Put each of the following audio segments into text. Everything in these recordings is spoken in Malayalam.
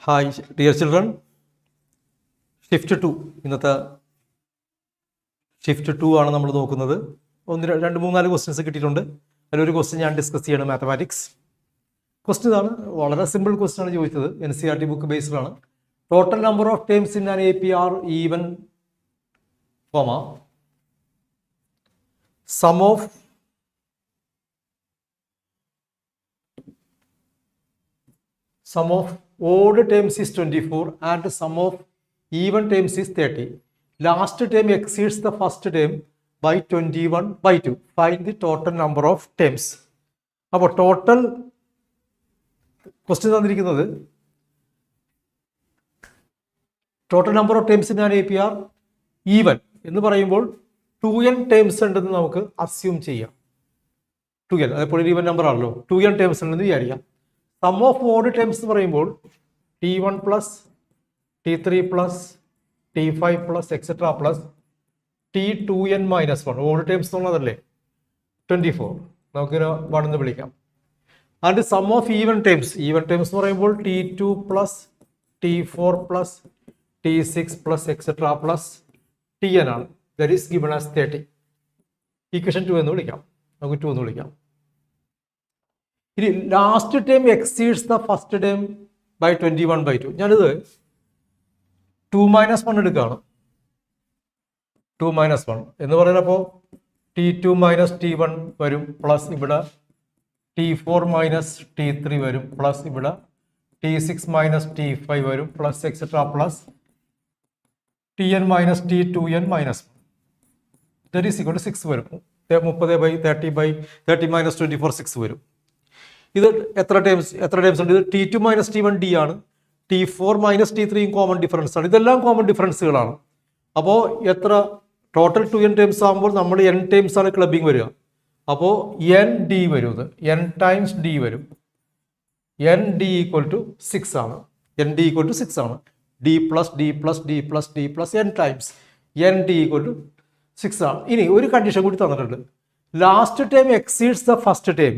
Hi, dear children. Shift 2. ഇന്നത്തെ ഷിഫ്റ്റ് 2 ആണ് നമ്മൾ നോക്കുന്നത്. 1, 2, 3, 4 ക്വസ്റ്റ്യൻസ് കിട്ടിയിട്ടുണ്ട്. അതിലൊരു ക്വസ്റ്റ്യൻ ഞാൻ ഡിസ്കസ് ചെയ്യണം, മാത്തമാറ്റിക്സ്. ക്വസ്റ്റ്യൻ ഇതാണ്, വളരെ സിമ്പിൾ ക്വസ്റ്റ്യൻ ആണ് ചോദിച്ചത്. NCERT ബുക്ക് ബേസ്ഡ് ആണ്. Total number of terms in an APR even, sum of odd terms is 24 and sum of even terms is 30. Last term exceeds the first term by 21/2. Find the total number of terms. അപ്പോൾ ടോട്ടൽ ക്വസ്റ്റ്യൻ തന്നിരിക്കുന്നത് total number of terms in an APR even എന്ന് പറയുമ്പോൾ 2n ടേംസ് ഉണ്ടെന്ന് നമുക്ക് അസ്യൂം ചെയ്യാം. 2n അതേപോലെ ഈവൻ നമ്പർ ആണല്ലോ, 2n ടേംസ് ഉണ്ടെന്ന് വിചാരിക്കാം. സം ഓഫ് ഓഡ് ടേംസ് എന്ന് പറയുമ്പോൾ T1 plus T3 plus T5 plus etcetera plus T2n minus 1. Odd terms എന്നുള്ളതല്ലേ 24, നമുക്കിന് 1 എന്ന് വിളിക്കാം. And sum of even terms എന്ന് പറയുമ്പോൾ T2 plus T4 plus T6 plus etcetera plus Tn ആണ്. That is given as 30. Equation 2 എന്ന് വിളിക്കാം, നമുക്ക് 2 എന്ന് വിളിക്കാം. ഇനി last term exceeds the first term by 21/2. ഞാനിത് 2 - 1 എടുക്കുകയാണ്. 2 - 1 എന്ന് പറയുന്നപ്പോൾ T2 മൈനസ് T1 വരും, പ്ലസ് ഇവിടെ T4 മൈനസ് T3 വരും, പ്ലസ് ഇവിടെ T6 മൈനസ് T5 വരും, plus etcetera plus Tn minus T2n minus 1. That is equal to 6 വരും. 30/30 മൈനസ് 24 6 വരും. ഇത് എത്ര ടേംസ് ഉണ്ട്? ഇത് T2 മൈനസ് T1 D ആണ്. T4 minus T3 common difference ആണ്. ഇതെല്ലാം കോമൺ ഡിഫറൻസുകളാണ്. അപ്പോൾ എത്ര ടോട്ടൽ 2n ടേംസ് ആകുമ്പോൾ നമ്മൾ n ടേംസ് ആണ് ക്ലബിങ് വരിക. അപ്പോൾ ND വരും, ഇത് n ടൈംസ് D വരും. ND ഈക്വൽ ടു 6 ആണ്. ND ഈക്വൽ ടു 6 ആണ്. D plus D plus D plus D plus n times ND equal to 6 ആണ്. ഇനി ഒരു കണ്ടീഷൻ കൂടി തന്നിട്ടുണ്ട്. Last term exceeds the first term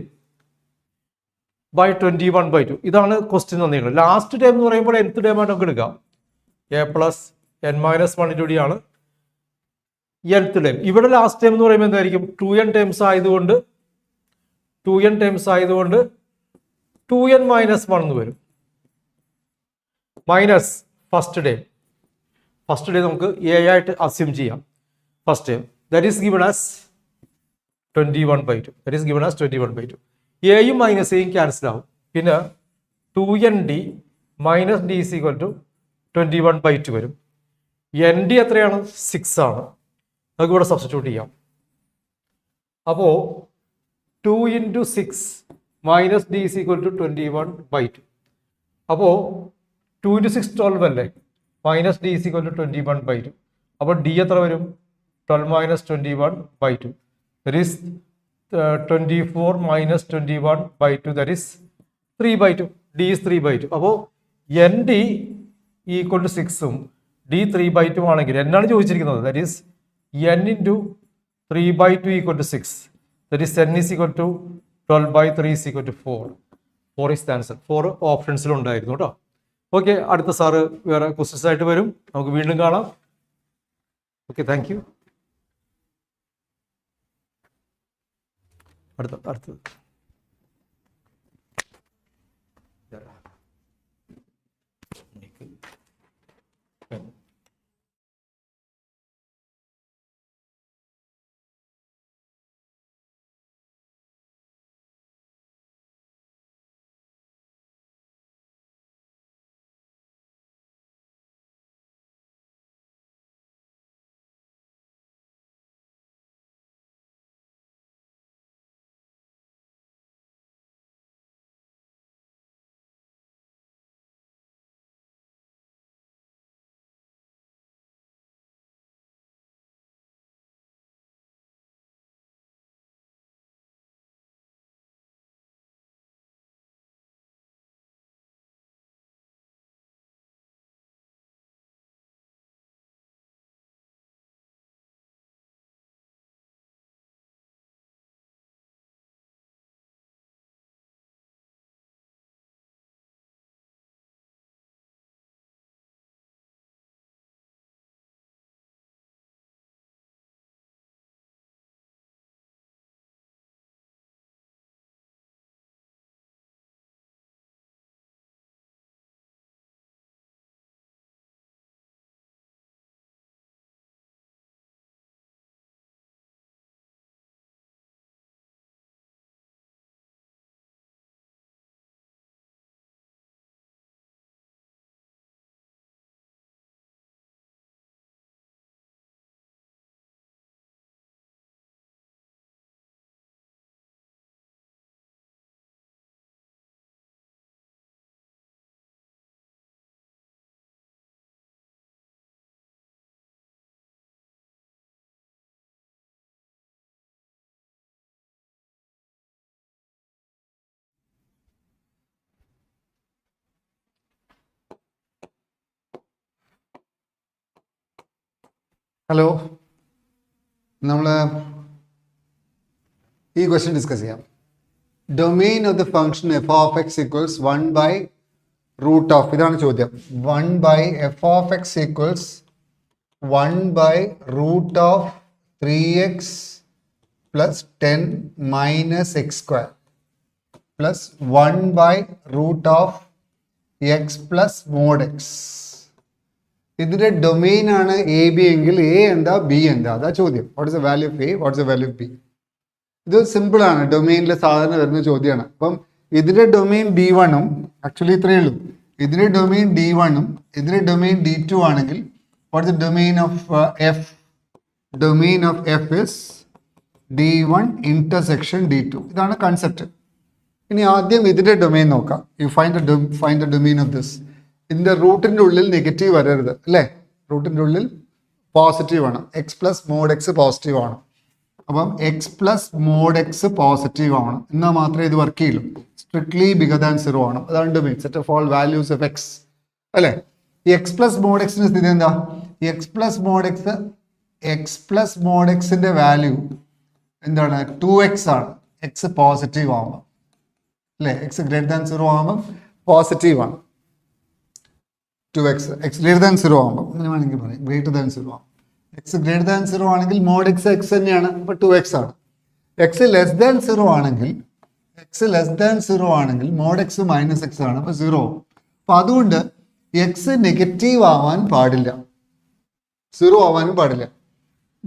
by 21/2. ഇതാണ് ക്വസ്റ്റ്യൻ തന്നിരിക്കുന്നത്. ലാസ്റ്റ് ടൈം എന്ന് പറയുമ്പോൾ nth ടൈം ആയിട്ട് നമുക്ക് എടുക്കാം. A പ്ലസ് n മൈനസ് 1 കൂടിയാണ് nth ടൈം. ഇവിടെ ലാസ്റ്റ് ടൈം എന്ന് പറയുമ്പോൾ എന്തായിരിക്കും? 2n ടൈംസ് ആയതുകൊണ്ട് 2n മൈനസ് 1 എന്ന് വരും. മൈനസ് ഫസ്റ്റ് ടൈം നമുക്ക് A ആയിട്ട് അസ്യൂം ചെയ്യാം. First time that is given as 21/2. എയും മൈനസ് എയും ക്യാൻസൽ ആവും. പിന്നെ 2ND minus D is equal to 21/2 വരും. ND എത്രയാണ്? 6 ആണ്. നമുക്ക് ഇവിടെ സബ്സ്റ്റിറ്റ്യൂട്ട് ചെയ്യാം. അപ്പോൾ 2 × 6 minus D is equal to 21/2. അപ്പോൾ 2 × 6 12 അല്ലേ, minus D is equal to 21/2. അപ്പോൾ D എത്ര വരും? 12 minus 21/2. That is 24 minus 21/2, that is 3/2. D is 3/2. അപ്പോൾ ND ഈക്വൽ ടു 6ഉം D 3/2 ആണെങ്കിൽ എന്നാണ് ചോദിച്ചിരിക്കുന്നത്? That is n × 3/2 equal to 6. That is n is equal to 12/3 is equal to 4. 4 is the answer. 4 ഓപ്ഷൻസിലുണ്ടായിരുന്നു കേട്ടോ. ഓക്കെ, അടുത്ത സാറ് വേറെ ക്വസ്റ്റ്യൻസ് ആയിട്ട് വരും. നമുക്ക് വീണ്ടും കാണാം. Okay, thank you. അടുത്തത് ഹലോ, നമ്മൾ ഈ ക്വസ്റ്റ്യൻ ഡിസ്കസ് ചെയ്യാം. Domain of the function F of X equals 1 by root of, ഇതാണ് ചോദ്യം, 1 by F of X equals 1 by root of 3x plus 10 minus X square plus 1 by root of X plus mod X. ഇതിന്റെ ഡൊമെയിൻ ആണ് എ ബി എങ്കിൽ എ എന്താ ബി എന്താ, അതാ ചോദ്യം. What is the value of A, what is the value of B. ഇത് സിമ്പിൾ ആണ്, ഡൊമെയിനിലെ സാധാരണ വരുന്ന ചോദ്യമാണ്. അപ്പം ഇതിന്റെ ഡൊമെയിൻ D1 ആക്ച്വലി ഇത്രയേ ഉള്ളൂ. ഇതിന്റെ ഡൊമെയിൻ D1 ഇതിന്റെ ഡൊമെയിൻ D2 ആണെങ്കിൽ what is the domain of F? Domain of F is D1 intersection D2. ഇതാണ് കൺസെപ്റ്റ്. ഇനി ആദ്യം ഇതിന്റെ ഡൊമെയിൻ നോക്കാം. You find the domain of this. ഇതിന്റെ റൂട്ടിന്റെ ഉള്ളിൽ നെഗറ്റീവ് വരരുത് അല്ലേ, റൂട്ടിന്റെ ഉള്ളിൽ പോസിറ്റീവ് ആണ്. X plus mod X positive ആണ്. അപ്പം X plus mod X positive ആണ് എന്നാൽ മാത്രമേ ഇത് വർക്ക് ചെയ്യുള്ളൂ. സ്ട്രിക്ട്ലി ബിഗർ ദാൻ 0 ആണ്. അതാണ് domain. Set of all values of X അല്ലേ. ഈ എക്സ് പ്ലസ് മോഡ് എക്സിന്റെ സ്ഥിതി എന്താ? എക്സ് പ്ലസ് മോഡ് എക്സിന്റെ വാല്യൂ എന്താണ്? 2x ആണ്. എക്സ് പോസിറ്റീവ് ആവുമ്പോൾ അല്ലേ, എക്സ് ഗ്രേറ്റർ ദാൻ 0 ആവുമ്പോൾ പോസിറ്റീവ് ആണ്. 2x എക്സ് ഗ്രേറ്റർ ദാൻ 0 ആകുമ്പോൾ അങ്ങനെ വേണമെങ്കിൽ പറയാം, ഗ്രേറ്റർ ദാൻ 0 ആകും. എക്സ് ഗ്രേറ്റർ ദാൻ 0 ആണെങ്കിൽ മോഡ് എക്സ് എക്സ് തന്നെയാണ്, അപ്പോൾ 2x ആണ്. എക്സ് ലെസ് ദാൻ 0 ആണെങ്കിൽ മോഡ് എക്സ് മൈനസ് എക്സ് ആണ്, അപ്പോൾ 0 ആവും. അപ്പോൾ അതുകൊണ്ട് എക്സ് നെഗറ്റീവ് ആവാൻ പാടില്ല, 0 ആവാനും പാടില്ല,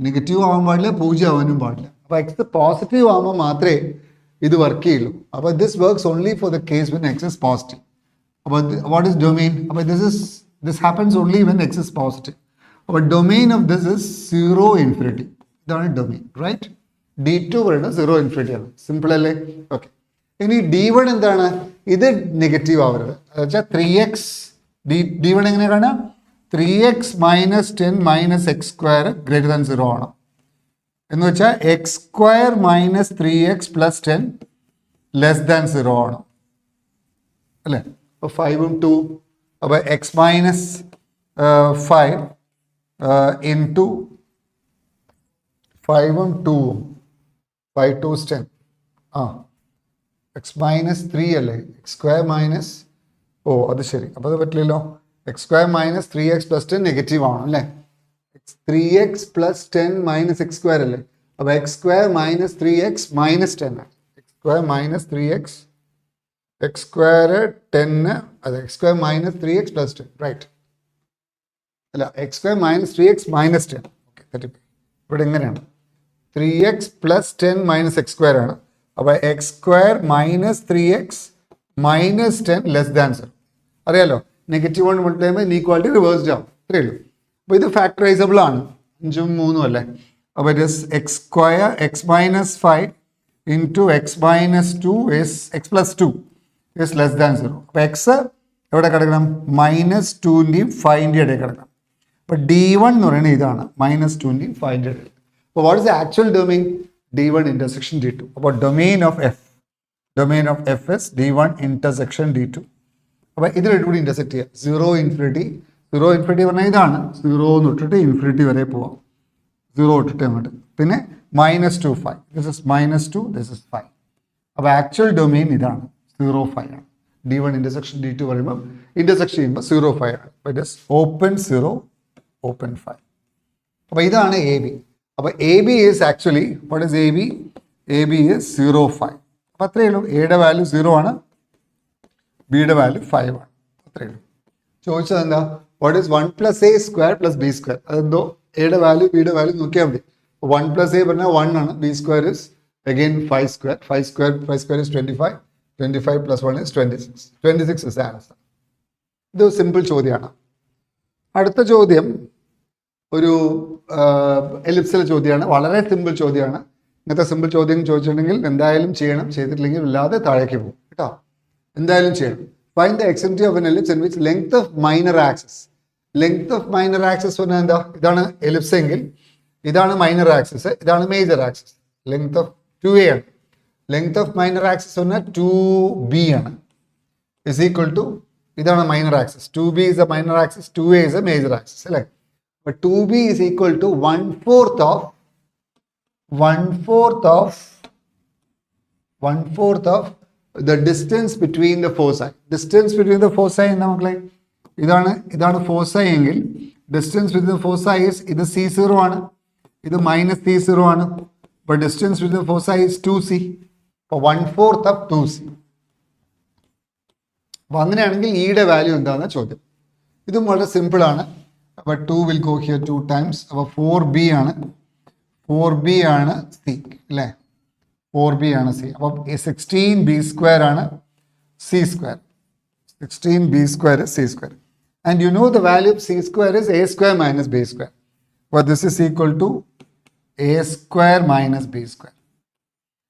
നെഗറ്റീവ് ആവാൻ പാടില്ല, 0 ആവാനും പാടില്ല. അപ്പോൾ എക്സ് പോസിറ്റീവ് ആകുമ്പോൾ മാത്രമേ ഇത് വർക്ക് ചെയ്യുള്ളൂ. അപ്പോൾ this works only for the case when X is positive. About what is domain? About this happens only when x is positive. Our domain of this is 0 infinity. That's a domain, right? D2 പറയുന്നത് 0 infinity ആണ്. സിമ്പിൾ അല്ലേ? ഓക്കെ. ഇനി D1 എന്താണ്? ഇത് നെഗറ്റീവ് ആവരുത്. എന്നുവെച്ചാൽ 3x D1 എങ്ങനെ കാണാം? 3x minus 10 minus X square greater than 0 ആണ്. എന്ന് വെച്ചാൽ X square minus 3x plus 10 less than 0 ആണ് അല്ലേ. 5 2 അപ്പോൾ X minus 5 into 5 2 5 2 10 X minus 3 അല്ലേ, എക്സ് സ്ക്വയർ മൈനസ്, അത് ശരി, അപ്പോൾ അത് പറ്റില്ലല്ലോ. X square minus 3x plus 10 negative ആണ് അല്ലേ. 3x plus 10 minus X square അല്ലേ, അപ്പോൾ X square minus 3x minus 10 ആണ്. X square minus 3x x square 10 അതെ, x square minus 3x plus 10 right അല്ല, x square minus 3x minus 10. Okay, തെറ്റിപ്പോയി. ഇവിടെ എങ്ങനെയാണ്? 3x plus 10 minus X square ആണ്. അപ്പോൾ X square minus 3x minus 10 less than 0. അറിയാലോ, നെഗറ്റീവ് കൊണ്ട് മൾട്ടിപ്ലൈ ചെയ്യുമ്പോൾ ഇനീക്വാളിറ്റി റിവേഴ്സ്ഡ് ആവും, അത്രയേ ഉള്ളൂ. അപ്പോൾ ഇത് ഫാക്ടറൈസബിൾ ആണ്, 5 3 അല്ലേ. അപ്പോൾ it is x square X minus 5 into X minus 2 is X plus 2 is less than 0. അപ്പോൾ എക്സ് എവിടെ കിടക്കണം? മൈനസ് 2ൻ്റെയും 5ൻ്റെയും ഇടയിൽ കിടക്കണം. അപ്പോൾ D1 എന്ന് പറയുന്നത് ഇതാണ്, മൈനസ് 2ൻ്റെയും 5ൻ്റെയും ഇടയിൽ. അപ്പോൾ what is the actual domain? D1 intersection D2. അപ്പോൾ domain of F is D1 intersection D2. അപ്പോൾ ഇത് രണ്ടുകൂടി ഇന്റർസെക്ട് ചെയ്യുക. 0 ഇൻഫിനിറ്റി പറഞ്ഞാൽ ഇതാണ്, 0 തൊട്ടിട്ട് ഇൻഫിനിറ്റി വരെ പോവാം, 0 തൊട്ടിട്ട് അങ്ങോട്ട്. പിന്നെ minus 2 5, this is minus 2, this is 5. അപ്പോൾ ആക്ച്വൽ ഡൊമെയിൻ ഇതാണ്, 0 5 ആണ്. D1 ഇന്റർസെക്ഷൻ D2 പറയുമ്പോൾ ഇന്റർസെക്ഷൻ ചെയ്യുമ്പോൾ 0 5 ആണ്. അപ്പോൾ ഇറ്റ് ഇസ് ഓപ്പൺ 0 ഓപ്പൺ 5. അപ്പോൾ ഇതാണ് എ ബി. അപ്പോൾ A B is actually what is A B? A B is 0 5. അപ്പോൾ അത്രയേ ഉള്ളൂ. എയുടെ വാല്യൂ 0 ആണ്, ബിയുടെ വാല്യൂ 5 ആണ്, അത്രയേ ഉള്ളൂ. ചോദിച്ചത് എന്താ? What is 1 plus A square plus B square? അതെന്തോ എയുടെ വാല്യൂ ബിയുടെ വാല്യൂ നോക്കിയാൽ മതി. 1 പ്ലസ് എ പറഞ്ഞാൽ 1 ആണ്, B square is again 5 square, 5 square is 25 plus 1 is 26. 26 is the answer. ഇത് സിമ്പിൾ ചോദ്യമാണ്. അടുത്ത ചോദ്യം ഒരു എലിപ്സിലെ ചോദ്യമാണ്, വളരെ സിമ്പിൾ ചോദ്യമാണ്. ഇങ്ങനത്തെ സിമ്പിൾ ചോദ്യം ചോദിച്ചിട്ടുണ്ടെങ്കിൽ എന്തായാലും ചെയ്യണം, ചെയ്തിട്ടില്ലെങ്കിൽ ഇല്ലാതെ താഴേക്ക് പോകും കേട്ടോ, എന്തായാലും ചെയ്യണം. Find the extremity of N ellipse in which length of minor axis. Length of minor axis പറഞ്ഞാൽ എന്താ? ഇതാണ് എലിപ്സ് എങ്കിൽ ഇതാണ് മൈനർ ആക്സിസ്, ഇതാണ് major axis. Length of 2a ആണ്. ലെങ്ത് ഓഫ് മൈനർ ആക്സിസ് പറഞ്ഞാൽ 2b ആണ്. ഇസ് ഈക്വൽ ടു, ഇതാണ് minor axis, 2b is A minor axis, 2a is A major axis അല്ലേ. But 2b is equal to 1/4 of the distance between the foci. Distance between the foci എന്താ മക്കളെ? ഇതാണ് foci എങ്കിൽ distance between the foci is ഇത് C0 ആണ്, ഇത് minus C0 ആണ്. But distance between the foci is 2c. അപ്പോൾ 1/4 of 2c. അപ്പോൾ അങ്ങനെയാണെങ്കിൽ ഈയുടെ വാല്യൂ എന്താണെന്ന് ചോദ്യം. ഇതും വളരെ സിമ്പിൾ ആണ്. അപ്പോൾ 2 will go here 2 times. അപ്പോൾ 4b ആണ് c അല്ലേ? 4b ആണ് c. അപ്പോൾ 16b square ആണ് c square. 16b square is c square. And you know the value of c square is a square minus b square. Well, this is equal to a square minus b square.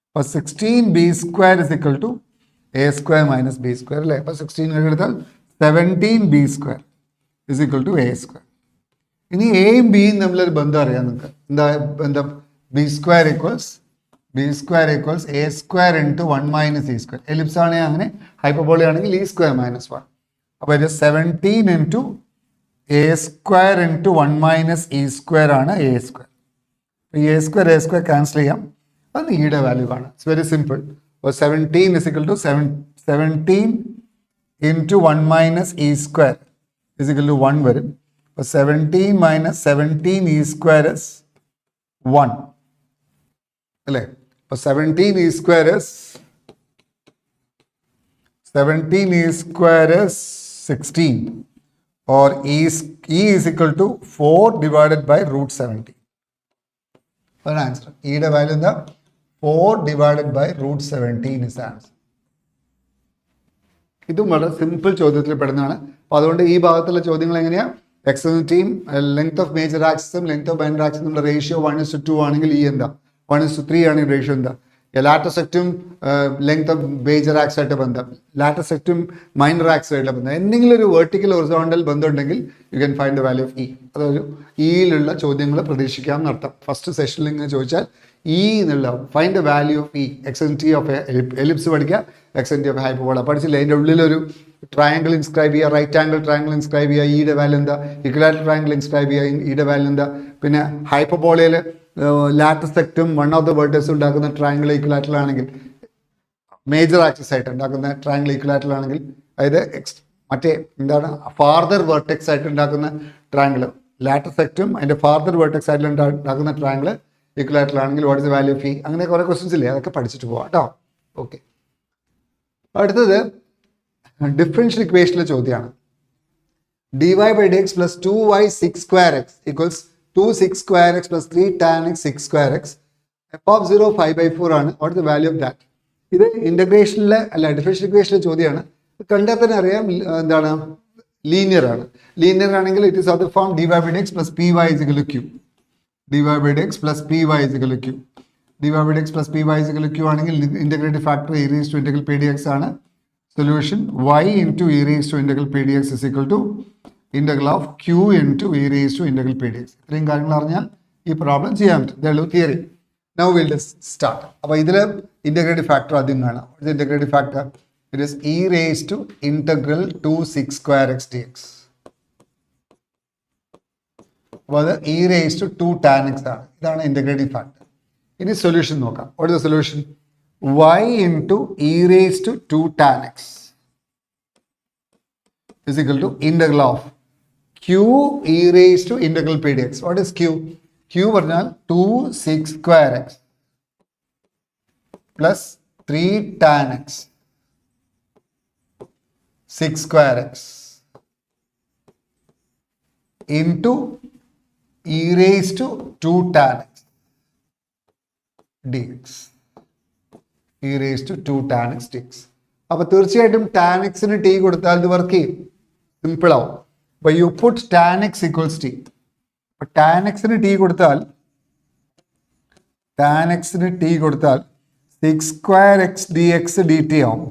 അപ്പോൾ 16b square is equal to a square minus b square അല്ലേ? അപ്പോൾ 16 എടുത്താൽ 17b square is equal to a square. ഇനി എയും ബിയും തമ്മിലൊരു ബന്ധം അറിയാം നിങ്ങൾക്ക്. എന്താ ബന്ധം? B square equals A square into 1 minus E square. Ellipse ആണെങ്കിൽ അങ്ങനെ, ഹൈപ്പർബോള ആണെങ്കിൽ ഇ സ്ക്വയർ മൈനസ് 1. അപ്പോൾ ഇത് 17 into A square into 1 minus E square ആണ് എ സ്ക്വയർ. ഈ എ സ്ക്വയർ ക്യാൻസൽ ചെയ്യാം. അത് ഇയുടെ വാല്യൂ ആണ്. It's very simple. അപ്പോൾ 17 is equal to 17 into 1 minus E square is equal to 1 വരും. അപ്പോൾ 17 മൈനസ് 17 ഇ സ്ക്വയർ is 1 അല്ലേ? അപ്പോൾ 17 E square is 16 or e is equal to 4 divided by root 17. അതാണ് ആൻസർ. ഇയുടെ വാല്യൂ എന്താ? 4 divided by root 17 is the answer. ഇതും വളരെ സിമ്പിൾ ചോദ്യത്തിൽ പെടുന്നതാണ്. അപ്പോൾ അതുകൊണ്ട് ഈ ഭാഗത്തുള്ള ചോദ്യങ്ങൾ എങ്ങനെയാണ്? എക്സിനും ലെങ്ത് ഓഫ് മേജർ ആക്സിസും ലെങ്ത് ഓഫ് മൈനർ ആക്സിസും നമ്മുടെ റേഷ്യോ 1:2 ആണെങ്കിൽ ഈ എന്താ? 1:3 ആണെങ്കിൽ റേഷ്യോ എന്താ? Latus rectum length of major axis ആയിട്ട് ബന്ധം, ലാറ്റർ സെക്റ്റും മൈനർ ആക്സ് ആയിട്ടുള്ള ബന്ധം, എന്തെങ്കിലും ഒരു വെർട്ടിക്കൽ ഹൊറിസോണ്ടൽ ബന്ധം ഉണ്ടെങ്കിൽ you can find the value of E. അതൊരു ഇയിലുള്ള ചോദ്യങ്ങൾ പ്രതീക്ഷിക്കാം എന്നർത്ഥം. ഫസ്റ്റ് സെഷനിൽ ഇങ്ങനെ ചോദിച്ചാൽ ഇ എന്നുള്ള find the value of e, eccentricity of ellipse പഠിക്കുക, എക്സ്റ്റൻറ്റി ഓഫ് ഹൈപ്പർബോള പഠിച്ചില്ല. അതിൻ്റെ ഉള്ളിലൊരു ട്രയാങ്കിൾ ഇൻസ്ക്രൈബ് ചെയ്യുക, റൈറ്റ് ആംഗിൾ ട്രയാങ്കിൾ ഇൻസ്ക്രൈബ് ചെയ്യുക, ഇയുടെ വാല്യൂ എന്താ? ഇക്വലാറ്ററൽ ട്രയാങ്കിൾ ഇൻസ്ക്രൈബ് ചെയ്യുക, ഇയുടെ വാല്യൂ എന്താ? പിന്നെ ഹൈപ്പർബോളയിൽ ലാറ്റർ സെക്റ്റും വൺ ഓഫ് ദ വേർട്ടേഴ്സ് ഉണ്ടാക്കുന്ന ട്രയാങ്കിൾ ഈക്വലാറ്ററൽ ആണെങ്കിൽ, മേജർ ആക്സിസ് ആയിട്ട് ഉണ്ടാക്കുന്ന ട്രയാങ്കിൾ ഈക്വലാറ്ററൽ ആണെങ്കിൽ, അതായത് മറ്റേ എന്താണ് ഫാർദർ വെർട്ടെക്സ് ആയിട്ട് ഉണ്ടാക്കുന്ന ട്രയാങ്കിൾ, ലാറ്റർ സെക്റ്റും അതിൻ്റെ ഫാർദർ വെർട്ടെക്സ് ആയിട്ട് ഉണ്ടാക്കുന്ന ട്രയാങ്കിൾ ഈക്വലാറ്ററൽ ആണെങ്കിൽ what is the value of E? അങ്ങനെ കുറേ ക്വസ്റ്റ്യൻസ് ഇല്ലേ, അതൊക്കെ പഠിച്ചിട്ട് പോവാം കേട്ടോ. ഓക്കെ, അടുത്തത് ഡിഫറൻഷ്യൽ ഇക്വേഷനിലെ ചോദ്യമാണ്. dy by dx plus 2y 6 square x equals 2 6 square x plus 3 tan x 6 square x. f of 0 5/4 ആണ്. What is the value of that? ഇത് ഇൻ്റഗ്രേഷനിലെ അല്ല ഡിഫറൻഷ്യൽ ഇക്വേഷനിലെ ചോദ്യമാണ്. കണ്ടാൽ തന്നെ അറിയാം എന്താണ്, ലീനിയർ ആണ്. ലീനിയർ ആണെങ്കിൽ it is of the form dy by dx plus py is equal to q. dy by dx plus py is equal to q. dy by dx plus py is equal to q ആണെങ്കിൽ integrative factor e raised to integral p dx ആണ്. Solution y into e raised to integral p dx is equal to integral of q into e raised to integral p dx. ഇത്രയും കാര്യങ്ങൾ അറിഞ്ഞാൽ ഈ പ്രോബ്ലം ചെയ്യാൻ പറ്റും. ഇതേ ഉള്ളൂ തിയറി. Now will start. അപ്പോൾ ഇതിൽ ഇൻ്റഗ്രേറ്റീവ് ഫാക്ടർ ആദ്യം കാണാം. Integrative factor it is e raised to integral 2 6 square x dx. അപ്പോൾ അത് e raised to 2 tan x ആണ്. ഇതാണ് ഇൻ്റഗ്രേറ്റീവ് ഫാക്ടർ. ഇനി സൊല്യൂഷൻ നോക്കാം. What is the solution? y into e raised to 2 tan x is equal to integral of q e raised to integral p dx. What is q? q പറഞ്ഞാൽ 2 6 square x plus 3 tan x 6 square x into e raised to 2 tan x dx. e raised to 2 tan x dx. അപ്പോൾ തീർച്ചയായിട്ടും tan xന് t കൊടുത്താൽ ഇത് വർക്ക് ചെയ്യും, സിമ്പിൾ ആവും. അപ്പോൾ you put tan x equals t. അപ്പോൾ tan xന് t കൊടുത്താൽ 6 square x dx dt ആവും.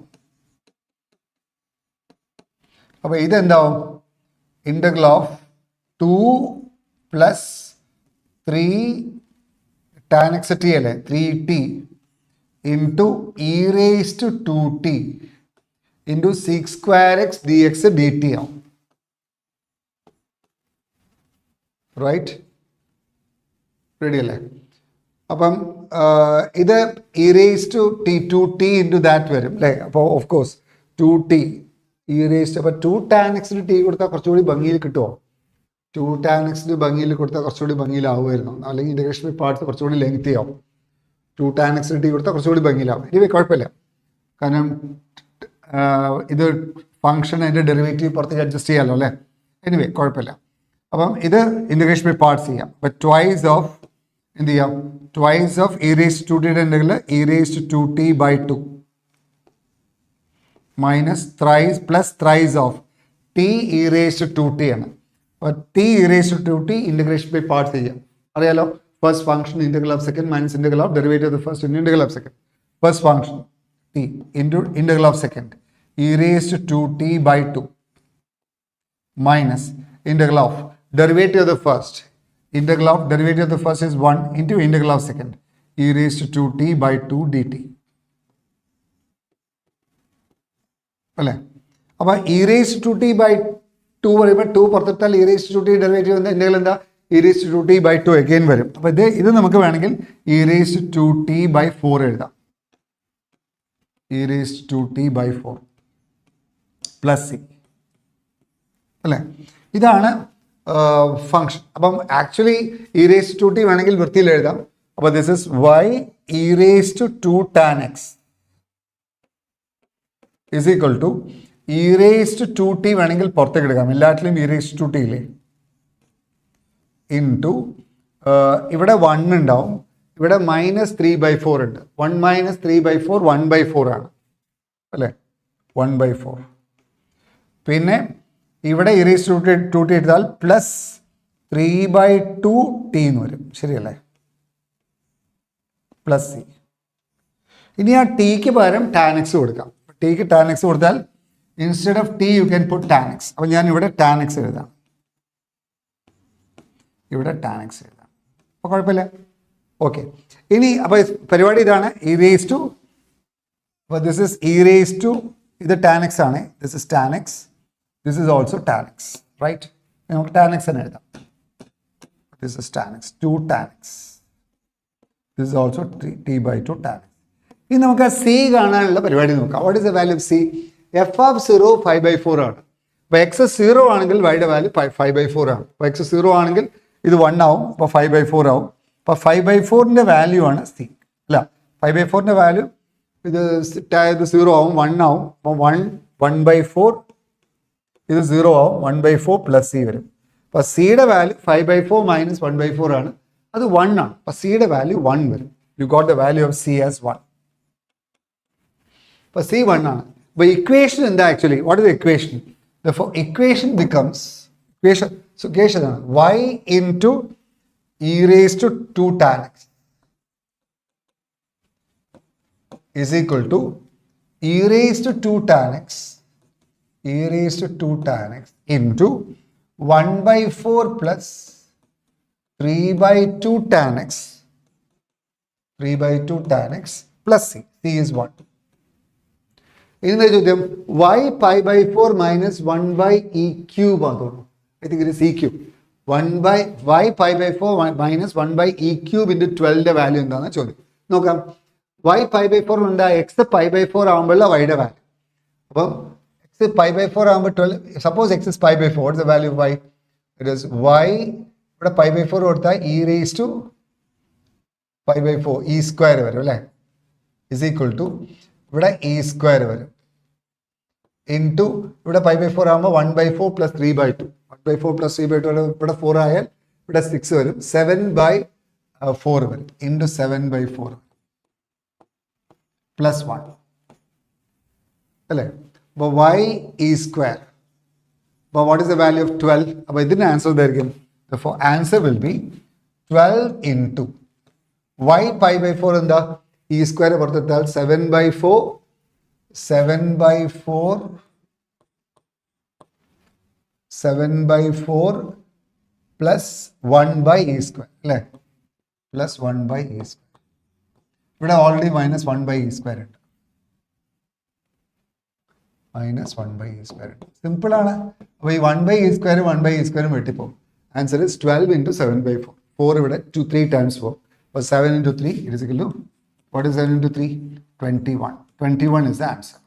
അപ്പോൾ ഇതെന്താവും? Integral of 2 plus 3 tan x t അല്ലേ, 3t into e raised to 2t into 6 square x dx dt ആവും. റൈറ്റ്? റെഡി അല്ലേ? അപ്പം ഇത് E raise to T 2t into that വരും അല്ലേ? അപ്പോൾ of course 2t E raise അപ്പോൾ 2 tan x ന് ടി കൊടുത്താൽ കുറച്ചുകൂടി ഭംഗിയിൽ കിട്ടുമോ? 2 tan x ന് ഭംഗിയിൽ കൊടുത്താൽ കുറച്ചുകൂടി ഭംഗിയിലാവുമായിരുന്നു, അല്ലെങ്കിൽ ഇൻ്റഗ്രേഷൻ ബൈ പാർട്സ് കുറച്ചുകൂടി ലെങ്തി ആവും. 2 tan x ന് ടി കൊടുത്താൽ കുറച്ചുകൂടി ഭംഗിയിലാവും. ഇനി കുഴപ്പമില്ല, കാരണം ഇത് ഫംഗ്ഷൻ അതിൻ്റെ ഡെറിവേറ്റീവ് പുറത്തേക്ക് അഡ്ജസ്റ്റ് ചെയ്യാമല്ലോ അല്ലേ? എനിവേ കുഴപ്പമില്ല. അപ്പം ഇത് ഇൻ്റഗ്രേഷൻ ബൈ പാർട്സ് ചെയ്യാം. അപ്പം ട്വൈസ് ഓഫ് എന്ത് ചെയ്യാം? Twice of E raise to ടിയുടെ ഉണ്ടെങ്കിൽ E raise to 2t by 2 minus thrice plus thrice of T E raise to 2t ആണ്. അപ്പോൾ T E raise to 2t integration by parts ചെയ്യാം. അറിയാലോ, first function integral of second minus integral of derivative of the first integral of second. First function t into integral of second e raised to 2t by 2 minus integral of derivative of the first. Integral of derivative of the first is 1 into integral of second e raised to 2t by 2 dt. അല്ലേ? അപ്പോൾ e raise to t by 2 പറയുമ്പോൾ 2 പുറത്തെടുത്താൽ e raise to t derivative എന്താ? ഇൻ്റഗ്രൽ എന്താ? E raise to t by 2 again വരും. അപ്പോൾ ഇത് നമുക്ക് വേണമെങ്കിൽ e raise to t by 4 എഴുതാം. E raise to t by 4 plus c അല്ലേ? ഇതാണ് ഫംഗ്ഷൻ. അപ്പം actually e raise to t വേണമെങ്കിൽ വൃത്തിയിൽ എഴുതാം. അപ്പോൾ this is y e raise to 2 tan x is equal to E raise to 2t വേണമെങ്കിൽ പുറത്തേക്ക് എടുക്കാം, എല്ലാറ്റിലും ഇ റേസ് ടു ടി ഇല്ലേ, ഇൻറ്റു ഇവിടെ 1 ഉണ്ടാവും, ഇവിടെ മൈനസ് 3/4 ഉണ്ട്. 1 മൈനസ് 3/4 1/4 ആണ് അല്ലേ? 1/4. പിന്നെ ഇവിടെ ഇ റേസ് ടു ടി എടുത്താൽ പ്ലസ് 3/2t എന്ന് വരും, ശരിയല്ലേ? Plus C. ഇനി ആ ടിക്ക് പകരം tan x കൊടുക്കാം. ടിക്ക് tan x കൊടുത്താൽ instead of T you can put tan x. അപ്പോൾ ഞാൻ ഇവിടെ tan x എഴുതാം, ഇവിടെ tan x എഴുതാം. അപ്പോൾ കുഴപ്പമില്ല. ഓക്കെ, ഇനി അപ്പോൾ പരിപാടി ഇതാണ്. ഇ റേസ് ടു, അപ്പോൾ this is E raise to, ഇത് tan x ആണ്, this is tan x, this is also tan x, right? നമുക്ക് tan x തന്നെ എഴുതാം. This is tan x, 2 tan x, this is also t by 2 tan x. ഇനി നമുക്ക് സി കാണാനുള്ള പരിപാടി നോക്കാം. What is the value of C? F of 0 5/4 ആണ്. അപ്പോൾ എക്സ് 0 ആണെങ്കിൽ വൈയുടെ വാല്യൂ 5/4 ആണ്. അപ്പോൾ എക്സ് 0 ആണെങ്കിൽ ഇത് 1 ആവും, അപ്പോൾ 5/4 ആവും. അപ്പോൾ 5/4ൻ്റെ വാല്യൂ ആണ് സി അല്ല, 5/4ൻ്റെ വാല്യൂ ഇത് 0 ആവും, 1 ആവും. അപ്പോൾ 1/4 ഇത് 0 ആവും, 1/4 പ്ലസ് സി വരും. അപ്പോൾ സിയുടെ വാല്യൂ 5/4 മൈനസ് 1/4 ആണ്, അത് 1 ആണ്. അപ്പോൾ സിയുടെ വാല്യൂ 1 വരും. You got the value of C as 1. അപ്പോൾ സി 1 ആണ്. അപ്പോൾ ഇക്വേഷൻ എന്താ actually? What is the equation? Equation becomes equation ആണ് y into e raised to 2 tan x is equal to e raised to 2 tan x into 1/4 plus 3/2 tan x plus c. c is 1. ഇനി ചോദ്യം y pi/4 minus 1/e cube ആണ് തോന്നുന്നു. I think it is e cube. y pi/4 minus 1/e cube into 12ന്റെ വാല്യൂ എന്താണെന്ന് ചോദ്യം. നോക്കാം. y pi/4 ഉണ്ട്, x pi/4 ആകുമ്പോഴുള്ള വൈയുടെ വാല്യൂ. അപ്പം x pi/4 ആകുമ്പോൾ 12, suppose x is pi/4, what is the value of y? It is y, ഇവിടെ pi/4 കൊടുത്താൽ e raised to pi/4 e square വരും അല്ലേ, is equal to ഇവിടെ e square വരും ഇൻറ്റു ഇവിടെ pi/4 ആകുമ്പോൾ 1/4 പ്ലസ് 3/2, 1/4 പ്ലസ് 3/2 ഇവിടെ 4 ആയാൽ ഇവിടെ 6 വരും, 7/4 വരും ഇൻറ്റു 7/4 പ്ലസ് 1 അല്ലേ. അപ്പോൾ y e square. അപ്പോൾ what is the value of 12? അപ്പോൾ ഇതിൻ്റെ ആൻസർ എന്തായിരിക്കും? Answer will be 12 into y pi/4 എന്താ, e സ്ക്വയർ പുറത്തെടുത്താൽ 7/4 പ്ലസ് 1/e സ്ക്വയർ അല്ലേ, പ്ലസ് 1/e സ്ക്വയർ. ഇവിടെ ഓൾറെഡി മൈനസ് 1/e സ്ക്വയർ ഉണ്ട്, മൈനസ് 1/e സ്ക്വയർ ഉണ്ട്. സിമ്പിളാണ്. അപ്പോൾ ഈ 1/e സ്ക്വയറും 1/e സ്ക്വയറും വെട്ടിപ്പോകും. Answer is 12 into 7/4. 4 ഇവിടെ 3 times 4. അപ്പോൾ 7 into 3 it is equal to, what is 7 into 3? 21. 21 is the answer.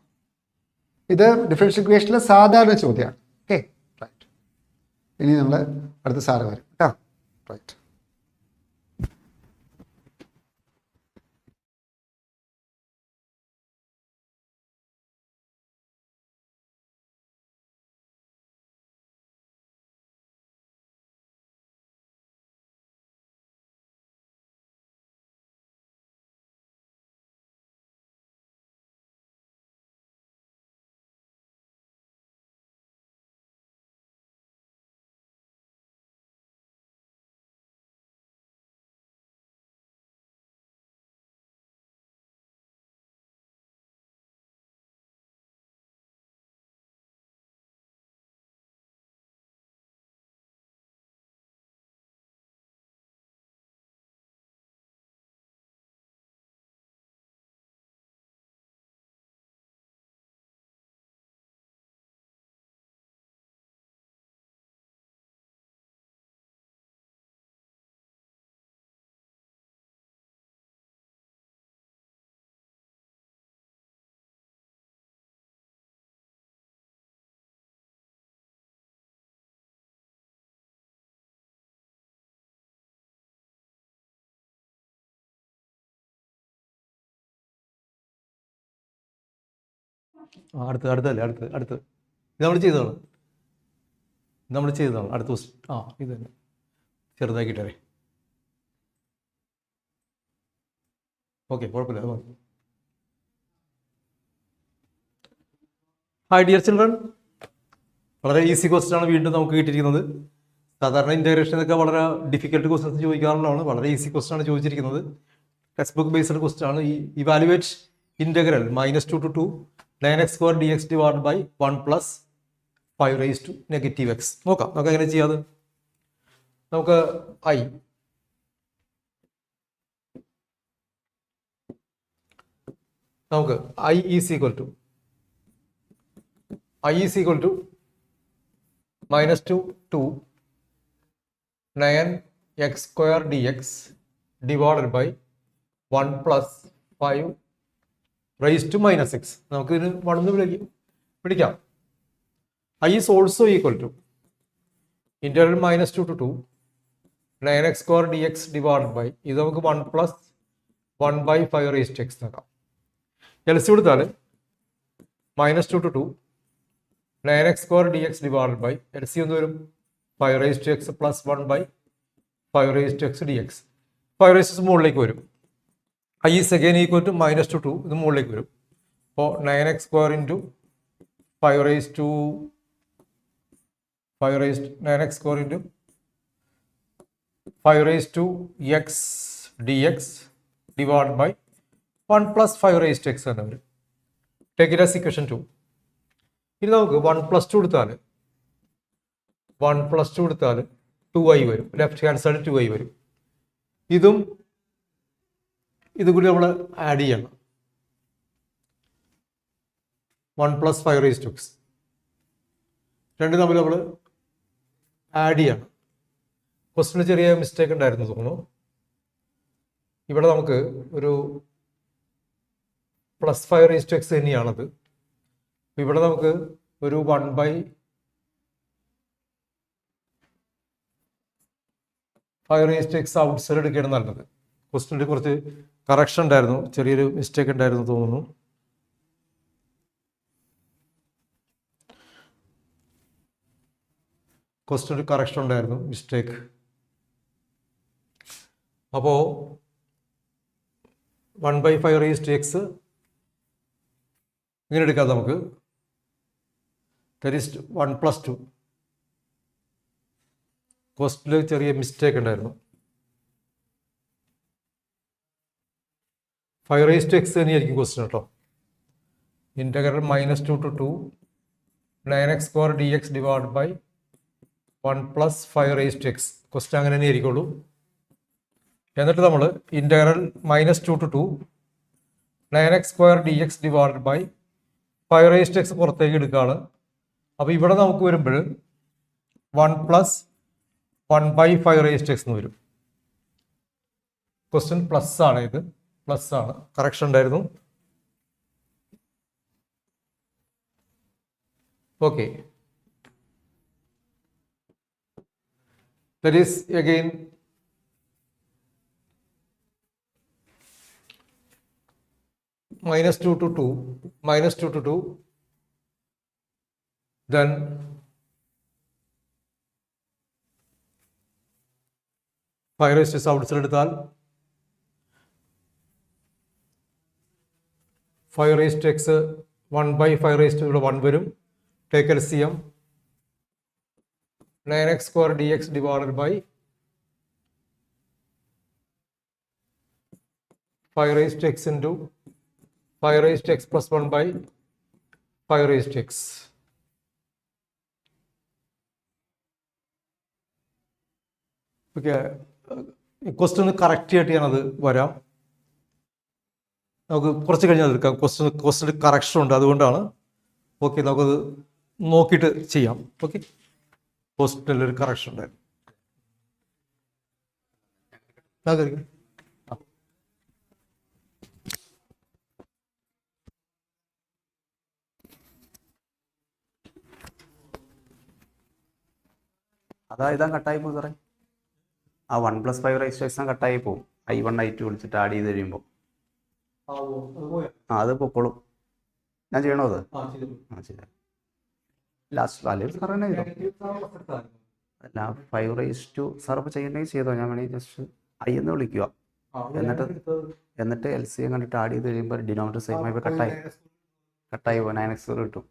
ഇത് ഡിഫറൻഷ്യൽ ഇക്വേഷനിലെ സാധാരണ ചോദ്യമാണ്. Okay, right. ഇനി നമ്മൾ അടുത്ത സാറ് വരും കേട്ടോ. റൈറ്റ്. അടുത്തല്ലേ അടുത്ത് ഇത് നമ്മൾ ചെയ്തതാണ്. അടുത്ത ക്വസ്റ്റ്യൻ ഇത് തന്നെ ചെറുതാക്കിയിട്ടേ. ഓക്കെ, കുഴപ്പമില്ല. ഹായ് ഡിയർ ചിൽഡ്രൻ, വളരെ ഈസി ക്വസ്റ്റ്യൻ ആണ് വീണ്ടും നമുക്ക് കിട്ടിയിരിക്കുന്നത്. സാധാരണ ഇൻ്റഗ്രേഷനൊക്കെ വളരെ ഡിഫിക്കൽട്ട് ക്വസ്റ്റ്യൻസ് ചോദിക്കാറുള്ളതാണ്. വളരെ ഈസി ക്വസ്റ്റ്യൻ ആണ് ചോദിച്ചിരിക്കുന്നത്. ടെക്സ്റ്റ് ബുക്ക് ബേസ്ഡ് ക്വസ്റ്റ്യൻ ആണ്. ഈ evaluate integral -2 to 2 9x square dx divided by 1 plus 5 raised to negative x. നോക്കാം നമുക്ക് എങ്ങനെ ചെയ്യാതെ. നമുക്ക് i is equal to -2 to 9x square dx divided by 1 plus 5 raised to -6. നമുക്ക് ഇതിന് 1 പിടിക്കാം. i is also equal to integral -2 to 2 9x square dx divided by ഇത് നമുക്ക് 1 plus 1 by 5 raised to x നോക്കാം. എൽസി കൊടുത്താൽ -2 to 2 9x square dx divided by LC എന്ന് വരും 5 raised to x plus 1 by 5 raised to x dx. 5 raised to മുകളിലേക്ക് വരും. i is again equal to -2 to 2 ഇത് മുകളിലേക്ക് വരും. അപ്പോൾ 9x square into 5 raised to 9x square into 5 raised to x dx divided by 1 plus 5 raised to x എന്ന് വരും. Take it as equation 2. ഇനി നമുക്ക് 1 plus 2 എടുത്താൽ 2i വരും. ലെഫ്റ്റ് ഹാൻഡ് സൈഡ് 2i വരും. ഇതും കൂടി നമ്മൾ ആഡ് ചെയ്യണം. 1 plus 5 raised to x രണ്ട് തമ്മിൽ നമ്മൾ ആഡ് ചെയ്യണം. ക്വസ്റ്റ്യനിൽ ചെറിയ മിസ്റ്റേക്ക് ഉണ്ടായിരുന്നു തോന്നുന്നു. ഇവിടെ നമുക്ക് ഒരു +5 raised to x തന്നെയാണത്. ഇവിടെ നമുക്ക് ഒരു 1 by 5 raised to x out side എടുക്കുകയാണ് നല്ലത്. ക്വസ്റ്റ്യനിൽ കുറച്ച് കറക്ഷൻ ഉണ്ടായിരുന്നു, ചെറിയൊരു മിസ്റ്റേക്ക് ഉണ്ടായിരുന്നു തോന്നുന്നു. ക്വസ്റ്റ്യനിൽ കറക്ഷൻ ഉണ്ടായിരുന്നു, മിസ്റ്റേക്ക്. അപ്പോൾ 1 by 5 raised to x ഇങ്ങനെ എടുക്കാം നമുക്ക്. That is 1 plus 2. ക്വസ്റ്റ്യനിൽ ചെറിയ മിസ്റ്റേക്ക് ഉണ്ടായിരുന്നു. 5 raised to x തന്നെയായിരിക്കും ക്വസ്റ്റ്യൻ കേട്ടോ. Integral -2 to 2 9x square dx divided by 1 plus 5 raised to x question അങ്ങനെ തന്നെ ആയിരിക്കുള്ളൂ. എന്നിട്ട് നമ്മൾ integral -2 to 2 9x square dx divided by 5 raised to x പുറത്തേക്ക് എടുക്കുകയാണ്. അപ്പോൾ ഇവിടെ നമുക്ക് വരുമ്പോൾ 1 plus 1/5 raised to x എന്ന് വരും. ക്വസ്റ്റ്യൻ പ്ലസ് ആണ്, ഇത് പ്ലസ് ആണ്, കറക്ഷൻ ഉണ്ടായിരുന്നു. Okay, that is again -2 to 2, -2 to 2, then 5 raised to x outside എടുത്താൽ 5 raised to x 1/5 raised to 1 വരും. Take LCM, 9x square dx divided by 5 raised to x into 5 raised to x plus 1 by 5 raised to x. Okay, question correct ആയിട്ട് ഞാനത് വരാം. നമുക്ക് കുറച്ച് കഴിഞ്ഞാൽ എടുക്കാം. ക്വസ്റ്റ്യൻ കറക്ഷൻ ഉണ്ട്, അതുകൊണ്ടാണ്. ഓക്കെ, നമുക്കത് നോക്കിയിട്ട് ചെയ്യാം. ഓക്കെ, ക്വസ്റ്റ്യനിലൊരു കറക്ഷൻ ഉണ്ടായിരുന്നു. അതായത് കട്ടായി പോകും സാറേ. ആ 1 + 5 raised to x കട്ടായി പോകും. I1 I2 വിളിച്ചിട്ട് ആഡ് ചെയ്ത് കഴിയുമ്പോൾ അത് പൊക്കോളും. ഞാൻ ചെയ്യണോ അത്? ചെയ്ത ലാസ്റ്റ് അല്ലെങ്കിൽ സാർ തന്നെ ചെയ്തോ. അല്ല 5 raised to സാർ ഇപ്പോൾ ചെയ്യണമെങ്കിൽ ചെയ്തോ. ഞാൻ വേണമെങ്കിൽ ജസ്റ്റ് ഐ എന്ന് വിളിക്കുക. എന്നിട്ട് LCM കണ്ടിട്ട് ആഡ് ചെയ്ത് കഴിയുമ്പോൾ ഡിനോമിനേറ്റർ സെയിം ആയി കട്ടായി പോകും. 9x കിട്ടും.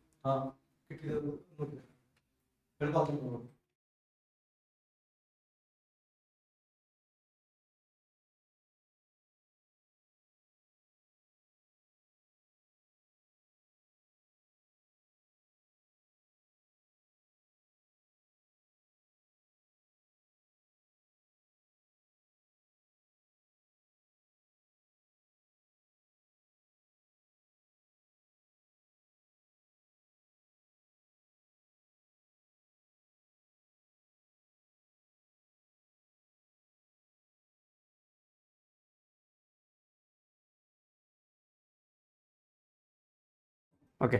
ഓക്കെ,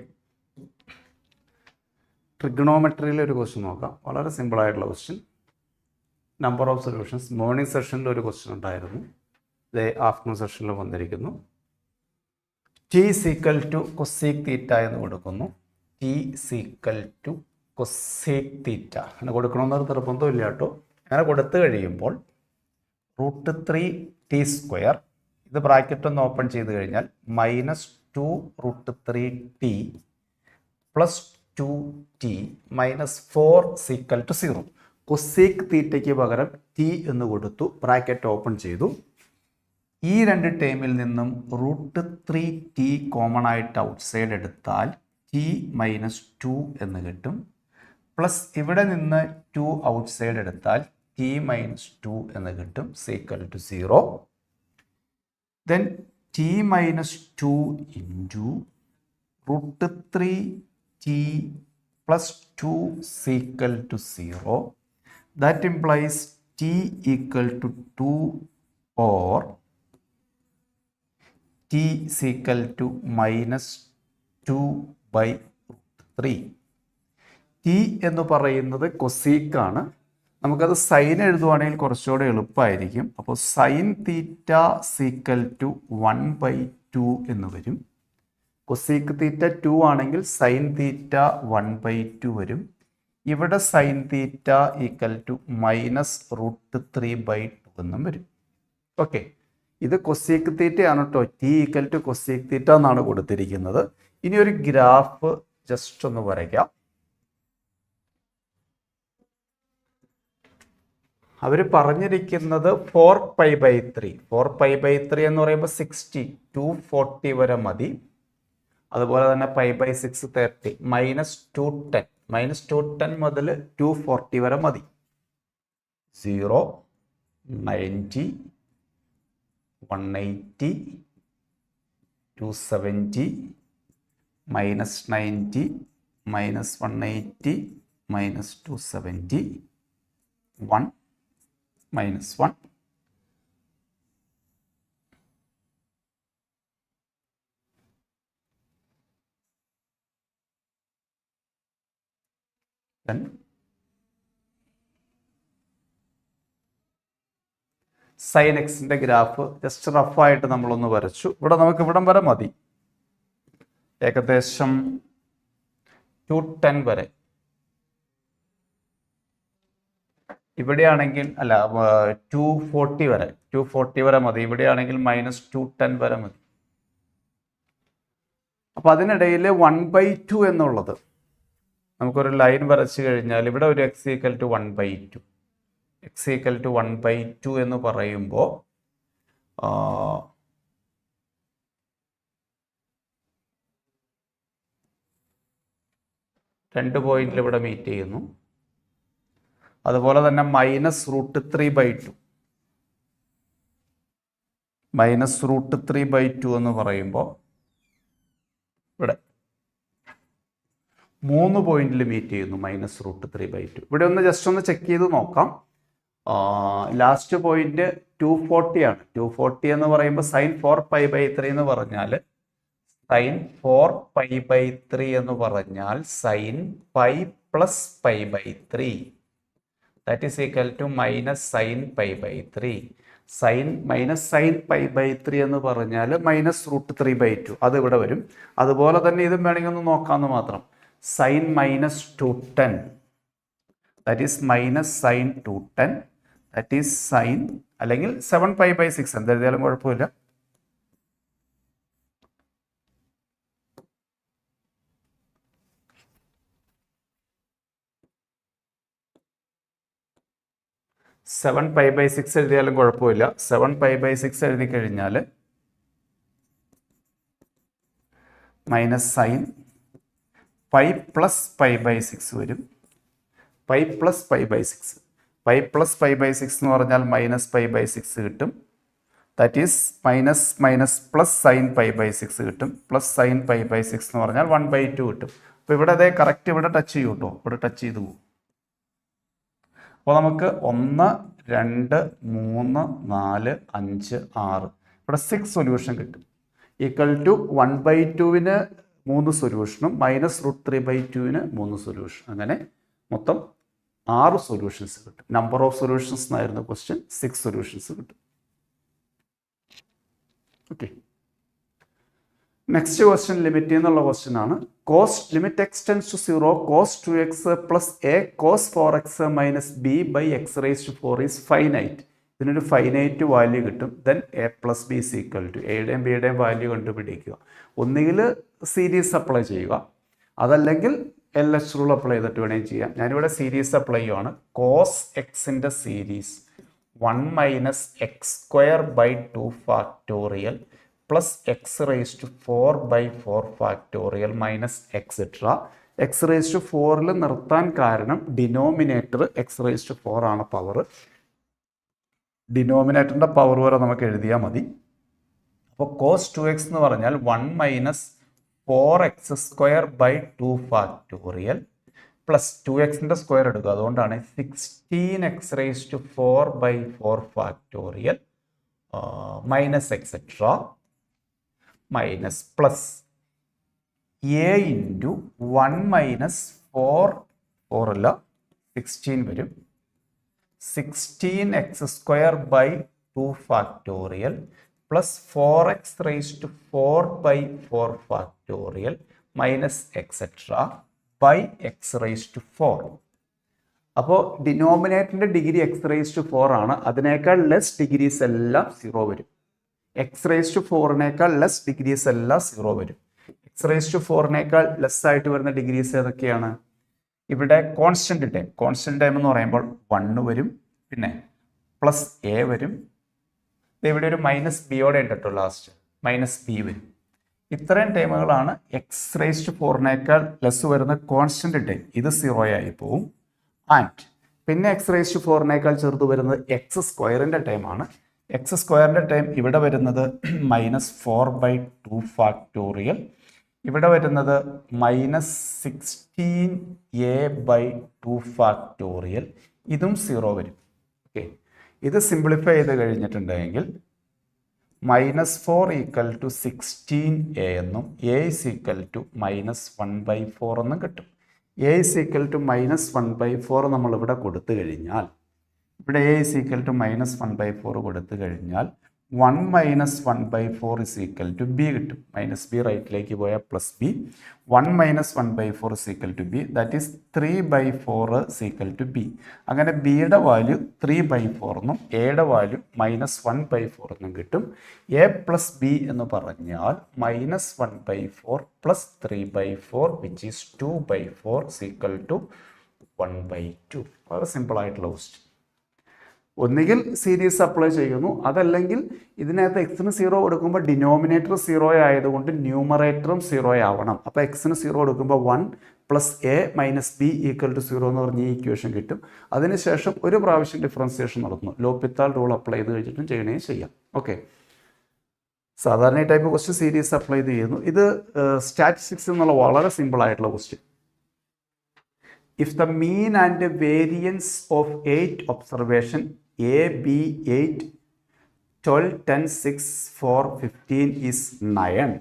ട്രിഗണോമെട്രിയിലെ ഒരു ക്വസ്റ്റ്യൻ നോക്കാം. വളരെ സിമ്പിളായിട്ടുള്ള question. Number of solutions. Morning സെഷനിൽ ഒരു ക്വസ്റ്റ്യൻ ഉണ്ടായിരുന്നു, ഇത് ആഫ്റ്റർനൂൺ സെഷനിൽ വന്നിരിക്കുന്നു. T = cosec θ എന്ന് കൊടുക്കുന്നു. T = cosec θ അങ്ങനെ കൊടുക്കണമെന്നൊരു നിർബന്ധമില്ല കേട്ടോ. അങ്ങനെ കൊടുത്തു കഴിയുമ്പോൾ √3t², ഇത് ബ്രാക്കറ്റ് ഒന്ന് ഓപ്പൺ ചെയ്ത് കഴിഞ്ഞാൽ -2 √3t + 2t - 4 = 0. കൊസീക് തീറ്റയ്ക്ക് പകരം t എന്ന് കൊടുത്തു, ബ്രാക്കറ്റ് ഓപ്പൺ ചെയ്തു. ഈ രണ്ട് ടേമിൽ നിന്നും √3t കോമൺ ആയിട്ട് ഔട്ട്സൈഡ് എടുത്താൽ t - 2 എന്ന് കിട്ടും. പ്ലസ് ഇവിടെ നിന്ന് 2 ഔട്ട്സൈഡ് എടുത്താൽ t - 2 എന്ന് കിട്ടും, = 0. Then t - 2 into √3t plus 2 = 0. That implies t = 2 or t = -2/3. t എന്ന് പറയുന്നത് കൊസീക്ക് ആണ്. നമുക്കത് സൈൻ എഴുതുവാണെങ്കിൽ കുറച്ചുകൂടെ എളുപ്പമായിരിക്കും. അപ്പോൾ സൈൻ തീറ്റ = 1/2 എന്ന് വരും. കൊസീക്ക് തീറ്റ 2 ആണെങ്കിൽ സൈൻ തീറ്റ 1/2 വരും. ഇവിടെ സൈൻ തീറ്റ = -√3/2 എന്നും വരും. ഓക്കെ, ഇത് കൊസീക്ക് തീറ്റയാണ് കേട്ടോ. t = കൊസീക്ക് തീറ്റ എന്നാണ് കൊടുത്തിരിക്കുന്നത്. ഇനി ഒരു ഗ്രാഫ് ജസ്റ്റ് ഒന്ന് വരയ്ക്കാം. അവർ പറഞ്ഞിരിക്കുന്നത് 4π/3. 4π/3 എന്ന് പറയുമ്പോൾ 60 240 വരെ മതി. അതുപോലെ തന്നെ π/6 30, -210 -210 മുതൽ 240 വരെ മതി. 0 90 180 270 -90 -180 -270 1 -1. Then sin എക്സിൻ്റെ ഗ്രാഫ് ജസ്റ്റ് റഫായിട്ട് നമ്മളൊന്ന് വരച്ചു. ഇവിടെ നമുക്ക് ഇവിടം വരെ മതി, ഏകദേശം 210 വരെ. ഇവിടെയാണെങ്കിൽ അല്ല 240 വരെ മതി. ഇവിടെയാണെങ്കിൽ -210 വരെ മതി. അപ്പം അതിനിടയിൽ 1/2 എന്നുള്ളത് നമുക്കൊരു ലൈൻ വരച്ചു കഴിഞ്ഞാൽ ഇവിടെ ഒരു x = 1/2. x = 1/2 എന്ന് പറയുമ്പോൾ രണ്ട് പോയിന്റിൽ ഇവിടെ മീറ്റ് ചെയ്യുന്നു. അതുപോലെ തന്നെ -√3/2 -√3/2 എന്ന് പറയുമ്പോൾ ഇവിടെ 3 പോയിന്റിൽ മീറ്റ് ചെയ്യുന്നു. -√3/2 ഇവിടെ ഒന്ന് ജസ്റ്റ് ഒന്ന് ചെക്ക് ചെയ്ത് നോക്കാം. ലാസ്റ്റ് പോയിന്റ് 240 ആണ്. 240 എന്ന് പറയുമ്പോൾ sin 4π/3 എന്ന് പറഞ്ഞാൽ sin 4π/3 എന്ന് പറഞ്ഞാൽ sin π + π/3 that is equal to -sin π/3. sin π/3 എന്ന് പറഞ്ഞാൽ -√3/2 അത് ഇവിടെ വരും. അതുപോലെ തന്നെ ഇതും വേണമെങ്കിൽ ഒന്ന് നോക്കാമെന്ന് മാത്രം. sin -210 that is -sin 210 that is sin അല്ലെങ്കിൽ 7π/6 എന്തെഴുതിയാലും കുഴപ്പമില്ല. സെവൻ π/6 എഴുതിയാലും കുഴപ്പമില്ല. 7π/6 എഴുതി കഴിഞ്ഞാൽ -sin π + π/6 വരും. π + π/6 π + π/6 എന്ന് പറഞ്ഞാൽ -π/6 കിട്ടും. ദാറ്റ് ഈസ് +sin π/6 കിട്ടും. +sin π/6 എന്ന് പറഞ്ഞാൽ 1/2 കിട്ടും. അപ്പോൾ ഇവിടെ അതേ കറക്റ്റ് ഇവിടെ ടച്ച് ചെയ്യും കേട്ടോ. ഇവിടെ ടച്ച് ചെയ്ത് പോകും. അപ്പോൾ നമുക്ക് 1 2 3 4 5 6 ഇവിടെ 6 സൊല്യൂഷൻ കിട്ടും. ഈക്വൽ ടു 1/2-ന് 3 സൊല്യൂഷനും -√3/2-ന് 3 സൊല്യൂഷൻ, അങ്ങനെ മൊത്തം 6 സൊല്യൂഷൻസ് കിട്ടും. നമ്പർ ഓഫ് സൊല്യൂഷൻസ് എന്നായിരുന്നു ക്വസ്റ്റ്യൻ. 6 സൊല്യൂഷൻസ് കിട്ടും. ഓക്കെ, നെക്സ്റ്റ് ക്വസ്റ്റ്യൻ ലിമിറ്റ് എന്നുള്ള ക്വസ്റ്റ്യൻ ആണ്. Limit x tends to 0 cos 2x + a cos 4x - b/x⁴ is finite. ഇതിനൊരു ഫൈനൈറ്റ് വാല്യൂ കിട്ടും. Then a + b is equal to എയുടെയും ബിയുടെയും വാല്യൂ കണ്ടുപിടിക്കുക. ഒന്നുകിൽ സീരീസ് അപ്ലൈ ചെയ്യുക, അതല്ലെങ്കിൽ LH റൂൾ അപ്ലൈ ചെയ്തിട്ട് വേണമെങ്കിൽ ചെയ്യാം. ഞാനിവിടെ സീരീസ് അപ്ലൈ ചെയ്യുകയാണ്. കോസ് എക്സിൻ്റെ series 1 - x² factorial +x⁴/4 minus etcetera. x⁴ നിർത്താൻ കാരണം ഡിനോമിനേറ്റർ x⁴ ആണ് പവർ. ഡിനോമിനേറ്ററിൻ്റെ പവർ വരെ നമുക്ക് എഴുതിയാൽ മതി. അപ്പോൾ cos 2x എന്ന് പറഞ്ഞാൽ 1 - 4x² ഫാക്ടോറിയൽ പ്ലസ് 2x-ൻ്റെ സ്ക്വയർ എടുക്കുക, അതുകൊണ്ടാണ് 16x⁴/4 factorial minus etcetera minus plus a into 1 - 4 അല്ല 16 വരും. 16x²/2 factorial plus 4x⁴/4 factorial minus etcetera by x⁴. അപ്പോൾ ഡിനോമിനേറ്ററിൻ്റെ ഡിഗ്രി x⁴ ആണ്. അതിനേക്കാൾ ലെസ് ഡിഗ്രീസ് എല്ലാം 0 വരും. x⁴നേക്കാൾ ലെസ് ഡിഗ്രീസ് എല്ലാം 0 വരും. x⁴നേക്കാൾ ലെസ് ആയിട്ട് വരുന്ന ഡിഗ്രീസ് ഏതൊക്കെയാണ്? ഇവിടെ കോൺസ്റ്റന്റ് ടൈം എന്ന് പറയുമ്പോൾ 1 വരും, പിന്നെ പ്ലസ് a വരും, ഇവിടെ ഒരു -b ഉണ്ട് കേട്ടോ, ലാസ്റ്റ് -b വരും. ഇത്രയും ടൈമുകളാണ് x⁴നേക്കാൾ ലെസ് വരുന്ന കോൺസ്റ്റന്റ് ടൈം. ഇത് 0 ആയി പോവും. ആൻഡ് പിന്നെ x⁴നേക്കാൾ ചെറുത് വരുന്നത് x² ടൈമാണ്. x² ടൈം ഇവിടെ വരുന്നത് -4/2 ഫാക്ടോറിയൽ, ഇവിടെ വരുന്നത് -16a/2 ഫാക്ടോറിയൽ. ഇതും 0 വരും. ഓക്കെ, ഇത് സിംപ്ലിഫൈ ചെയ്ത് കഴിഞ്ഞിട്ടുണ്ടെങ്കിൽ -4 ഈക്വൽ ടു 16a എന്നും a is equal to -1/4 എന്നും കിട്ടും. a is equal to -1/4 നമ്മൾ ഇവിടെ കൊടുത്തു കഴിഞ്ഞാൽ, ഇവിടെ a is equal to -1/4 കൊടുത്തു കഴിഞ്ഞാൽ 1 - 1/4 is equal to b കിട്ടും. -b റൈറ്റിലേക്ക് പോയാൽ +b. 1 - 1/4 is equal to b. That is 3/4 is equal to b. അങ്ങനെ ബിയുടെ വാല്യൂ 3/4 എന്നും എയുടെ വാല്യൂ -1/4 എന്നും കിട്ടും. a + b എന്ന് പറഞ്ഞാൽ -1/4 + 3/4 which is 2/4 is equal to 1/2. വളരെ സിമ്പിൾ ആയിട്ടുള്ള ക്വസ്റ്റ്യൻ. ഒന്നുകിൽ സീരീസ് അപ്ലൈ ചെയ്യുന്നു, അതല്ലെങ്കിൽ ഇതിനകത്ത് എക്സിന് 0 കൊടുക്കുമ്പോൾ ഡിനോമിനേറ്റർ 0 ആയതുകൊണ്ട് ന്യൂമറേറ്ററും 0 ആവണം. അപ്പോൾ എക്സിന് 0 കൊടുക്കുമ്പോൾ 1 + a - b = 0 എന്ന് പറഞ്ഞ് ഈ ഇക്വേഷൻ കിട്ടും. അതിനുശേഷം ഒരു പ്രാവശ്യം ഡിഫറൻസിയേഷൻ നടത്തുന്നു. ലോപ്പിത്താൽ റൂൾ അപ്ലൈ ചെയ്ത് കഴിഞ്ഞിട്ടും ചെയ്യണേ ചെയ്യാം. ഓക്കെ, സാധാരണ ഈ ടൈപ്പ് ക്വസ്റ്റ്യൻ സീരീസ് അപ്ലൈ ചെയ്യുന്നു. ഇത് സ്റ്റാറ്റിസ്റ്റിക്സ് എന്നുള്ള വളരെ സിമ്പിൾ ആയിട്ടുള്ള question. If the mean and variance of 8 observation A, B, 8, 12, 10, 6, 4, 15 is 9.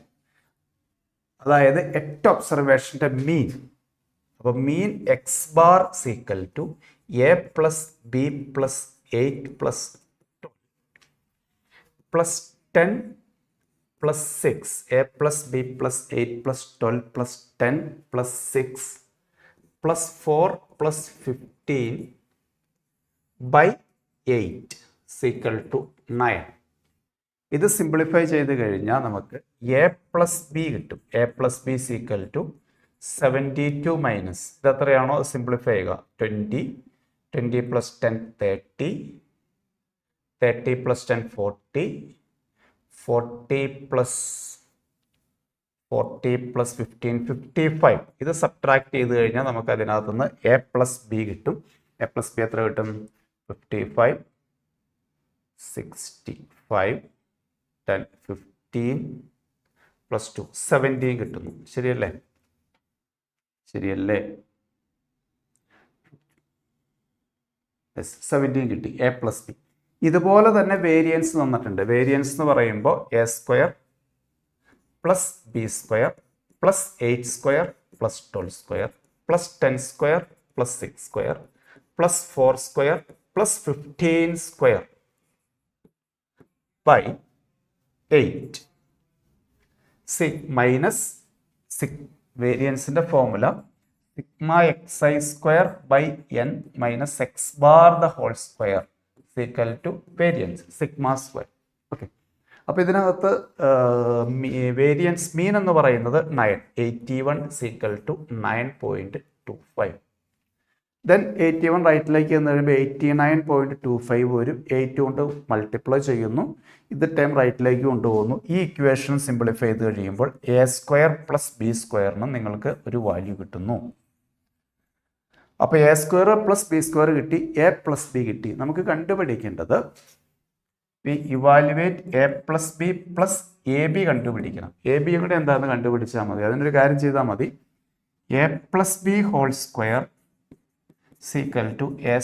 അതായത് 8 ഒബ്സർവേഷൻ്റെ മീൻ. അപ്പോൾ mean x bar equal to a + b + 8 + 12 + 10 + 6, a + b + 8 + 12 + 10 + 6 +4 + 15/8 equal to 9. ഇത് സിംപ്ലിഫൈ ചെയ്ത് കഴിഞ്ഞാൽ നമുക്ക് a + b കിട്ടും. a + b equal to 72 minus ഇത് എത്രയാണോ സിംപ്ലിഫൈ ചെയ്യുക 20, 20 + 10 30, 30 + 10 40, 40 + 15 55. ഇത് സബ്ട്രാക്ട് ചെയ്ത് കഴിഞ്ഞാൽ നമുക്ക് അതിനകത്തുനിന്ന് a + b കിട്ടും. a + b എത്ര കിട്ടും? 55, 65, 10, 15 + 2 17 കിട്ടുന്നു. ശരിയല്ലേ? ശരിയല്ലേ? 17 കിട്ടി. a + b. ഇതുപോലെ തന്നെ വേരിയൻസ് തന്നിട്ടുണ്ട്. വേരിയൻസ് എന്ന് പറയുമ്പോൾ a² + b² + 8² + 12² + 10² + 6² + 4² + 15² /8. മൈനസ് വേരിയൻസിന്റെ formula σxi² n - x bar the whole square equal to variance σ². Okay, അപ്പോൾ ഇതിനകത്ത് വേരിയൻസ് മീൻ എന്ന് പറയുന്നത് 9, 81 ഈക്വൽ ടു 9.25. ദെൻ 81 റൈറ്റിലേക്ക് എന്ന് കഴിയുമ്പോൾ 89.25 വരും. 8 കൊണ്ട് മൾട്ടിപ്ലൈ ചെയ്യുന്നു. ഇത് ടൈം റൈറ്റിലേക്ക് കൊണ്ടുപോകുന്നു. ഈ ഇക്വേഷൻ സിംപ്ലിഫൈ ചെയ്ത് കഴിയുമ്പോൾ a² + b² നിങ്ങൾക്ക് ഒരു വാല്യൂ കിട്ടുന്നു. അപ്പോൾ a² + b² കിട്ടി, a + b കിട്ടി. നമുക്ക് കണ്ടുപിടിക്കേണ്ടത് ഇവാലുവേറ്റ് a + b + ab കണ്ടുപിടിക്കണം. ab കൂടെ എന്താണെന്ന് കണ്ടുപിടിച്ചാൽ മതി. അതിനൊരു കാര്യം ചെയ്താൽ മതി. a + b whole square equal to a²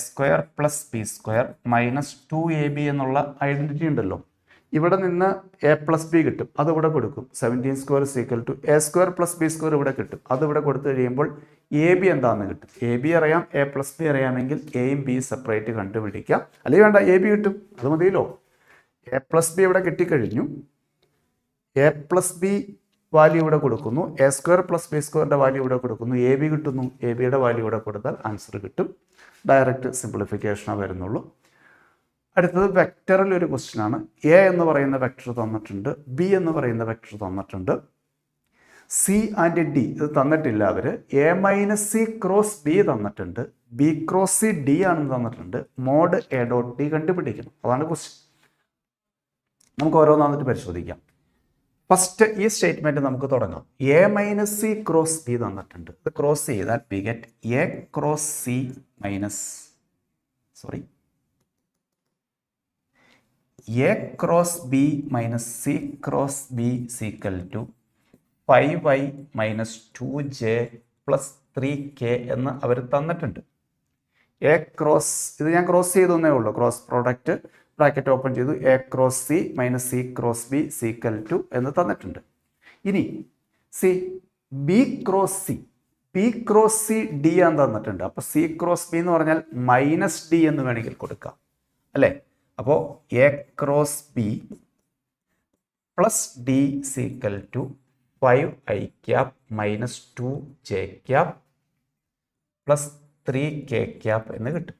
+ b² - 2ab എന്നുള്ള ഐഡന്റിറ്റി ഉണ്ടല്ലോ. ഇവിടെ നിന്ന് a + b കിട്ടും, അത് ഇവിടെ കൊടുക്കും. 17² ഈക്വൽ ടു a² + b² ഇവിടെ കിട്ടും, അത് ഇവിടെ കൊടുത്തു കഴിയുമ്പോൾ ab എന്താണെന്ന് കിട്ടും. ab അറിയാം, a + b അറിയാമെങ്കിൽ എയും ബി സെപ്പറേറ്റ് കണ്ടുപിടിക്കാം. അല്ലെങ്കിൽ വേണ്ട, ab കിട്ടും, അത് മതിയല്ലോ. a + b ഇവിടെ കിട്ടിക്കഴിഞ്ഞു. a + b വാല്യൂ ഇവിടെ കൊടുക്കുന്നു, a² + b² വാല്യൂ ഇവിടെ കൊടുക്കുന്നു, ab കിട്ടുന്നു. ab വാല്യൂ ഇവിടെ കൊടുത്താൽ ആൻസർ കിട്ടും. ഡയറക്റ്റ് സിംപ്ലിഫിക്കേഷനേ വരുന്നുള്ളൂ. അടുത്തത് വെക്ടറിൽ ഒരു ക്വസ്റ്റ്യൻ ആണ്. a എന്ന് പറയുന്ന വെക്ടർ തന്നിട്ടുണ്ട്, b എന്ന് പറയുന്ന വെക്ടർ തന്നിട്ടുണ്ട്, c ആൻഡ് d ഇത് തന്നിട്ടില്ല. അവർ a - c × b തന്നിട്ടുണ്ട്, b × c d ആണെന്ന് തന്നിട്ടുണ്ട്. മോഡ് a.d കണ്ടുപിടിക്കണം. അതാണ് ക്വസ്റ്റ്യൻ. നമുക്ക് ഓരോന്നാന്നിട്ട് പരിശോധിക്കാം. ഫസ്റ്റ് ഈ സ്റ്റേറ്റ്മെന്റ് നമുക്ക് തുടങ്ങാം. a - c × b തന്നിട്ടുണ്ട്. ഇത് ക്രോസ് ചെയ്താൽ we get a × c minus a × b - c × b equal to 5y - 2j + 3k എന്ന് അവർ തന്നിട്ടുണ്ട്. എ ക്രോസ്, ഇത് ഞാൻ ക്രോസ് ചെയ്തേ ഉള്ളൂ, ക്രോസ് പ്രോഡക്റ്റ് ബ്രാക്കറ്റ് ഓപ്പൺ ചെയ്തു, a cross c minus c cross b equal to എന്ന് തന്നിട്ടുണ്ട്. ഇനി c b cross c, p cross c d എന്ന് തന്നിട്ടുണ്ട്. അപ്പോൾ സി ക്രോസ് ബി എന്ന് പറഞ്ഞാൽ മൈനസ് ഡി എന്ന് വേണമെങ്കിൽ കൊടുക്കാം അല്ലേ. അപ്പോൾ a cross b plus d equal to 5i cap minus 2j cap plus 3k cap എന്ന് കിട്ടും.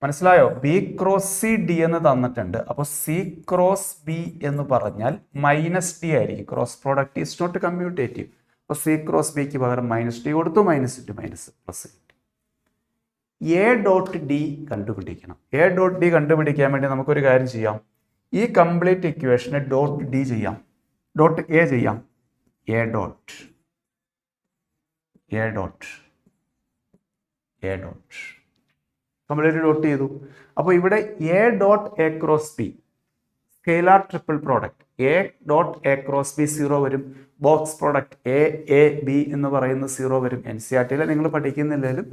മനസ്സിലായോ? ബി ക്രോസ് സി ഡി എന്ന് തന്നിട്ടുണ്ട്. അപ്പോൾ സി ക്രോസ് ബി എന്ന് പറഞ്ഞാൽ മൈനസ് ഡി ആയിരിക്കും. Cross product is not commutative. അപ്പോൾ സി ക്രോസ് ബിക്ക് പകരം മൈനസ് ഡി കൊടുത്തു, മൈനസ് ഇൻറ്റു മൈനസ് പ്ലസ് കിട്ടി. എ ഡോട്ട് ഡി കണ്ടുപിടിക്കണം. എ ഡോട്ട് ഡി കണ്ടുപിടിക്കാൻ വേണ്ടി നമുക്കൊരു കാര്യം ചെയ്യാം. ഈ കംപ്ലീറ്റ് ഇക്വേഷനെ ഡോട്ട് ഡി ചെയ്യാം, ഡോട്ട് എ ചെയ്യാം. A dot A dot A dot complete dot ചെയ്തു. അപ്പോൾ ഇവിടെ A dot A cross B scalar triple product, A dot A cross B 0 വരും. ബോക്സ് പ്രോഡക്റ്റ് എ ബി എന്ന് പറയുന്നത് 0 വരും. NCERT നിങ്ങൾ പഠിക്കുന്നില്ലെങ്കിലും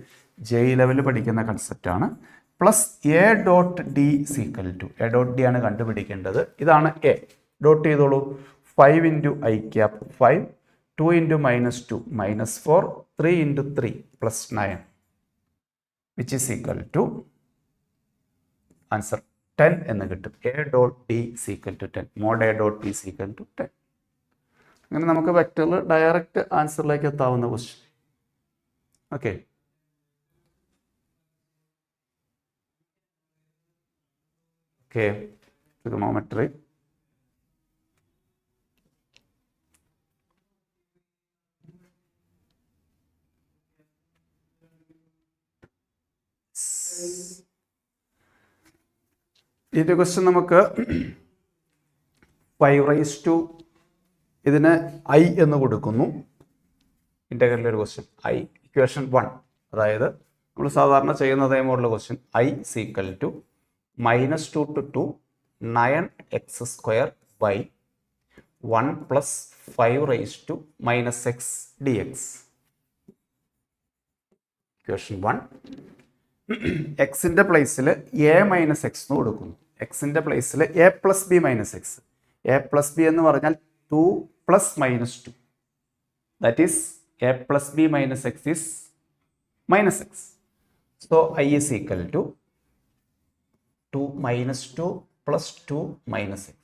JEE ലെവലിൽ പഠിക്കുന്ന കൺസെപ്റ്റാണ്. Plus a dot d equal to, a dot d ആണ് കണ്ടുപിടിക്കേണ്ടത്. ഇതാണ് എ. ഡോട്ട് ചെയ്തോളൂ. 5 into i cap 5, 2 into minus 2 minus 4, 3 into 3 plus 9 which is equal to answer 10 എന്ന് കിട്ടും. A dot d equal to 10, mod a dot d equal to 10. അങ്ങനെ നമുക്ക് വെക്ടറിൽ ഡയറക്റ്റ് ആൻസറിലേക്ക് എത്താവുന്ന ക്വസ്റ്റ്യൻ. Okay, okay. ട്രിഗണോമെട്രി ഇതിൻ്റെ ക്വസ്റ്റ്യൻ നമുക്ക് 5 ഇതിന് ഐ എന്ന് കൊടുക്കുന്നു. ഇൻ്റഗ്രലിലെ ഒരു ക്വസ്റ്റ്യൻ ഐ ഇക്വേഷൻ 1, അതായത് നമ്മൾ സാധാരണ ചെയ്യുന്ന അതേ model question I is equal to -2 to 2 9x² by 1 plus 5 raised to minus x dx. Equation 1 എക്സിൻ്റെ പ്ലേസിൽ എ മൈനസ് എക്സ് എന്ന് കൊടുക്കുന്നു. എക്സിൻ്റെ പ്ലേസിൽ A plus B minus X. A plus B എന്ന് പറഞ്ഞാൽ 2 plus minus 2, that is A plus B minus X is minus X. So I is equal to 2 minus 2 plus 2 minus x,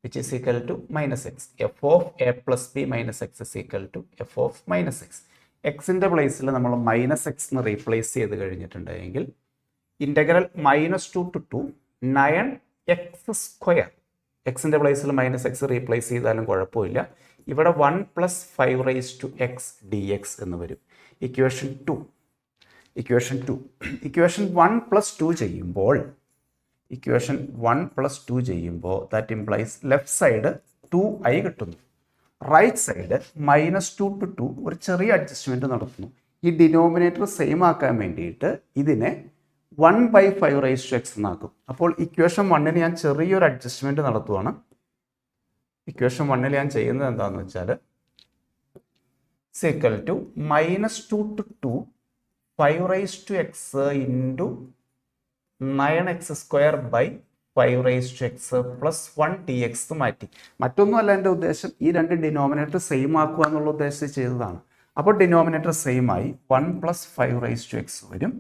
which is equal to minus x. f of a plus b minus x is equal to f of minus x. എക്സിൻ്റെ പ്ലേസിൽ നമ്മൾ മൈനസ് എക്സ് എന്ന് റീപ്ലേസ് ചെയ്ത് കഴിഞ്ഞിട്ടുണ്ടെങ്കിൽ ഇൻ്റഗ്രൽ -2 to 2 9x². എക്സിൻ്റെ പ്ലേസിൽ മൈനസ് എക്സ് റീപ്ലേസ് ചെയ്താലും കുഴപ്പമില്ല. ഇവിടെ 1 plus 5 raised to x dx എന്ന് വരും. ഇക്വേഷൻ 2 ഇക്വേഷൻ 1 plus 2 ചെയ്യുമ്പോൾ ഇക്വേഷൻ 1 plus 2 ചെയ്യുമ്പോൾ that implies left side 2i കിട്ടുന്നു. റൈറ്റ് സൈഡ് -2 to 2 ഒരു ചെറിയ അഡ്ജസ്റ്റ്മെൻറ്റ് നടത്തുന്നു. ഈ ഡിനോമിനേറ്റർ സെയിം ആക്കാൻ വേണ്ടിയിട്ട് ഇതിനെ 1/5 raised to x എന്നാക്കും. അപ്പോൾ ഇക്വേഷൻ 1ന് ഞാൻ ചെറിയൊരു അഡ്ജസ്റ്റ്മെൻറ്റ് നടത്തുവാണ്. ഇക്വേഷൻ 1ൽ ഞാൻ ചെയ്യുന്നത് എന്താണെന്ന് വെച്ചാൽ equal to -2 to 2 5 raised to x into 9x² by 5 raised to x plus 1 dx മാറ്റി. മറ്റൊന്നുമല്ല എൻ്റെ ഉദ്ദേശം, ഈ രണ്ട് ഡിനോമിനേറ്റർ സെയിം ആക്കുക എന്നുള്ള ഉദ്ദേശം ചെയ്തതാണ്. അപ്പോൾ ഡിനോമിനേറ്റർ സെയിം ആയി 1 plus 5 raised to x വരും.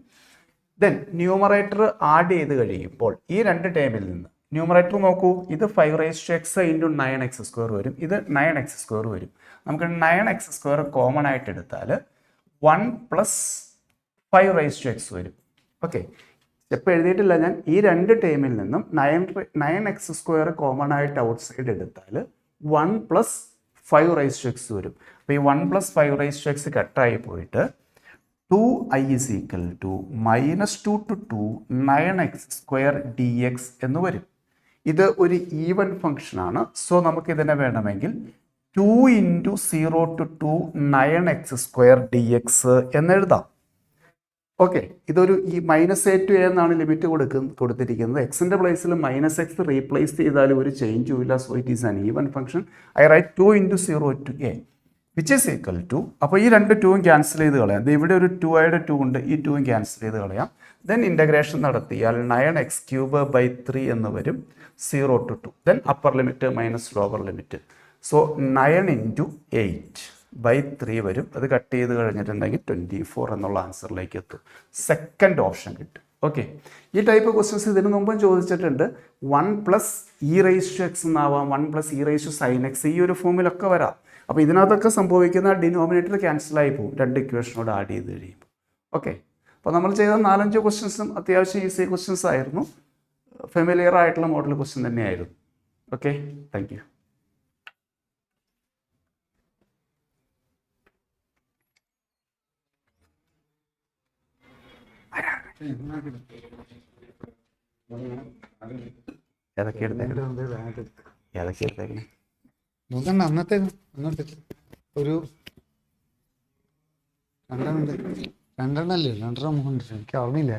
ദെൻ ന്യൂമറേറ്റർ ആഡ് ചെയ്ത് കഴിയുമ്പോൾ ഈ രണ്ട് ടേമിൽ നിന്ന് ന്യൂമറേറ്റർ നോക്കൂ, ഇത് 5 raised to x into 9x² വരും, ഇത് 9x² വരും. നമുക്ക് 9x² കോമൺ ആയിട്ട് എടുത്താൽ 1 plus 5 raised to x വരും. ഓക്കെ, സ്റ്റെപ്പ് എഴുതിയിട്ടില്ല ഞാൻ. ഈ രണ്ട് ടേമിൽ നിന്നും 9x² കോമൺ ആയിട്ട് ഔട്ട് സൈഡ് എടുത്താൽ 1 plus 5 raised to x വരും. അപ്പോൾ ഈ 1 plus 5 raised to x കട്ടായി പോയിട്ട് 2i is equal to -2 to 2 9x² dx എന്ന് വരും. ഇത് ഒരു ഈവൻ ഫംഗ്ഷനാണ്. സോ നമുക്ക് ഇതിനെ വേണമെങ്കിൽ 2 into 0 to 2 9x² dx എന്നെഴുതാം. ഓക്കെ, ഇതൊരു ഈ -a to a എന്നാണ് ലിമിറ്റ് കൊടുത്തിരിക്കുന്നത്. എക്സിൻ്റെ പ്ലേസിൽ -x റീപ്ലേസ് ചെയ്താലും ഒരു ചേഞ്ചും ഇല്ല. So it is an even function. I write 2 into 0 to a. Which is equal to, അപ്പോൾ ഈ രണ്ട് 2ഉം ക്യാൻസൽ ചെയ്ത് കളയാം. ഇത് ഇവിടെ ഒരു 2 ആയിട്ട് 2 ഉണ്ട്, ഈ 2ഉം ക്യാൻസൽ ചെയ്ത് കളയാം. ദെൻ ഇൻ്റഗ്രേഷൻ നടത്തിയാൽ 9x³ 3 എന്ന് വരും, 0 to 2. Then upper limit minus lower limit. So 9 × 8/3 വരും. അത് കട്ട് ചെയ്ത് കഴിഞ്ഞിട്ടുണ്ടെങ്കിൽ 24 എന്നുള്ള ആൻസറിലേക്ക് എത്തും. സെക്കൻഡ് ഓപ്ഷൻ കിട്ടും. ഓക്കെ, ഈ ടൈപ്പ് ക്വസ്റ്റ്യൻസ് ഇതിനു മുമ്പും ചോദിച്ചിട്ടുണ്ട്. 1 + e⁻x എന്നാവാം, 1 + e⁻sin x, ഈ ഒരു ഫോമിലൊക്കെ വരാം. അപ്പോൾ ഇതിനകത്തൊക്കെ സംഭവിക്കുന്ന ഡിനോമിനേറ്റർ ക്യാൻസലായി പോകും രണ്ട് ഇക്വേഷനോട് ആഡ് ചെയ്ത് കഴിയുമ്പോൾ. ഓക്കെ, അപ്പോൾ നമ്മൾ ചെയ്ത 4-5 ക്വസ്റ്റ്യൻസും അത്യാവശ്യം ഈസി ക്വസ്റ്റ്യൻസ് ആയിരുന്നു. ഫെമിലിയർ ആയിട്ടുള്ള മോഡൽ ക്വസ്റ്റ്യൻ തന്നെയായിരുന്നു. Okay, thank U. ഏതൊക്കെ എടുത്തേക്കണേ? അന്നത്തെ ഒരു 2 എനിക്ക് ഓർമ്മയില്ല.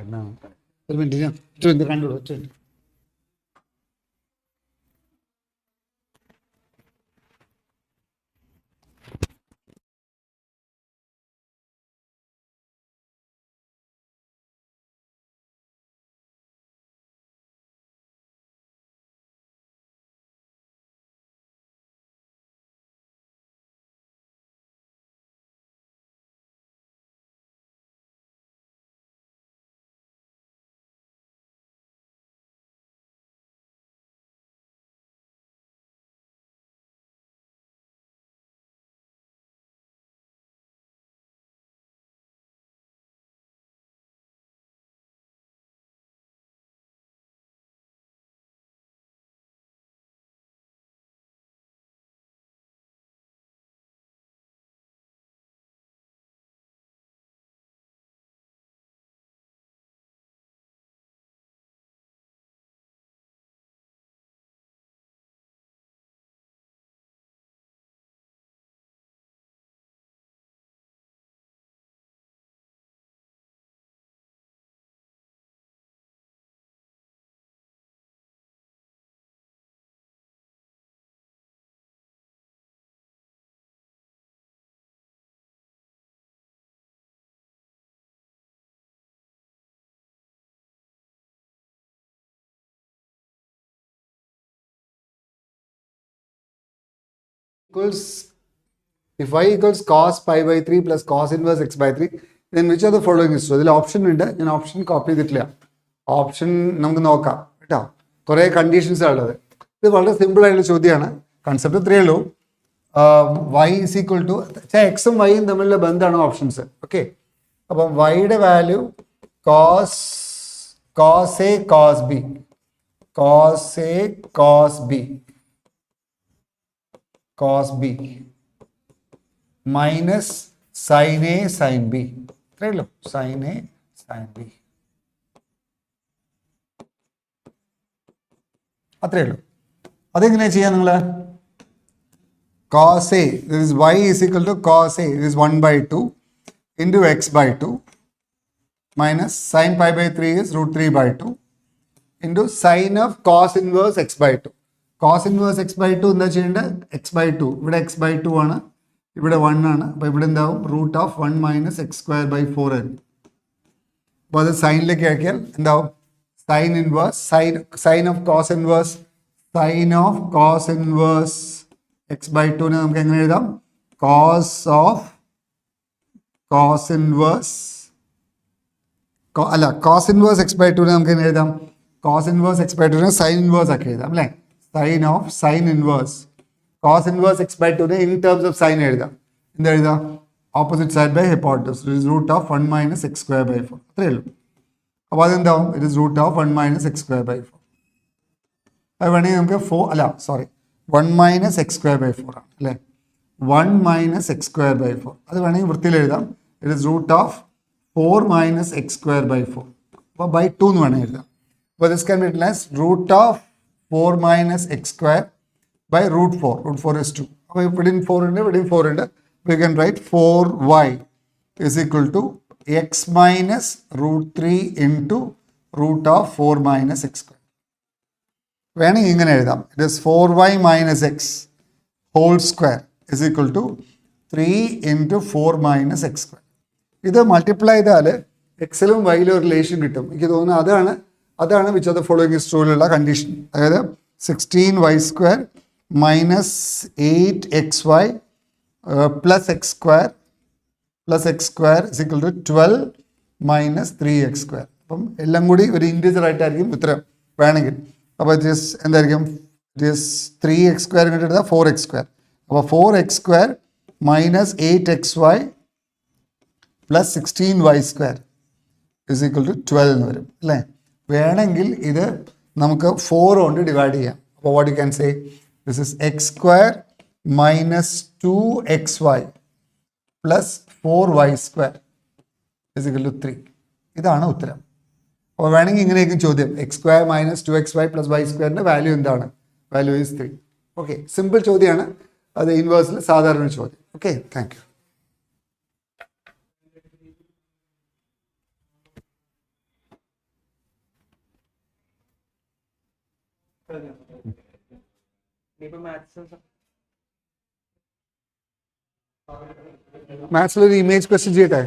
ഒരു മിനിറ്റ് കണ്ടുള്ളൂ. If y equals cos pi/3 plus cos inverse x/3, then which of the following is true? ഇതിൽ ഓപ്ഷൻ ഉണ്ട്, ഞാൻ ഓപ്ഷൻ കോപ്പി ചെയ്തിട്ടില്ല. ഓപ്ഷൻ നമുക്ക് നോക്കാം കേട്ടോ. കുറേ കണ്ടീഷൻസ് ഉള്ളത്. ഇത് വളരെ സിമ്പിൾ ആയിട്ടുള്ള ചോദ്യമാണ്. കൺസെപ്റ്റ് ഇത്രയേ ഉള്ളൂ. y ഈസ് ഈക്വൽ ടു എക്സും വൈയും തമ്മിലുള്ള ബന്ധമാണ് ഓപ്ഷൻസ്. ഓക്കെ, അപ്പം വൈയുടെ value cos A cos B, cos A cos B, cos B minus sin A sin B. അത്രയേ ഉള്ളൂ, sin A sin B. അത്രയേ ഉള്ളൂ. അതെങ്ങനെയാണ് ചെയ്യാം നിങ്ങൾ? cos A, this is y is equal to cos A, this is 1/2 into x/2 minus sin pi/3 is √3/2 into sin of cos inverse x/2. cos inverse x/2 എന്താ ചെയ്യേണ്ടത്? x/2, ഇവിടെ x/2 ആണ്, ഇവിടെ 1 ആണ്. അപ്പോൾ ഇവിടെ എന്താവും? √1 - x²/4 ആയിരിക്കും. അപ്പോൾ അത് സൈനിലേക്ക് ആക്കിയാൽ എന്താവും? Sine inverse, sine of cos inverse, sine of cos inverse x/2 നമുക്ക് എങ്ങനെ എഴുതാം? കോസ് ഓഫ് കോസ് ഇൻവേഴ്സ് അല്ല, കോസ് ഇൻവേഴ്സ് x/2 നമുക്ക് എങ്ങനെ എഴുതാം? Cos inverse x/2 sine inverse ആക്കി എഴുതാം അല്ലേ? Sine of sine inverse cos inverse x/2 in terms of sine എഴുതാം. എന്താ എഴുതാം? Opposite side by hypotenuse, it is √1 - x²/4. അത്രയേ ഉള്ളൂ. അപ്പോൾ അതെന്താവും? It is √1 - x²/4. അത് വേണമെങ്കിൽ നമുക്ക് 1 - x²/4 ആണ് അല്ലേ? 1 - x²/4 അത് വേണമെങ്കിൽ വൃത്തിയിൽ എഴുതാം. It is √4 - x²/4. അപ്പോൾ by 2 എന്ന് വേണമെങ്കിൽ എഴുതാം. അപ്പോൾ this can be written as √4 - x² by √4. √4 is 2. അപ്പോൾ ഇവിടെയും 4 ഉണ്ട്, ഇവിടെയും 4 ഉണ്ട്. We can write 4y is equal to x minus √3 into √4 - x². വേണമെങ്കിൽ ഇങ്ങനെ എഴുതാം. It is 4y - x whole square is equal to 3 into 4 minus x square. ഇത് മൾട്ടിപ്ലൈ ചെയ്താൽ എക്സിലും വൈയിലും ഒരു റിലേഷൻ കിട്ടും. എനിക്ക് തോന്നുന്നു അതാണ് which of the following is ട്രൂയിലുള്ള കണ്ടീഷൻ. അതായത് 16y square minus 8xy plus X square is equal to 12 minus 3x square. അപ്പം എല്ലാം കൂടി ഒരു ഇൻറ്റീജർ ആയിട്ടായിരിക്കും ഉത്തരം വേണമെങ്കിൽ. അപ്പോൾ ഇറ്റ് ഈസ് എന്തായിരിക്കും? ഇറ്റ് ഈസ് 3x സ്ക്വയർ കിട്ടുന്നത് 4x സ്ക്വയർ. അപ്പോൾ 4x square minus 8xy plus 16y square is equal to 12 എന്ന് വരും അല്ലേ? വേണമെങ്കിൽ ഇത് നമുക്ക് 4 കൊണ്ട് ഡിവൈഡ് ചെയ്യാം. അപ്പോൾ what you can say this is x square minus 2xy plus 4y square is equal to 3. ഇതാണ് ഉത്തരം. അപ്പോൾ വേണമെങ്കിൽ ഇങ്ങനെയൊക്കെ ചോദ്യം, x square minus 2xy plus y സ്ക്വയറിൻ്റെ വാല്യൂ എന്താണ്? Value is 3. ഓക്കെ, സിമ്പിൾ ചോദ്യമാണ്. അത് ഇൻവേഴ്സിൽ സാധാരണ ചോദ്യം. Okay, thank you. മാത്സിലൊരു ഇമേജ് ക്വസ്റ്റ്യൻ ചെയ്യട്ടെ?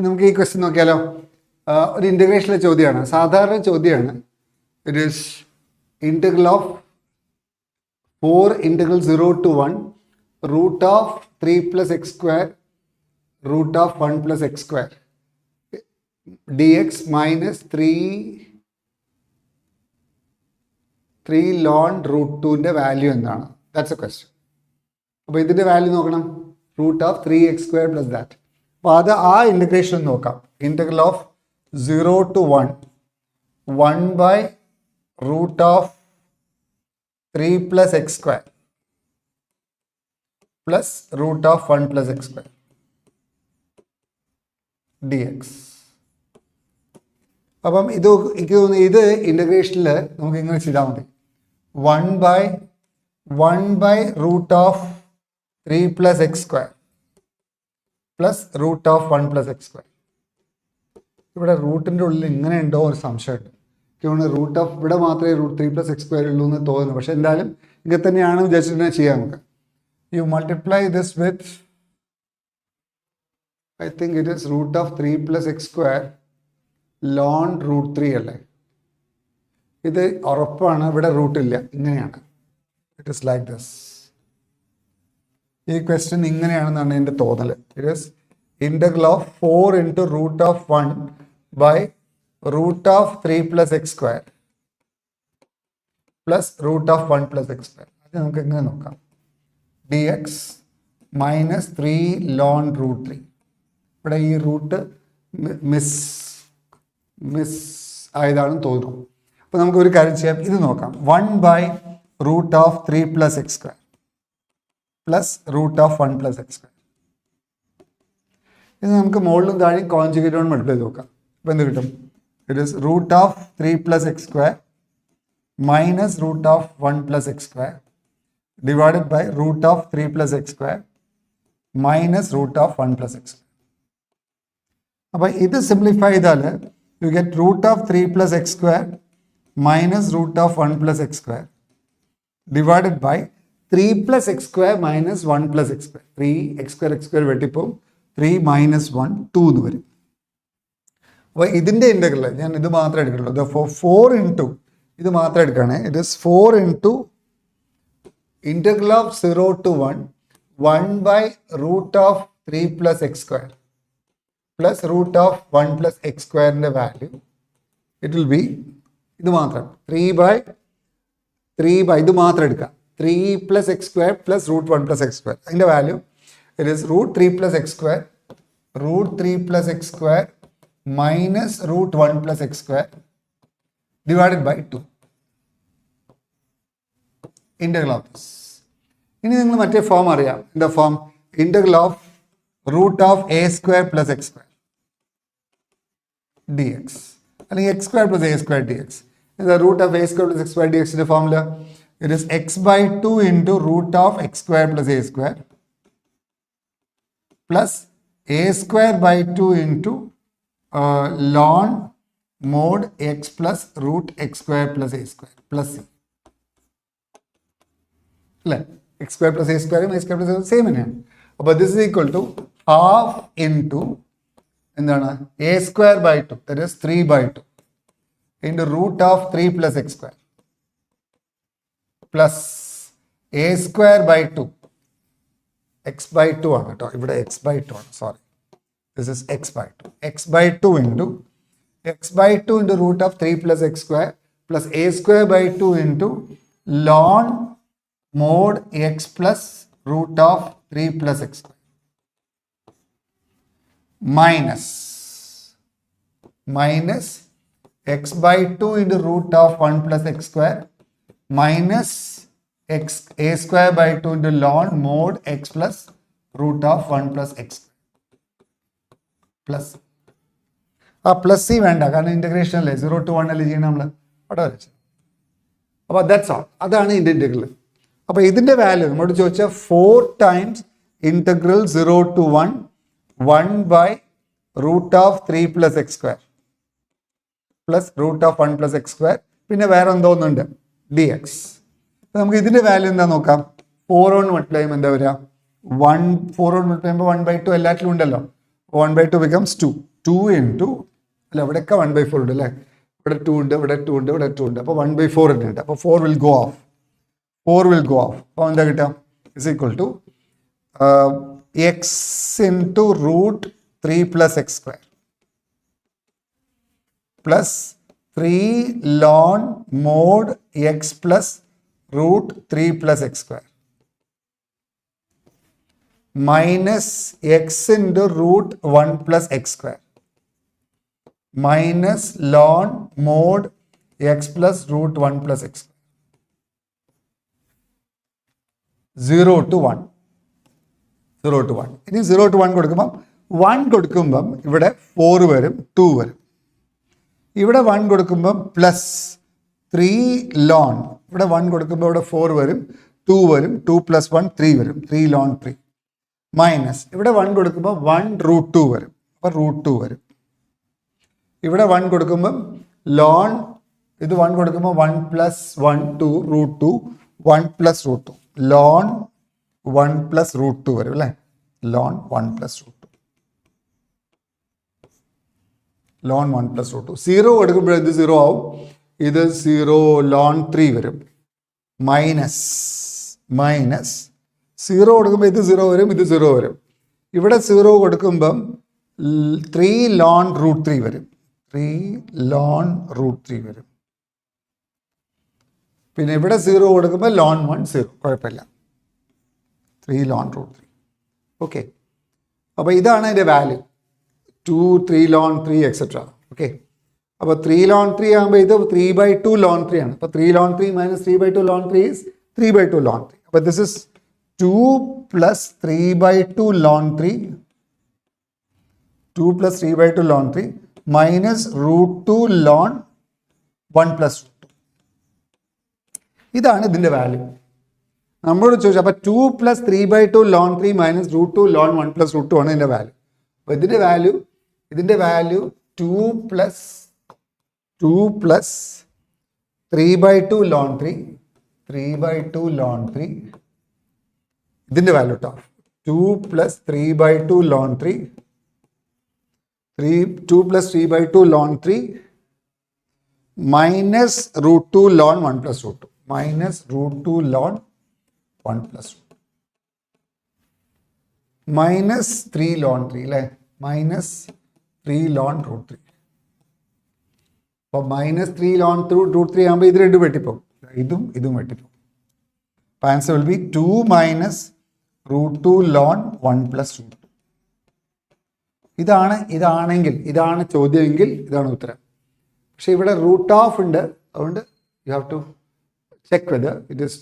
ഇനി നമുക്ക് ഈ ക്വസ്റ്റ്യൻ നോക്കിയാലോ. ഒരു ഇൻ്റഗ്രേഷനിലെ ചോദ്യമാണ്, സാധാരണ ചോദ്യമാണ്. It is integral of 4 integral 0 to 1 root of 3 plus x square root of 1 plus x square dx minus 3 ln root 2ൻ്റെ വാല്യൂ എന്താണ്? That's a question. അപ്പോൾ ഇതിൻ്റെ വാല്യൂ നോക്കണം, root of 3x square plus that. അപ്പോൾ അത് ആ ഇൻ്റഗ്രേഷൻ നോക്കാം. Integral of 0 to 1 by root of 3 plus x square plus root of 1 plus x square dx. അപ്പം ഇത് എനിക്ക് തോന്നുന്നു ഇത് ഇൻ്റഗ്രേഷനിൽ നമുക്ക് ഇങ്ങനെ ചെയ്താൽ മതി. 1 by root of 3 plus x square plus root of 1 plus x square. ഇവിടെ റൂട്ടിൻ്റെ ഉള്ളിൽ ഇങ്ങനെ ഉണ്ടോ ഒരു സംശയമുണ്ട്. റൂട്ട് ഓഫ് ഇവിടെ മാത്രമേ റൂട്ട് 3 plus x square ഉള്ളൂ എന്ന് തോന്നുന്നു. പക്ഷെ എന്തായാലും ഇങ്ങനെ തന്നെയാണ് വിചാരിച്ചിട്ട് ചെയ്യാം നമുക്ക്. You multiply this with I think it is root of 3 plus x square ln root 3 അല്ലേ. ഇത് ഉറപ്പാണ്, ഇവിടെ റൂട്ടില്ല, ഇങ്ങനെയാണ്. It is like this. ഈ ക്വസ്റ്റ്യൻ ഇങ്ങനെയാണെന്നാണ് എൻ്റെ തോന്നൽ. It is integral of 4 into root of 1 by root of 3 plus x square plus root of 1 plus x square. അത് നമുക്ക് എങ്ങനെ നോക്കാം. dx minus 3 ln root 3. ഇവിടെ ഈ റൂട്ട് മിസ് ആയതാണെന്ന് തോന്നുന്നു. അപ്പോൾ നമുക്ക് ഒരു കാര്യം ചെയ്യാം, ഇത് നോക്കാം. 1 by root of 3 plus x square plus root of 1 plus x square. ഇത് നമുക്ക് മുകളിലും താഴെയും കോൺജുഗേറ്റ് കൊണ്ട് മൾട്ടിപ്ലൈ ചെയ്ത് നോക്കാം. അപ്പോൾ എന്ത് കിട്ടും? It is root of 3 plus x square minus root of 1 plus x square divided by root of 3 plus x square minus root of 1 plus x square. അപ്പോൾ ഇത് സിംപ്ലിഫൈ ചെയ്താൽ you get root of 3 plus x square minus root of 1 plus x square divided by 3 plus x square minus 1 plus x square. 3 x square വെട്ടിപ്പോവും, 3 minus 1 2 എന്ന് വരും. അപ്പോൾ ഇതിൻ്റെ ഇൻ്റഗ്രൽ ഞാൻ ഇത് മാത്രമേ എടുക്കുള്ളൂ. 4 into ഇത് മാത്രം എടുക്കുകയാണ്. It is 4 into integral of 0 to 1 by root of 3 plus x square plus root of 1 plus x squareൻ്റെ വാല്യൂ ഇറ്റ് വിൽ ബി ഇത് മാത്രം 3 by ഇത് മാത്രം എടുക്കാം. 3 plus x square plus root 1 plus x square. അതിൻ്റെ value it is root 3 plus x square minus root 1 plus x square divided by 2. Integral of this. ഇനി നിങ്ങൾ മറ്റേ ഫോം അറിയാം. இந்த form integral of root of a square plus x square dx. അല്ലെങ്കിൽ x square plus a square dx. The root of a square plus x square dx ന്റെ formula it is x by 2 into root of x square plus a square plus a square by 2 into ln mod x plus root x square plus a square plus c. അല്ലേ? x square plus a square a square plus a same തന്നെയാണ്. അപ്പോൾ this is equal to half into എന്താണ് a square by 2 that is 3 by 2 into root of 3 plus x square plus a square by 2 x by 2 ആണ് കേട്ടോ, ഇവിടെ x by 2 ആണ്, sorry. This is x by 2 into root of 3 plus x square plus a square by 2 into ln mod x plus root of 3 plus x square minus x by 2 into root of 1 plus x square minus a square by 2 into ln mod x plus root of 1 plus x square. Plus ആ പ്ലസ് സി വേണ്ട, കാരണം ഇൻ്റഗ്രേഷൻ അല്ലേ 0 to 1 അല്ലേ ചെയ്യണം നമ്മൾ അവിടെ വരച്ച്. അപ്പോൾ ദാറ്റ്സ് ഓൾ, അതാണ് ഇതിൻ്റെ ഇൻ്റഗ്രൽ. അപ്പോൾ ഇതിൻ്റെ വാല്യൂ നമ്മോട് ചോദിച്ചാൽ 4 times integral 0 to 1 by root of 3 plus x square plus root of 1 plus x square പിന്നെ വേറെ എന്തോന്നുണ്ട് dx. നമുക്ക് ഇതിൻ്റെ വാല്യൂ എന്താ നോക്കാം. 4 കൊണ്ട് മൾട്ടിപ്ലൈ ചെയ്യുമ്പോൾ എന്താ വരിക? 4 കൊണ്ട് മൾട്ടിപ്ലൈ ചെയ്യുമ്പോൾ 1 by 2 എല്ലാറ്റിലും ഉണ്ടല്ലോ. 1 by 2 becomes 2. 2 into അല്ല ഇവിടെയൊക്കെ 1/4 ഉണ്ട് അല്ലേ, ഇവിടെ 2 ഉണ്ട്, ഇവിടെ 2 ഉണ്ട്, ഇവിടെ 2 ഉണ്ട്, അപ്പോൾ 1/4 തന്നെ ഉണ്ട്. അപ്പോൾ 4 will go off. അപ്പോൾ എന്താ കിട്ടുക? Is equal to X into root 3 plus X square plus 3 ln mod x plus root 3 plus X square minus X into root 1 plus X square minus ln mod x plus root 1 plus x. 0 to 1. 0 to 1. ഇനി 0 to 1 കൊടുക്കുമ്പം 1 കൊടുക്കുമ്പം ഇവിടെ 4 വരും, 2 വരും. ഇവിടെ 1 കൊടുക്കുമ്പം പ്ലസ് 3 ln. ഇവിടെ 1 കൊടുക്കുമ്പോൾ ഇവിടെ 4 വരും, 2 വരും, 2 പ്ലസ് 1 3 വരും, 3 ln 3. മൈനസ് ഇവിടെ 1 കൊടുക്കുമ്പോൾ 1 റൂട്ട് 2 വരും, അപ്പോൾ റൂട്ട് 2 വരും. ഇവിടെ 1 കൊടുക്കുമ്പം ലോൺ ഇത് 1 കൊടുക്കുമ്പോൾ 1 plus 1 2 root 2 1 plus root 2 ln 1 plus root 2 വരും അല്ലേ, ln 1 plus root 2 ln 1 plus root 2. 0 കൊടുക്കുമ്പോൾ ഇത് 0 ആവും, ഇത് 0 ലോൺ 3 വരും. മൈനസ് 0 കൊടുക്കുമ്പോൾ ഇത് 0 വരും, ഇത് 0 വരും. ഇവിടെ 0 കൊടുക്കുമ്പം 3 ലോൺ റൂട്ട് 3 വരും, 3 ln റൂട്ട് 3 വരും. പിന്നെ ഇവിടെ 0 കൊടുക്കുമ്പോൾ ln 1 0, കുഴപ്പമില്ല, 3 ln റൂട്ട് 3. ഓക്കെ, അപ്പോൾ ഇതാണ് അതിൻ്റെ വാല്യൂ, 2 3 ln 3 എക്സെട്ര. ഓക്കെ, അപ്പോൾ 3 ln 3 ആകുമ്പോൾ ഇത് 3/2 ln 3 ആണ്. അപ്പോൾ 3 ln 3 minus 3/2 ln 3 is 3/2 ln 3. അപ്പോൾ this is 2 plus 3/2 ln 3, 2 plus 3/2 ln 3 minus root 2 ln 1 plus root 2. ഇതാണ് ഇതിൻ്റെ വാല്യൂ. നമ്മളോട് ചോദിച്ചു, അപ്പോൾ 2 plus 3/2 ln 3 minus root 2 ln 1 plus root 2 ആണ് ഇതിൻ്റെ വാല്യൂ. അപ്പോൾ ഇതിൻ്റെ വാല്യൂ 2 പ്ലസ് 3/2 ലോൺ 3 3/2 ലോൺ 3 ഇതിൻ്റെ വാല്യൂ കേട്ടോ. 2 plus 3/2 ln 3 2 plus 3/2 ln 3 minus root 2 ln 1 plus root 2 minus root 2 ln 1 plus root 2 minus 3 ln 3 അല്ലേ, minus 3 ln root 3. അപ്പോൾ minus 3 ln root 3 ആകുമ്പോൾ ഇത് രണ്ടും വെട്ടിപ്പോകും, ഇതും വെട്ടിപ്പോകും. അപ്പോൾ answer will be 2 minus root 2 ln 1 plus root 2. ഇതാണ് ചോദ്യമെങ്കിൽ ഇതാണ് ഉത്തരം. പക്ഷേ ഇവിടെ റൂട്ട് ഓഫ് ഉണ്ട്, അതുകൊണ്ട് you have to check whether it is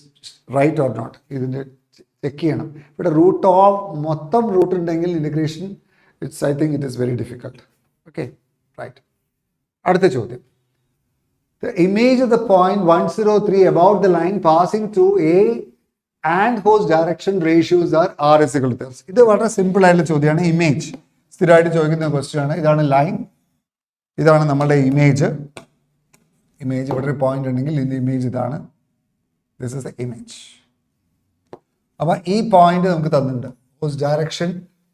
right or not. ഇതിൻ്റെ ചെക്ക് ചെയ്യണം. ഇവിടെ റൂട്ട് ഓഫ് മൊത്തം റൂട്ട് ഉണ്ടെങ്കിൽ integration I think it is very difficult. Okay, right. അടുത്ത ചോദ്യം. The image of the point 103 about the line passing through A and whose direction ratios are R is equal to this. ഇത് വളരെ സിമ്പിൾ ആയിട്ടുള്ള ചോദ്യമാണ്. ഇമേജ് സ്ഥിരമായിട്ട് ചോദിക്കുന്ന ക്വസ്റ്റ്യൻ ആണ്. ഇതാണ് ലൈൻ, ഇതാണ് നമ്മുടെ ഇമേജ്. ഇവിടെ ഒരു പോയിന്റ് ഉണ്ടെങ്കിൽ ഇതിൻ്റെ ഇമേജ് ഇതാണ്. This is the image. അപ്പോൾ ഈ പോയിന്റ് നമുക്ക് തന്നിട്ടുണ്ട്. Whose direction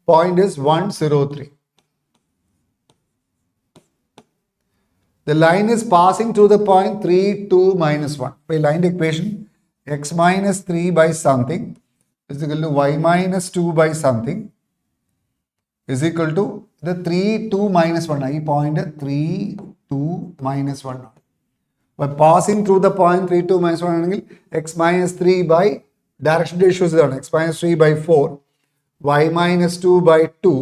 point is 103. The line is passing through the point 3, 2, -1. അപ്പോൾ ഈ ലൈൻ്റെ equation x minus 3 by something is equal to y minus 2 by something is equal to the 3, 2, -1. ഈ പോയിന്റ് 3, 2, -1 ആണ്. അപ്പോൾ പാസിംഗ് ത്രൂ ദ പോയിന്റ് 3, 2, -1 ആണെങ്കിൽ x minus 3 by direction ratios ഇതാണ്. x minus 3 by 4 y minus 2 by 2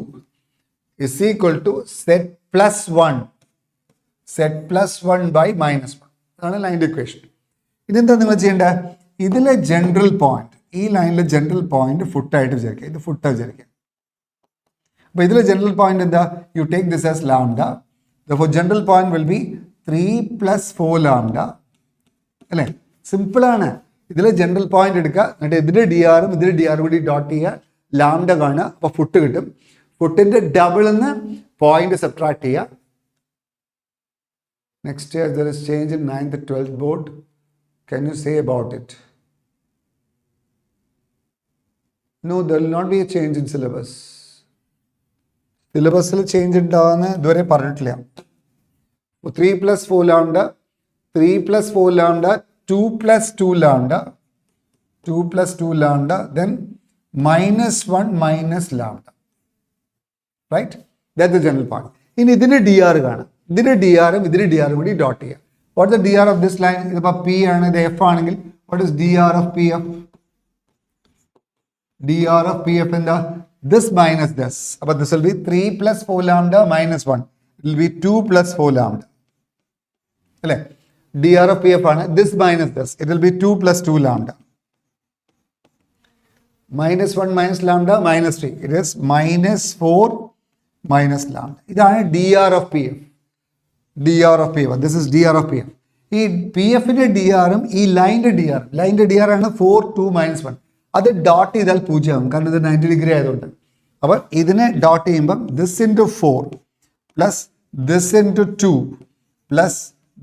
is equal to z plus 1 by -1. അതാണ് ലൈൻ്റെ ഇക്വേഷൻ. ഇതെന്താ നിങ്ങൾ ചെയ്യേണ്ടത്? ഇതിലെ ജനറൽ പോയിന്റ്, ഈ ലൈനിലെ ജനറൽ പോയിന്റ് ഫുട്ടായിട്ട് വിചാരിക്കുക. ഇത് ഫുട്ടാണ് വിചാരിക്കുക. അപ്പോൾ ഇതിലെ ജനറൽ പോയിന്റ് എന്താ? You take this as lambda. Therefore general point will be 3 + 4 lambda അല്ലേ? സിമ്പിളാണ്. ഇതിലെ ജനറൽ പോയിന്റ് എടുക്കുക, എന്നിട്ട് ഇതിൻ്റെ DRഉം ഇതിൻ്റെ DR കൂടി ഡോട്ട് ചെയ്യുക, ലാംഡ കാണുക, അപ്പോൾ ഫുട്ട് കിട്ടും. ഫുട്ടിൻ്റെ ഡബിളിന്ന് പോയിന്റ് സബ്ട്രാക്ട് ചെയ്യുക. Next year there is change in 9th and 12th board. Can you say about it? No, there will not be a change in syllabus. സിലബസിൽ ചേഞ്ച് ഉണ്ടാകുന്ന ഇതുവരെ പറഞ്ഞിട്ടില്ല. 3 + 4 lambda, 3 + 4 lambda, 2 + 2 lambda, 2 + 2 lambda, then -1 - lambda. Right, that the general part. ഇനി ഇതിന്റെ ഡി ആർ കാണാം. ഇതിന്റെ ഡി ആറും ഇതിന്റെ ഡി ആറും കൂടി ഡോട്ട് ചെയ്യാം. What the D R of this line? ഇതിപ്പോൾ പി ആണ്, ഇത് എഫ് ആണെങ്കിൽ what is D R of P F? D R of P F എന്താ? This minus this. അപ്പോൾ this will be 3 + 4 lambda -1. It will be 2 + 4 lambda അല്ലേ? D R of P F ആണ് this minus this. It will be 2 + 2 lambda. -1 - lambda -3. It is -4 - lambda. ഇതാണ് D R of P F. D R of P F, this is D R of P F. ഈ പി എഫിന്റെ ഡി ആറും ഈ ലൈൻ്റെ ഡി ആറും, ലൈൻ്റെ ഡി ആർ ആണ് 4 2 -1. അത് ഡോട്ട് ചെയ്താൽ 0 ആകും, കാരണം ഇത് 90 ഡിഗ്രി ആയതുകൊണ്ട്. അപ്പോൾ ഇതിനെ ഡോട്ട് ചെയ്യുമ്പം this into 4 plus this into 2 plus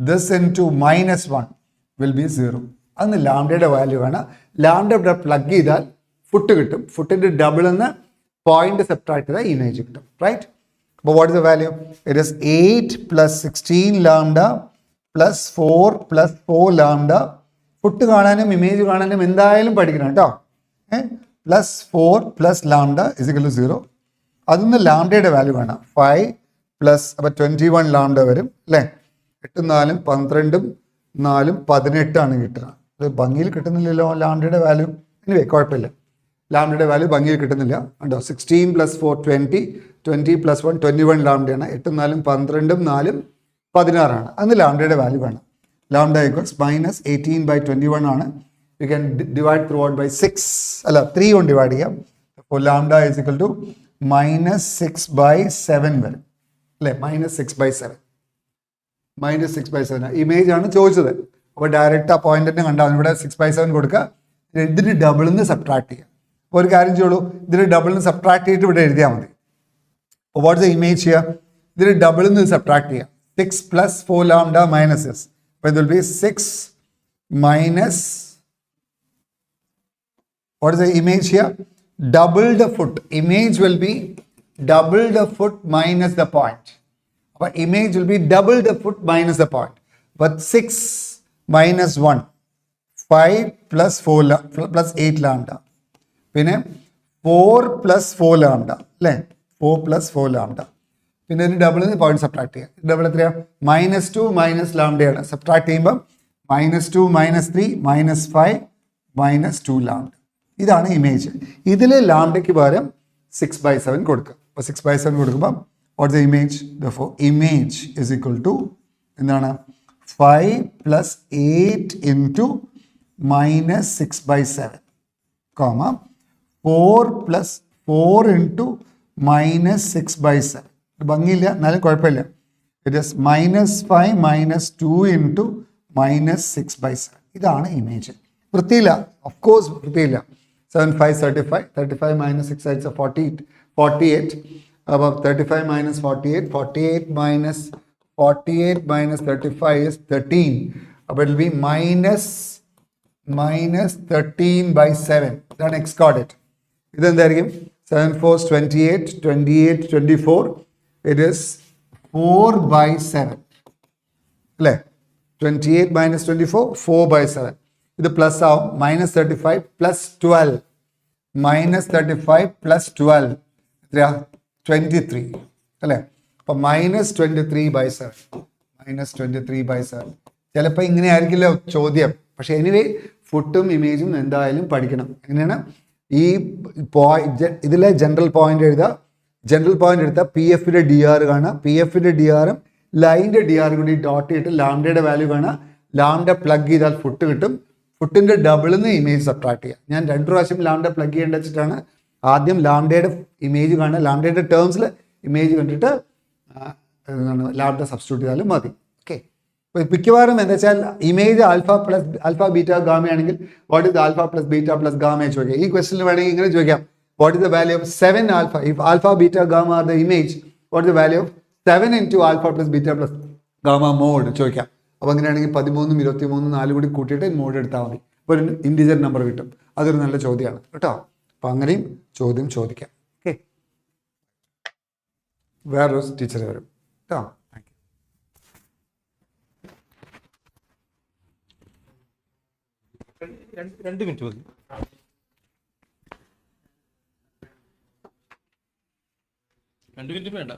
this into -1 will be 0. അന്ന് ലാംഡയുടെ വാല്യൂ ആണ്. ലാംഡ ഇവിടെ പ്ലഗ് ചെയ്താൽ ഫുട്ട് കിട്ടും. ഫുട്ടിൻ്റെ ഡബിൾ എന്ന് പോയിന്റ് സെപ്പറേറ്റ് ചെയ്താൽ ഇമേജ് കിട്ടും. റൈറ്റ്, അപ്പോൾ what is the value? It is 8 + 16 lambda plus 4 + 4 lambda. Foot കാണാനും ഇമേജ് കാണാനും എന്തായാലും പഠിക്കണം കേട്ടോ. +4 + ലാംഡ = 0. അതൊന്ന് ലാംഡയുടെ വാല്യൂ വേണം. 5 പ്ലസ് അപ്പോൾ 21 ലാംഡ വരും അല്ലേ? 8 4 12 4 18 ആണ് കിട്ടുക. അത് ഭംഗിയിൽ കിട്ടുന്നില്ലല്ലോ ലാംഡയുടെ വാല്യൂ. എനിവേ കുഴപ്പമില്ല, ലാംഡയുടെ വാല്യൂ ഭംഗിയിൽ കിട്ടുന്നില്ല. ഉണ്ടോ? 16 + 4 20, 20 + 1 21 ലാംഡയാണ്. 8 4 12 4 16 ആണ്. അന്ന് ലാംഡയുടെ വാല്യൂ വേണം. ലാംഡ = -18/21 ആണ്. You can divide throughout by 6, അല്ല 3 കൊണ്ട് ഡിവൈഡ് ചെയ്യാം. അപ്പോൾ ലാംഡ = -6/7 വരും അല്ലേ? -6/7 -6/7 ഇമേജ് ആണ് ചോദിച്ചത്. അപ്പോൾ ഡയറക്റ്റ് ആ പോയിന്റിനെ കണ്ടാൽ ഇവിടെ 6/7 കൊടുക്കുക. ഇതിന് ഡബിളിന്ന് സബ്ട്രാക്ട് ചെയ്യാം. അപ്പോൾ ഒരു കാര്യം ചെയ്യുള്ളൂ, ഇതിന് ഡബിളിന്ന് സബ്ട്രാക്ട് ചെയ്തിട്ട് ഇവിടെ എഴുതിയാൽ മതി. അപ്പോൾ വാട്ട് ഇസ് ദ ഇമേജ് ചെയ്യുക? ഇതിന് ഡബിളിന്ന് സബ്ട്രാക്ട് ചെയ്യാം. 6 + 4 ലാംഡ -6. അപ്പോൾ ഇത് will be 6 minus, what is the image here? Double the foot. Image will be double the foot minus the point. But image will be double the foot minus the point. But 6 minus 1, 5 plus 4 plus 8 lambda. പിന്നെ 4 plus 4 lambda. അല്ലേ? 4 plus 4 lambda. പിന്നെ ഒരു ഡബിൾ പോയിന്റ് സബ്ട്രാക്ട് ചെയ്യാം. ഡബിൾ എത്രയാണ്? -2 മൈനസ് ലാംഡയാണ്. സബ്ട്രാക്ട് ചെയ്യുമ്പം -2 -3 -5 -2 ലാംഡ. ഇതാണ് ഇമേജ്. ഇതിൽ ലാംഡയ്ക്ക് പകരം 6/7 കൊടുക്കുക. അപ്പോൾ 6/7 കൊടുക്കുമ്പോൾ what the image? Therefore image is equal to എന്താണ്? 5 + 8 × -6/7, 4 + 4 × -6/7. ഭംഗിയില്ല, എന്നാലും കുഴപ്പമില്ല. It is -5 - 2 × -6/7. ഇതാണ് ഇമേജ്. വൃത്തിയില്ല, ഓഫ് കോഴ്സ് വൃത്തിയില്ല. 7 5 35, 35 - 6 is 48. Above 35 - 48, 48 - 35 is 13. But it will be -13/7. Then X coordinate. Then there again 7 4 is 28, 28 24. It is 4/7. 28 - 24, 4/7. ഇത് പ്ലസ് ആവും. -35 + 12, -35 + 12 എത്രയാ? 23 അല്ലേ? അപ്പം -23/7, -23/7. ചിലപ്പോൾ ഇങ്ങനെ ആയിരിക്കില്ല ചോദ്യം. പക്ഷെ എനിവേ ഫുട്ടും ഇമേജും എന്തായാലും പഠിക്കണം. എങ്ങനെയാണ് ഈ ഇതിലെ ജനറൽ പോയിന്റ് എഴുതുക. ജനറൽ പോയിന്റ് എടുത്താൽ പി എഫിൻ്റെ ഡി ആർ കാണുക. പി എഫിൻ്റെ ഡി ആറും ലൈൻ്റെ ഡി ആറും കൂടി ഡോട്ട് ചെയ്തിട്ട് ലാംഡയുടെ വാല്യൂ കാണുക. ലാംഡ പ്ലഗ് ചെയ്താൽ ഫുട്ട് കിട്ടും. ഫുട്ടിൻ്റെ ഡബിളിന്ന് ഇമേജ് സബ്ട്രാക്ട് ചെയ്യുക. ഞാൻ 2 പ്രാവശ്യം ലാംഡ പ്ലഗ് ചെയ്യേണ്ട വെച്ചിട്ടാണ്. ആദ്യം ലാംഡയുടെ ഇമേജ് കാണുക, ലാംഡയുടെ ടേംസിൽ ഇമേജ് കണ്ടിട്ട് ലാംഡ സബ്സ്റ്റിറ്റ്യൂട്ട് ചെയ്താലും മതി. ഓക്കെ, അപ്പോൾ മിക്കവാറും എന്താ വെച്ചാൽ ഇമേജ് ആൽഫ ബീറ്റ ഗാമ ആണെങ്കിൽ what is alpha + beta + gamma ചോദിക്കാം. ഈ ക്വസ്റ്റിന് വേണമെങ്കിൽ ഇങ്ങനെ ചോദിക്കാം, what is the value of 7 alpha? If alpha beta gamma are the image, what is the value of 7 × alpha + beta + gamma mod ചോദിക്കാം. അപ്പോൾ അങ്ങനെയാണെങ്കിൽ 13 23 4 കൂടി കൂട്ടിയിട്ട് മോഡ് എടുത്താൽ മതി. അപ്പോൾ ഒരു ഇൻറ്റിജർ നമ്പർ കിട്ടും. അതൊരു നല്ല ചോദ്യമാണ് കേട്ടോ. അപ്പോൾ അങ്ങനെയും ചോദ്യം ചോദിക്കാം. ഓക്കെ, വേറൊരു ടീച്ചർ വരും കേട്ടോ. 2 മിനിറ്റ് മതി. രണ്ട് മിനിറ്റ് വേണ്ട.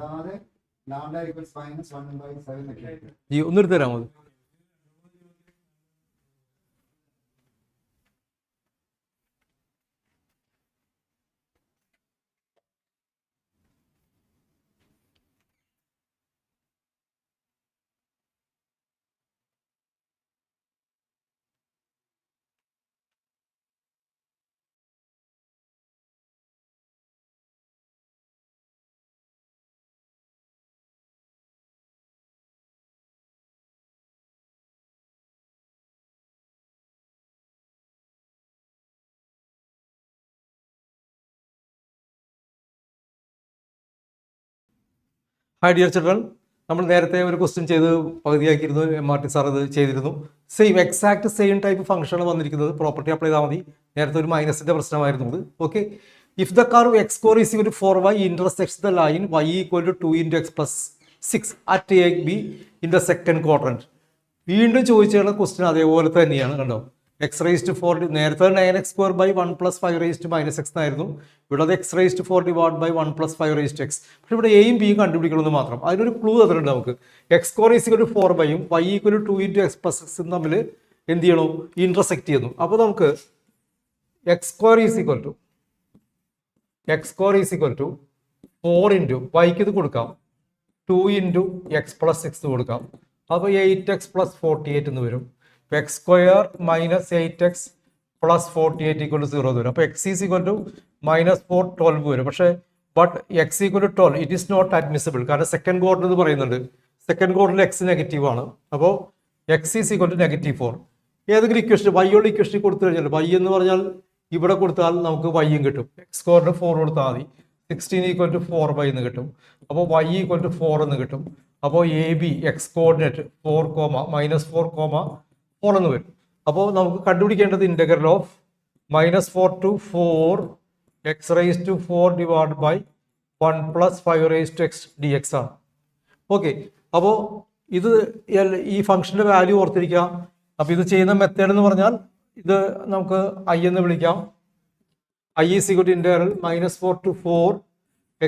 അല്ലാതെ ഈ ഒന്നെടുത്ത് തരാമോ? ഹായ് ഡിയർ ചിൽഡ്രൻ, നമ്മൾ നേരത്തെ ഒരു ക്വസ്റ്റ്യൻ ചെയ്ത് പകുതിയാക്കിയിരുന്നു. MRT സാർ ഇത് ചെയ്തിരുന്നു. എക്സാക്ട് സെയിം ടൈപ്പ് ഫംഗ്ഷനാണ് വന്നിരിക്കുന്നത്. പ്രോപ്പർട്ടി അപ്ലൈ ചെയ്താൽ മതി. നേരത്തെ ഒരു മൈനസിന്റെ പ്രശ്നമായിരുന്നു അത്. Okay, if the curve x square is equal to 4y intersects the line y equal to 2 into x plus 6 at a b in the second quadrant. വീണ്ടും ചോദിച്ചുള്ള ക്വസ്റ്റ്യൻ അതേപോലെ തന്നെയാണ്. കണ്ടോ, എക്സ് റേസ് ടു 4 നേരത്തെ 9x square by 1 plus 5 raised to minus x എന്നായിരുന്നു. ഇവിടെ അത് X raise to 4 divide by 1 plus 5 raised to x. പക്ഷെ ഇവിടെ എയും ബിയും കണ്ടുപിടിക്കണമെന്ന് മാത്രം. അതിനൊരു ക്ലൂ തന്നിട്ടുണ്ട് നമുക്ക്. X square is equal to 4 ബൈയും y equal to 2 into x plus 6 തമ്മിൽ എന്ത് ചെയ്യണം, ഇന്റർസെക്ട് ചെയ്യുന്നു. അപ്പോൾ നമുക്ക് X square is equal to 4 into വൈക്ക് ഇത് കൊടുക്കാം, 2 into x plus 6 കൊടുക്കാം. അപ്പോൾ 8x plus 48 എന്ന് വരും. X square minus 8x plus 48 equal to 0 വരും. അപ്പോൾ എക്സ് ഈസ് ഈക്വൽ ടു -4 12 വരും. പക്ഷേ X equal to 12 it is not admissible. കാരണം സെക്കൻഡ് ക്വാർട്ടർ എന്ന് പറയുന്നുണ്ട്. സെക്കൻഡ് ക്വാർട്ടറിൽ എക്സ് നെഗറ്റീവ് ആണ്. അപ്പോൾ എക്സ് ഈസ് ഈക്വൽ ടു -4. ഏതെങ്കിലും ഇക്വേഷൻ വൈയോട് ഇക്വേഷൻ കൊടുത്തു കഴിഞ്ഞാൽ വൈ എന്ന് പറഞ്ഞാൽ ഇവിടെ കൊടുത്താൽ നമുക്ക് വൈയും കിട്ടും. എക്സ് സ്ക്വയറിന് 4 കൊടുത്താൽ മതി. 16 ഈക്വൽ ടു 4 ബൈ എന്ന് കിട്ടും. അപ്പോൾ വൈ ഈക്വൽ ടു 4 എന്ന് കിട്ടും. അപ്പോൾ എ ബി എക്സ് കോർഡിനേറ്റ് 4, -4 എന്ന് വരും. അപ്പോൾ നമുക്ക് കണ്ടുപിടിക്കേണ്ടത് integral of -4 to 4 x raised to 4 divided by 1 plus 5 raised to x dx ആണ്. ഓക്കെ, അപ്പോൾ ഇത് ഈ ഫംഗ്ഷന്റെ വാല്യൂ ഓർത്തിരിക്കാം. അപ്പോൾ ഇത് ചെയ്യുന്ന മെത്തേഡ് എന്ന് പറഞ്ഞാൽ ഇത് നമുക്ക് ഐ എന്ന് വിളിക്കാം. I is equal to integral -4 to 4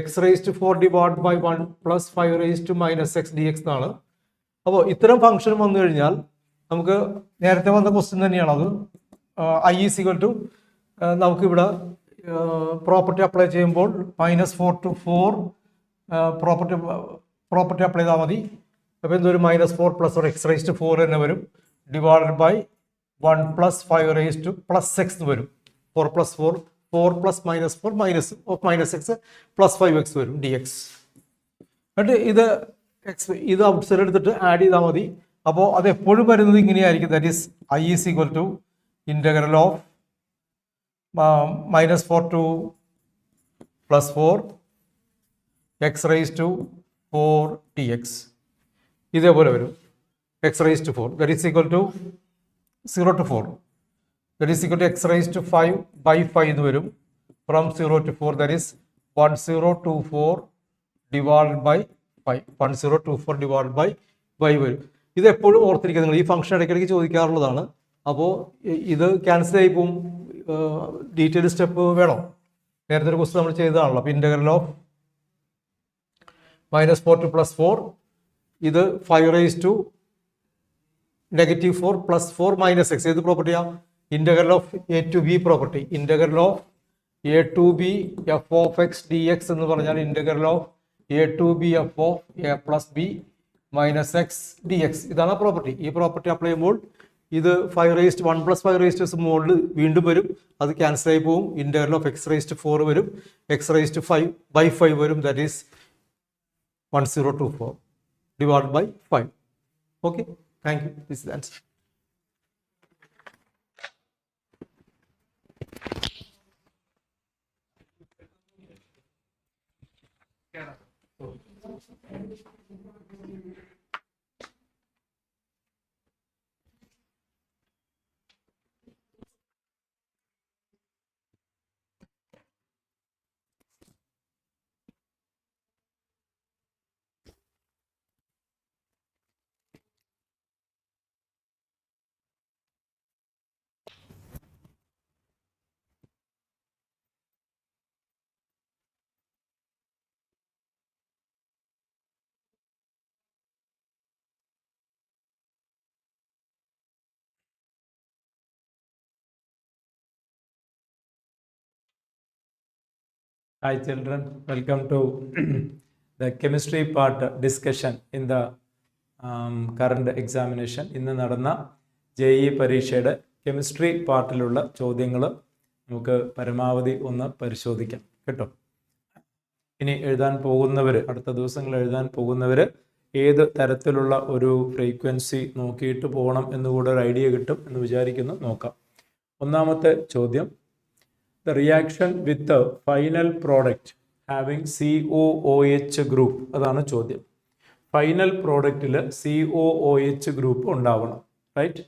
x raised to 4 divided by 1 plus 5 raised to -x dx എന്നാണ്. അപ്പോൾ ഇത്തരം ഫംഗ്ഷൻ വന്നു കഴിഞ്ഞാൽ നമുക്ക് നേരത്തെ വന്ന ക്വസ്റ്റ്യൻ തന്നെയാണ് അത്. ഐ ഈസ് ഈക്വൽ ടു നമുക്കിവിടെ പ്രോപ്പർട്ടി അപ്ലൈ ചെയ്യുമ്പോൾ -4 to 4 പ്രോപ്പർട്ടി അപ്ലൈ ചെയ്താൽ മതി. അപ്പോൾ എന്തൊരു -4 പ്ലസ് ഒരു എക്സ് റേസ് ടു 4 തന്നെ വരും, divided by 1 plus 5 raised to plus 6 എന്ന് വരും. 4 plus 4 plus -4 -6 plus 5x വരും dx. എന്നിട്ട് ഇത് ഔട്ട് സൈഡ് എടുത്തിട്ട് ആഡ് ചെയ്താൽ മതി. അപ്പോൾ അത് എപ്പോഴും വരുന്നത് ഇങ്ങനെയായിരിക്കും. That is I is equal to integral of -4 to +4 x raised to 4 dx. ഇതേപോലെ വരും. x raised to 4 that is equal to 0 to 4 that is equal to x raised to 5 by 5 എന്ന് വരും. From 0 to 4 that is 1024 divided by 5. 1024 divided by 5 വരും. ഇത് എപ്പോഴും ഓർത്തിരിക്കുക. നിങ്ങൾ ഈ ഫംഗ്ഷൻ ഇടയ്ക്കിടയ്ക്ക് ചോദിക്കാറുള്ളതാണ്. അപ്പോൾ ഇത് ക്യാൻസൽ ആയി പോകും. ഡീറ്റെയിൽ സ്റ്റെപ്പ് വേണം. നേരത്തെ ഒരു ക്വസ്റ്റ്യൻ നമ്മൾ ചെയ്തതാണല്ലോ. അപ്പോൾ ഇന്റഗ്രൽ ഓഫ് -4 to +4 ഇത് 5 raised to -4 plus 4 minus x. ഏത് പ്രോപ്പർട്ടിയാ? Integral of a to b property. Integral of a to b f of x dx എന്ന് പറഞ്ഞാൽ integral of a to b f of a plus b minus x dx. ഇതാണ് പ്രോപ്പർട്ടി. ഈ പ്രോപ്പർട്ടി അപ്ലൈ ചെയ്യുമ്പോൾ ഇത് 5 1 + 5 മുകളിൽ വീണ്ടും വരും, അത് ക്യാൻസൽ ആയി പോകും. ഇന്റഗ്രൽ ഓഫ് x⁴ വരും, x⁵5 വരും, that is 1024 divided by 5. Okay, thank you. This is the answer. Hi children, welcome to the chemistry part discussion in the current examination. ഇന്ന് നടന്ന JEE പരീക്ഷയുടെ കെമിസ്ട്രി പാർട്ടിലുള്ള ചോദ്യങ്ങൾ നമുക്ക് പരമാവധി ഒന്ന് പരിശോധിക്കാം കേട്ടോ. ഇനി എഴുതാൻ പോകുന്നവർ, അടുത്ത ദിവസങ്ങൾ എഴുതാൻ പോകുന്നവർ ഏത് തരത്തിലുള്ള ഒരു ഫ്രീക്വൻസി നോക്കിയിട്ട് പോകണം എന്നുകൂടെ ഒരു ഐഡിയ കിട്ടും എന്ന് വിചാരിക്കുന്നു. നോക്കാം. ഒന്നാമത്തെ ചോദ്യം, the reaction with the final product having COOH group, അതാണ് ചോദ്യം. ഫൈനൽ പ്രോഡക്റ്റിൽ COOH ഗ്രൂപ്പ് ഉണ്ടാവണം, റൈറ്റ്?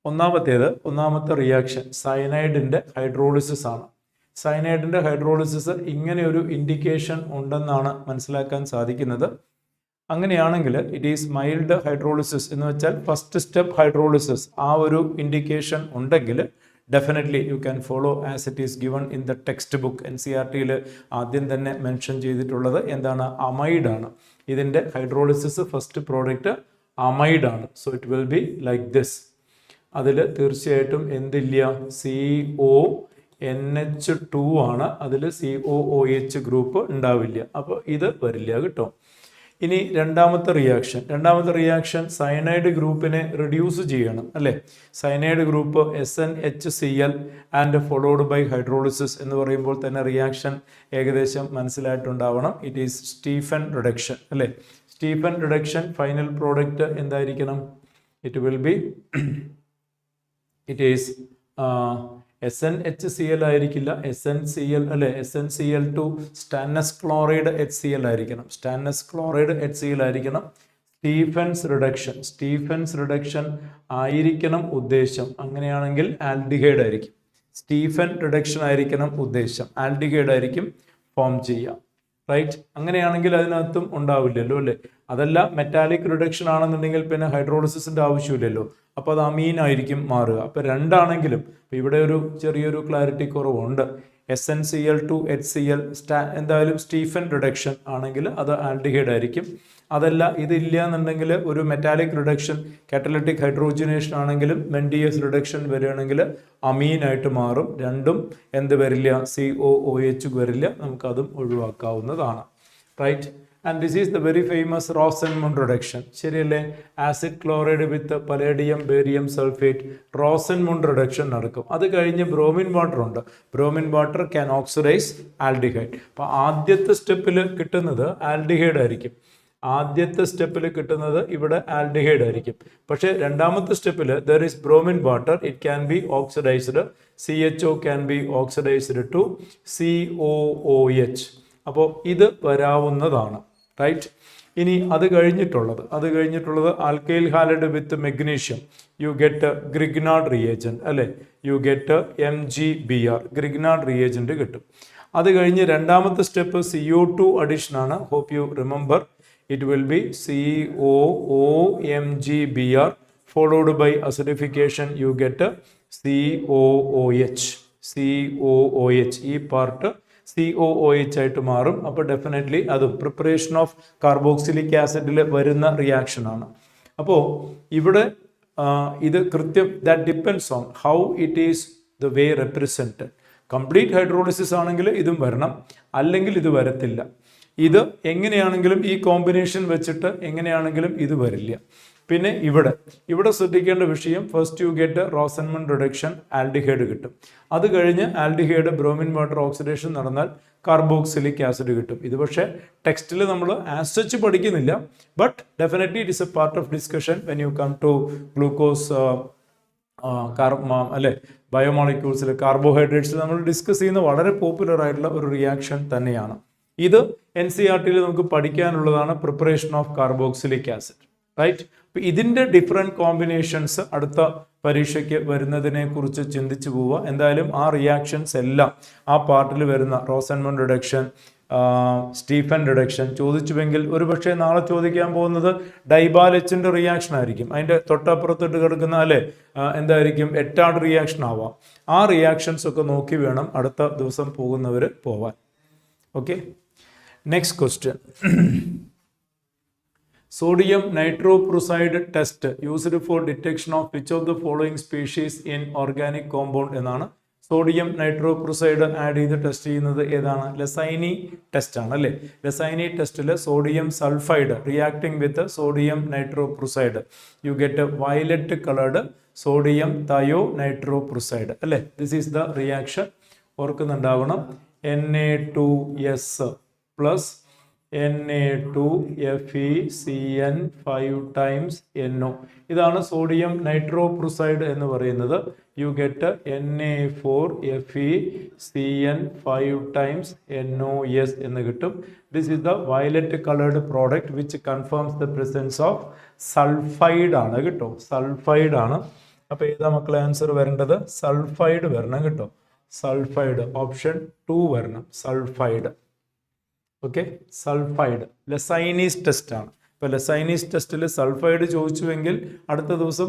ഒന്നാമത്തെ റിയാക്ഷൻ സയനൈഡിൻ്റെ ഹൈഡ്രോളിസിസ് ആണ്. സയനൈഡിൻ്റെ ഹൈഡ്രോളിസിസ് ഇങ്ങനെ ഒരു ഇൻഡിക്കേഷൻ ഉണ്ടെന്നാണ് മനസ്സിലാക്കാൻ സാധിക്കുന്നത്. അങ്ങനെയാണെങ്കിൽ ഇറ്റ് ഈസ് മൈൽഡ് ഹൈഡ്രോളിസിസ് എന്ന് വെച്ചാൽ ഫസ്റ്റ് സ്റ്റെപ്പ് ഹൈഡ്രോളിസിസ്, ആ ഒരു ഇൻഡിക്കേഷൻ ഉണ്ടെങ്കിൽ definitely you can follow as it is given in the textbook. NCERT ആദ്യം തന്നെ മെൻഷൻ ചെയ്തിട്ടുള്ളത് എന്താണ്? അമൈഡാണ്. ഇതിൻ്റെ ഹൈഡ്രോളിസിസ് ഫസ്റ്റ് പ്രോഡക്റ്റ് അമൈഡാണ്. So it will be like this. അതിൽ തീർച്ചയായിട്ടും എന്തില്ല? CONH2 ആണ്. അതിൽ COOH ഗ്രൂപ്പ് ഉണ്ടാവില്ല. അപ്പോൾ ഇത് വരില്ല കേട്ടോ. ഇനി രണ്ടാമത്തെ റിയാക്ഷൻ സയനൈഡ് ഗ്രൂപ്പിനെ റിഡ്യൂസ് ചെയ്യണം, അല്ലേ? Cyanide group SnHCl and followed by hydrolysis എന്ന് പറയുമ്പോൾ തന്നെ റിയാക്ഷൻ ഏകദേശം മനസ്സിലായിട്ടുണ്ടാവണം. ഇറ്റ് ഈസ് സ്റ്റീഫൻ റിഡക്ഷൻ, അല്ലേ? സ്റ്റീഫൻ റിഡക്ഷൻ ഫൈനൽ പ്രോഡക്റ്റ് എന്തായിരിക്കണം? It will be it is SnHCl ആയിരിക്കില്ല, SnCl, അല്ലെ? SnCl2 സ്റ്റാനസ് ക്ലോറൈഡ് HCl ആയിരിക്കണം. സ്റ്റാനസ് ക്ലോറൈഡ് HCl ആയിരിക്കണം. സ്റ്റീഫൻസ് റിഡക്ഷൻ ആയിരിക്കണം ഉദ്ദേശം. അങ്ങനെയാണെങ്കിൽ ആൽഡിഹൈഡ് ആയിരിക്കും. സ്റ്റീഫൻ റിഡക്ഷൻ ആയിരിക്കണം ഉദ്ദേശം, ആൽഡിഹൈഡ് ആയിരിക്കും ഫോം ചെയ്യുക, റൈറ്റ്? അങ്ങനെയാണെങ്കിൽ അതിനകത്തും ഉണ്ടാവില്ലല്ലോ, അല്ലേ? അതല്ല മെറ്റാലിക് റിഡക്ഷൻ ആണെന്നുണ്ടെങ്കിൽ പിന്നെ ഹൈഡ്രോളിസിന്റെ ആവശ്യമില്ലല്ലോ, അപ്പോൾ അത് അമീൻ ആയിരിക്കും മാറുക. അപ്പോൾ രണ്ടാണെങ്കിലും ഇവിടെ ഒരു ചെറിയൊരു ക്ലാരിറ്റി കുറവുണ്ട്. SnCl2 HCl എന്തായാലും സ്റ്റീഫൻ റിഡക്ഷൻ ആണെങ്കിൽ അത് ആൽഡിഹൈഡ് ആയിരിക്കും. അതല്ല ഇതില്ല എന്നുണ്ടെങ്കിൽ ഒരു മെറ്റാലിക് റിഡക്ഷൻ കാറ്റലിറ്റിക് ഹൈഡ്രോജനേഷൻ ആണെങ്കിലും മെൻഡിയസ് റിഡക്ഷൻ വരികയാണെങ്കിൽ അമീനായിട്ട് മാറും. രണ്ടും എന്ത് വരില്ല? COOH വരില്ല. നമുക്കതും ഒഴിവാക്കാവുന്നതാണ്, right? And this is the very famous Rosenmund reduction, ശരിയല്ലേ? Acid chloride with palladium barium sulphate Rosenmund reduction നടക്കും. അത് കഴിഞ്ഞ് ബ്രോമിൻ വാട്ടർ ഉണ്ട്. Bromine water can oxidise aldehyde. അപ്പോൾ ആദ്യത്തെ സ്റ്റെപ്പിൽ കിട്ടുന്നത് ആൽഡിഹൈഡ് ആയിരിക്കും. ഇവിടെ ആൽഡിഹൈഡ് ആയിരിക്കും. പക്ഷേ രണ്ടാമത്തെ സ്റ്റെപ്പിൽ there is bromine water, it can be oxidised. CHO can be oxidised to COOH. അപ്പോൾ ഇത് വരാവുന്നതാണ്, റൈറ്റ്? ഇനി അത് കഴിഞ്ഞിട്ടുള്ളത് alkyl halide with magnesium, you get Grignard reagent, അല്ലേ? You get MgBr, Grignard reagent കിട്ടും. അത് കഴിഞ്ഞ് രണ്ടാമത്തെ സ്റ്റെപ്പ് CO2 അഡീഷൻ ആണ്. Hope you remember. It will be COOMgBr followed by acidification, you get COOH. ഈ പാർട്ട് COOH ആയിട്ട് മാറും. അപ്പോൾ ഡെഫിനറ്റ്ലി അതും പ്രിപ്പറേഷൻ ഓഫ് കാർബോക്സിലിക് ആസിഡിൽ വരുന്ന റിയാക്ഷൻ ആണ്. അപ്പോൾ ഇവിടെ ഇത് കൃത്യം that depends on how it is the way represented. Complete hydrolysis ആണെങ്കിൽ ഇതും വരണം, അല്ലെങ്കിൽ ഇത് വരത്തില്ല. ഇത് എങ്ങനെയാണെങ്കിലും ഈ കോമ്പിനേഷൻ വെച്ചിട്ട് എങ്ങനെയാണെങ്കിലും ഇത് വരില്ല. പിന്നെ ഇവിടെ ശ്രദ്ധിക്കേണ്ട വിഷയം first you get Rosenmund reduction, aldehyde കിട്ടും. അത് കഴിഞ്ഞ് ആൽഡിഹൈഡ് ബ്രോമിൻ വാട്ടർ ഓക്സിഡേഷൻ നടന്നാൽ കാർബോക്സിലിക് ആസിഡ് കിട്ടും. ഇത് പക്ഷേ ടെക്സ്റ്റിൽ നമ്മൾ ആസ് സച്ച് പഠിക്കുന്നില്ല, but definitely it is a part of discussion when you come to glucose അല്ലെ ബയോമോളിക്യൂൾസിൽ കാർബോഹൈഡ്രേറ്റ്സിൽ നമ്മൾ ഡിസ്കസ് ചെയ്യുന്ന വളരെ പോപ്പുലർ ആയിട്ടുള്ള ഒരു റിയാക്ഷൻ തന്നെയാണ് ഇത്. NCERT നമുക്ക് പഠിക്കാനുള്ളതാണ് preparation of carboxylic acid, right. അപ്പൊ ഇതിന്റെ ഡിഫറെന്റ് കോമ്പിനേഷൻസ് അടുത്ത പരീക്ഷയ്ക്ക് വരുന്നതിനെ കുറിച്ച് ചിന്തിച്ചു പോവുക. എന്തായാലും ആ റിയാക്ഷൻസ് എല്ലാം ആ പാർട്ടിൽ വരുന്ന റോസൻമൺ റിഡക്ഷൻ, സ്റ്റീഫൻ റിഡക്ഷൻ ചോദിച്ചുവെങ്കിൽ ഒരുപക്ഷെ നാളെ ചോദിക്കാൻ പോകുന്നത് ഡൈബാലെച്ചിന്റെ റിയാക്ഷൻ ആയിരിക്കും. അതിന്റെ തൊട്ടപ്പുറത്തോട്ട് കിടക്കുന്ന അല്ലെ എന്തായിരിക്കും എറ്റാഡ് റിയാക്ഷൻ ആവാം. ആ റിയാക്ഷൻസ് ഒക്കെ നോക്കി വേണം അടുത്ത ദിവസം പോകുന്നവർ പോവാൻ. Okay, next question. Sodium nitroprusside test used for detection of which of the following species in organic compound എന്നാണ്. സോഡിയം നൈട്രോപ്രുസൈഡ് ആഡ് ചെയ്ത് ടെസ്റ്റ് ചെയ്യുന്നത് ഏതാണ്? ലസൈനി ടെസ്റ്റ് ആണ് അല്ലേ. ലസൈനി ടെസ്റ്റിൽ sodium sulphide reacting with sodium nitroprusside you get violet coloured sodium thio nitroprusside അല്ലേ. This is the reaction. ഓർക്കുന്നുണ്ടാവണം, Na2S plus Na2FeCN 5 times NO. ഇതാണ് സോഡിയം നൈട്രോപ്രുസൈഡ് എന്ന് പറയുന്നത്. You get Na4FeCN 5 times NOS എന്ന് കിട്ടും. This is the violet coloured product which confirms the presence of sulphide ആണ് കേട്ടോ. സൾഫൈഡ് ആണ്. അപ്പൊ ഏതാ മക്കളെ ആൻസർ വരേണ്ടത്? സൾഫൈഡ് വരണം കേട്ടോ. സൾഫൈഡ് ഓപ്ഷൻ 2 വരണം. സൾഫൈഡ്. ഓക്കെ, സൾഫൈഡ് ലസൈനീസ് ടെസ്റ്റ് ആണ്. ഇപ്പൊ ലസൈനീസ് ടെസ്റ്റിൽ സൾഫൈഡ് ചോദിച്ചുവെങ്കിൽ അടുത്ത ദിവസം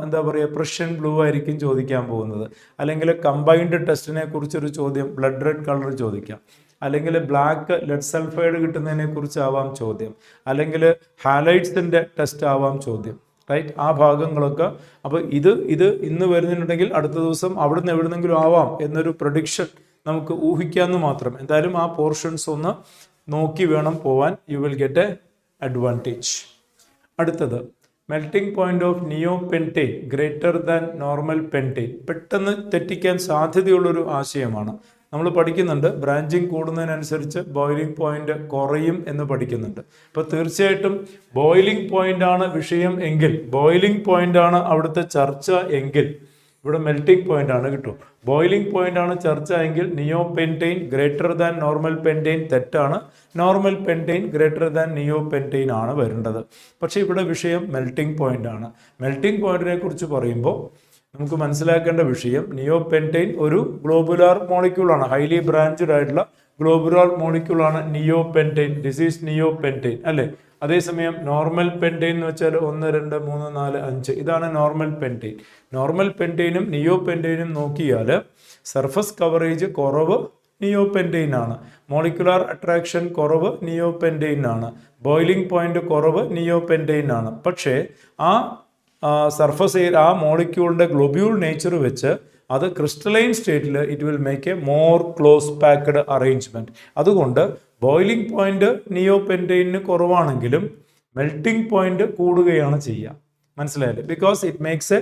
എന്താ പറയുക പ്രഷ്യൻ ബ്ലൂ ആയിരിക്കും ചോദിക്കാൻ പോകുന്നത്. അല്ലെങ്കിൽ കമ്പൈൻഡ് ടെസ്റ്റിനെ കുറിച്ചൊരു ചോദ്യം ബ്ലഡ് റെഡ് കളർ ചോദിക്കാം. അല്ലെങ്കിൽ ബ്ലാക്ക് ലെഡ് സൾഫൈഡ് കിട്ടുന്നതിനെ കുറിച്ചാവാം ചോദ്യം. അല്ലെങ്കിൽ ഹാലൈറ്റ്സിന്റെ ടെസ്റ്റ് ആവാം ചോദ്യം, റൈറ്റ്. ആ ഭാഗങ്ങളൊക്കെ. അപ്പോൾ ഇത് ഇന്ന് വരുന്നുണ്ടെങ്കിൽ അടുത്ത ദിവസം അവിടുന്ന് എവിടുന്നെങ്കിലും ആവാം എന്നൊരു പ്രഡിക്ഷൻ നമുക്ക് ഊഹിക്കാമെന്ന് മാത്രം. എന്തായാലും ആ പോർഷൻസ് ഒന്ന് നോക്കി വേണം പോവാൻ. You will get a advantage. അടുത്തത് melting point of neopentane greater than normal pentane. പെട്ടെന്ന് തെറ്റിക്കാൻ സാധ്യതയുള്ളൊരു ആശയമാണ്. നമ്മൾ പഠിക്കുന്നുണ്ട് ബ്രാഞ്ചിങ് കൂടുന്നതിനനുസരിച്ച് ബോയിലിംഗ് പോയിന്റ് കുറയും എന്ന് പഠിക്കുന്നുണ്ട്. അപ്പോൾ തീർച്ചയായിട്ടും ബോയിലിംഗ് പോയിന്റ് ആണ് വിഷയം എങ്കിൽ, ബോയിലിംഗ് പോയിന്റ് ആണ് അവിടുത്തെ ചർച്ച എങ്കിൽ ഇവിടെ മെൽറ്റിംഗ് പോയിന്റ് ആണ് കിട്ടും. ബോയിലിംഗ് പോയിന്റ് ആണ് ചർച്ച എങ്കിൽ നിയോപെൻറ്റെയ്ൻ ഗ്രേറ്റർ ദാൻ നോർമൽ പെൻറ്റെയ്ൻ തെറ്റാണ്. നോർമൽ പെൻറ്റെയ്ൻ ഗ്രേറ്റർ ദാൻ നിയോപെൻറ്റെയ്ൻ ആണ് വരേണ്ടത്. പക്ഷേ ഇവിടെ വിഷയം മെൽറ്റിംഗ് പോയിന്റ് ആണ്. മെൽറ്റിംഗ് പോയിന്റിനെ കുറിച്ച് പറയുമ്പോൾ നമുക്ക് മനസ്സിലാക്കേണ്ട വിഷയം നിയോപെൻറ്റെയ്ൻ ഒരു ഗ്ലോബുലാർ മോളിക്യൂൾ ആണ്. ഹൈലി ബ്രാഞ്ച്ഡ് ആയിട്ടുള്ള ഗ്ലോബുലാർ മോളിക്യൂൾ ആണ് നിയോപെൻറ്റെയ്ൻ. ദിസ് ഈസ് നിയോപെൻറ്റെയ്ൻ അല്ലേ. അതേസമയം നോർമൽ പെൻറ്റെയ്ൻ എന്ന് വെച്ചാൽ 1 2 3 4 5 ഇതാണ് നോർമൽ പെൻറ്റെയ്ൻ. നോർമൽ പെൻറ്റെയ്നും നിയോപെൻറ്റെയ്നും നോക്കിയാൽ സർഫസ് കവറേജ് കുറവ് നിയോപെൻറ്റെയ്ൻ ആണ്. മോളിക്കുലാർ അട്രാക്ഷൻ കുറവ് നിയോപെൻറ്റെയ്ൻ ആണ്. ബോയിലിംഗ് പോയിന്റ് കുറവ് നിയോപെൻറ്റെയ്ൻ ആണ്. പക്ഷേ ആ സർഫസ് ആ മോളിക്യൂളിന്റെ ഗ്ലോബ്യൂൾ നേച്ചർ വെച്ച് അത് ക്രിസ്റ്റലൈൻ സ്റ്റേറ്റിൽ it will make a more close packed arrangement. അതുകൊണ്ട് ബോയിലിംഗ് പോയിന്റ് നിയോപെൻറ്റെയ്നിന് കുറവാണെങ്കിലും മെൽറ്റിംഗ് പോയിന്റ് കൂടുകയാണ് ചെയ്യുക. മനസ്സിലായില്ലേ? Because it makes a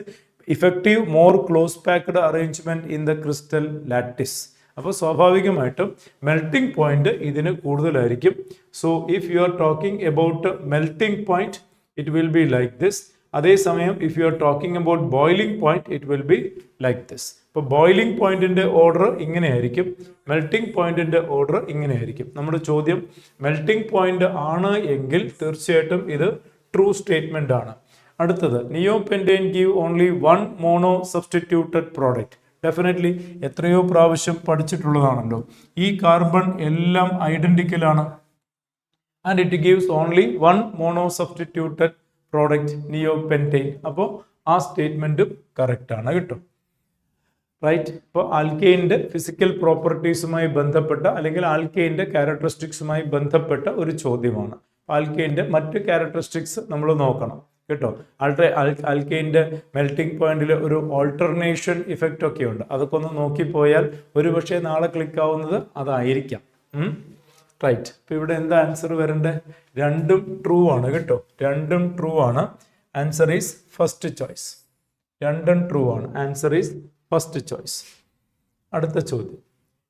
effective more close packed arrangement in the crystal lattice. അപ്പോൾ സ്വാഭാവികമായിട്ടും മെൽറ്റിംഗ് പോയിന്റ് ഇതിന് കൂടുതലായിരിക്കും. So if you are talking about melting point it will be like this. അതേസമയം if you are talking about boiling point it will be like this. ഇപ്പോൾ ബോയിലിംഗ് പോയിന്റിന്റെ ഓർഡർ ഇങ്ങനെയായിരിക്കും, മെൽറ്റിംഗ് പോയിന്റിന്റെ ഓർഡർ ഇങ്ങനെയായിരിക്കും. നമ്മുടെ ചോദ്യം മെൽറ്റിംഗ് പോയിന്റ് ആണ് എങ്കിൽ തീർച്ചയായിട്ടും ഇത് ട്രൂ സ്റ്റേറ്റ്മെന്റ് ആണ്. അടുത്തത് neopentane give only 1 mono substituted product. Definitely എത്രയോ പ്രാവശ്യം പഠിച്ചിട്ടുള്ളതാണല്ലോ. ഈ കാർബൺ എല്ലാം ഐഡന്റിക്കൽ ആണ് and it gives only 1 mono substituted product neopentane. അപ്പോൾ ആ സ്റ്റേറ്റ്മെന്റും കറക്റ്റ് ആണ് കിട്ടും, റൈറ്റ്. ഇപ്പോൾ ആൽക്കെയിൻ്റെ ഫിസിക്കൽ പ്രോപ്പർട്ടീസുമായി ബന്ധപ്പെട്ട അല്ലെങ്കിൽ ആൽക്കെയിൻ്റെ ക്യാരക്ടറിസ്റ്റിക്സുമായി ബന്ധപ്പെട്ട ഒരു ചോദ്യമാണ്. ആൽക്കെയിൻ്റെ മറ്റ് ക്യാരക്ടറിസ്റ്റിക്സ് നമ്മൾ നോക്കണം കേട്ടോ. ആൽക്കെയിൻ്റെ മെൽറ്റിംഗ് പോയിന്റിൽ ഒരു ഓൾട്ടർനേഷൻ ഇഫക്റ്റ് ഒക്കെ ഉണ്ട്. അതൊക്കെ ഒന്ന് നോക്കിപ്പോയാൽ ഒരുപക്ഷെ നാളെ ക്ലിക്ക് ആവുന്നത് അതായിരിക്കാം, റൈറ്റ്. ഇപ്പം ഇവിടെ എന്താ ആൻസർ വരണ്ടേ? രണ്ടും ട്രൂ ആണ് കേട്ടോ, രണ്ടും ട്രൂ ആണ്. Answer is first choice. രണ്ടും ട്രൂ ആണ്. Answer is first choice. അടുത്ത ചോദ്യം,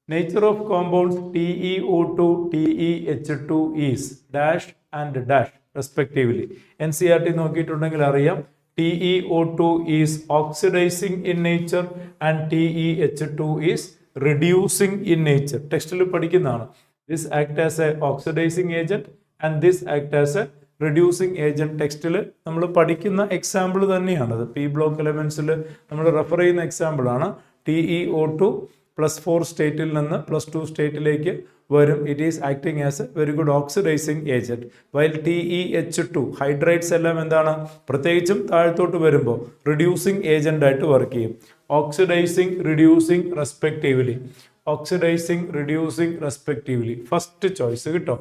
nature of compounds TeO2, TeH2 is dash and dash respectively. NCERT നോക്കിയിട്ടുണ്ടെങ്കിൽ അറിയാം TeO2 is oxidising in nature and TeH2 is reducing in nature. ടെക്സ്റ്റിൽ പഠിക്കുന്നതാണ്. This act as A oxidising agent and this act as A reducing agent. ടെക്സ്റ്റിൽ നമ്മൾ പഠിക്കുന്ന എക്സാമ്പിൾ തന്നെയാണത്. പി ബ്ലോക്ക് എലമെന്റ്സിൽ നമ്മൾ റെഫർ ചെയ്യുന്ന എക്സാമ്പിൾ ആണ്. TeO2 +4 സ്റ്റേറ്റിൽ നിന്ന് +2 സ്റ്റേറ്റിലേക്ക് വരും. It is acting as a very good oxidising agent. While TeH2 hydrates എല്ലാം എന്താണ്, പ്രത്യേകിച്ചും താഴത്തോട്ട് വരുമ്പോൾ റിഡ്യൂസിങ് ഏജന്റ് ആയിട്ട് വർക്ക് ചെയ്യും. Oxidising, reducing respectively. Oxidising, reducing respectively. First choice കിട്ടും.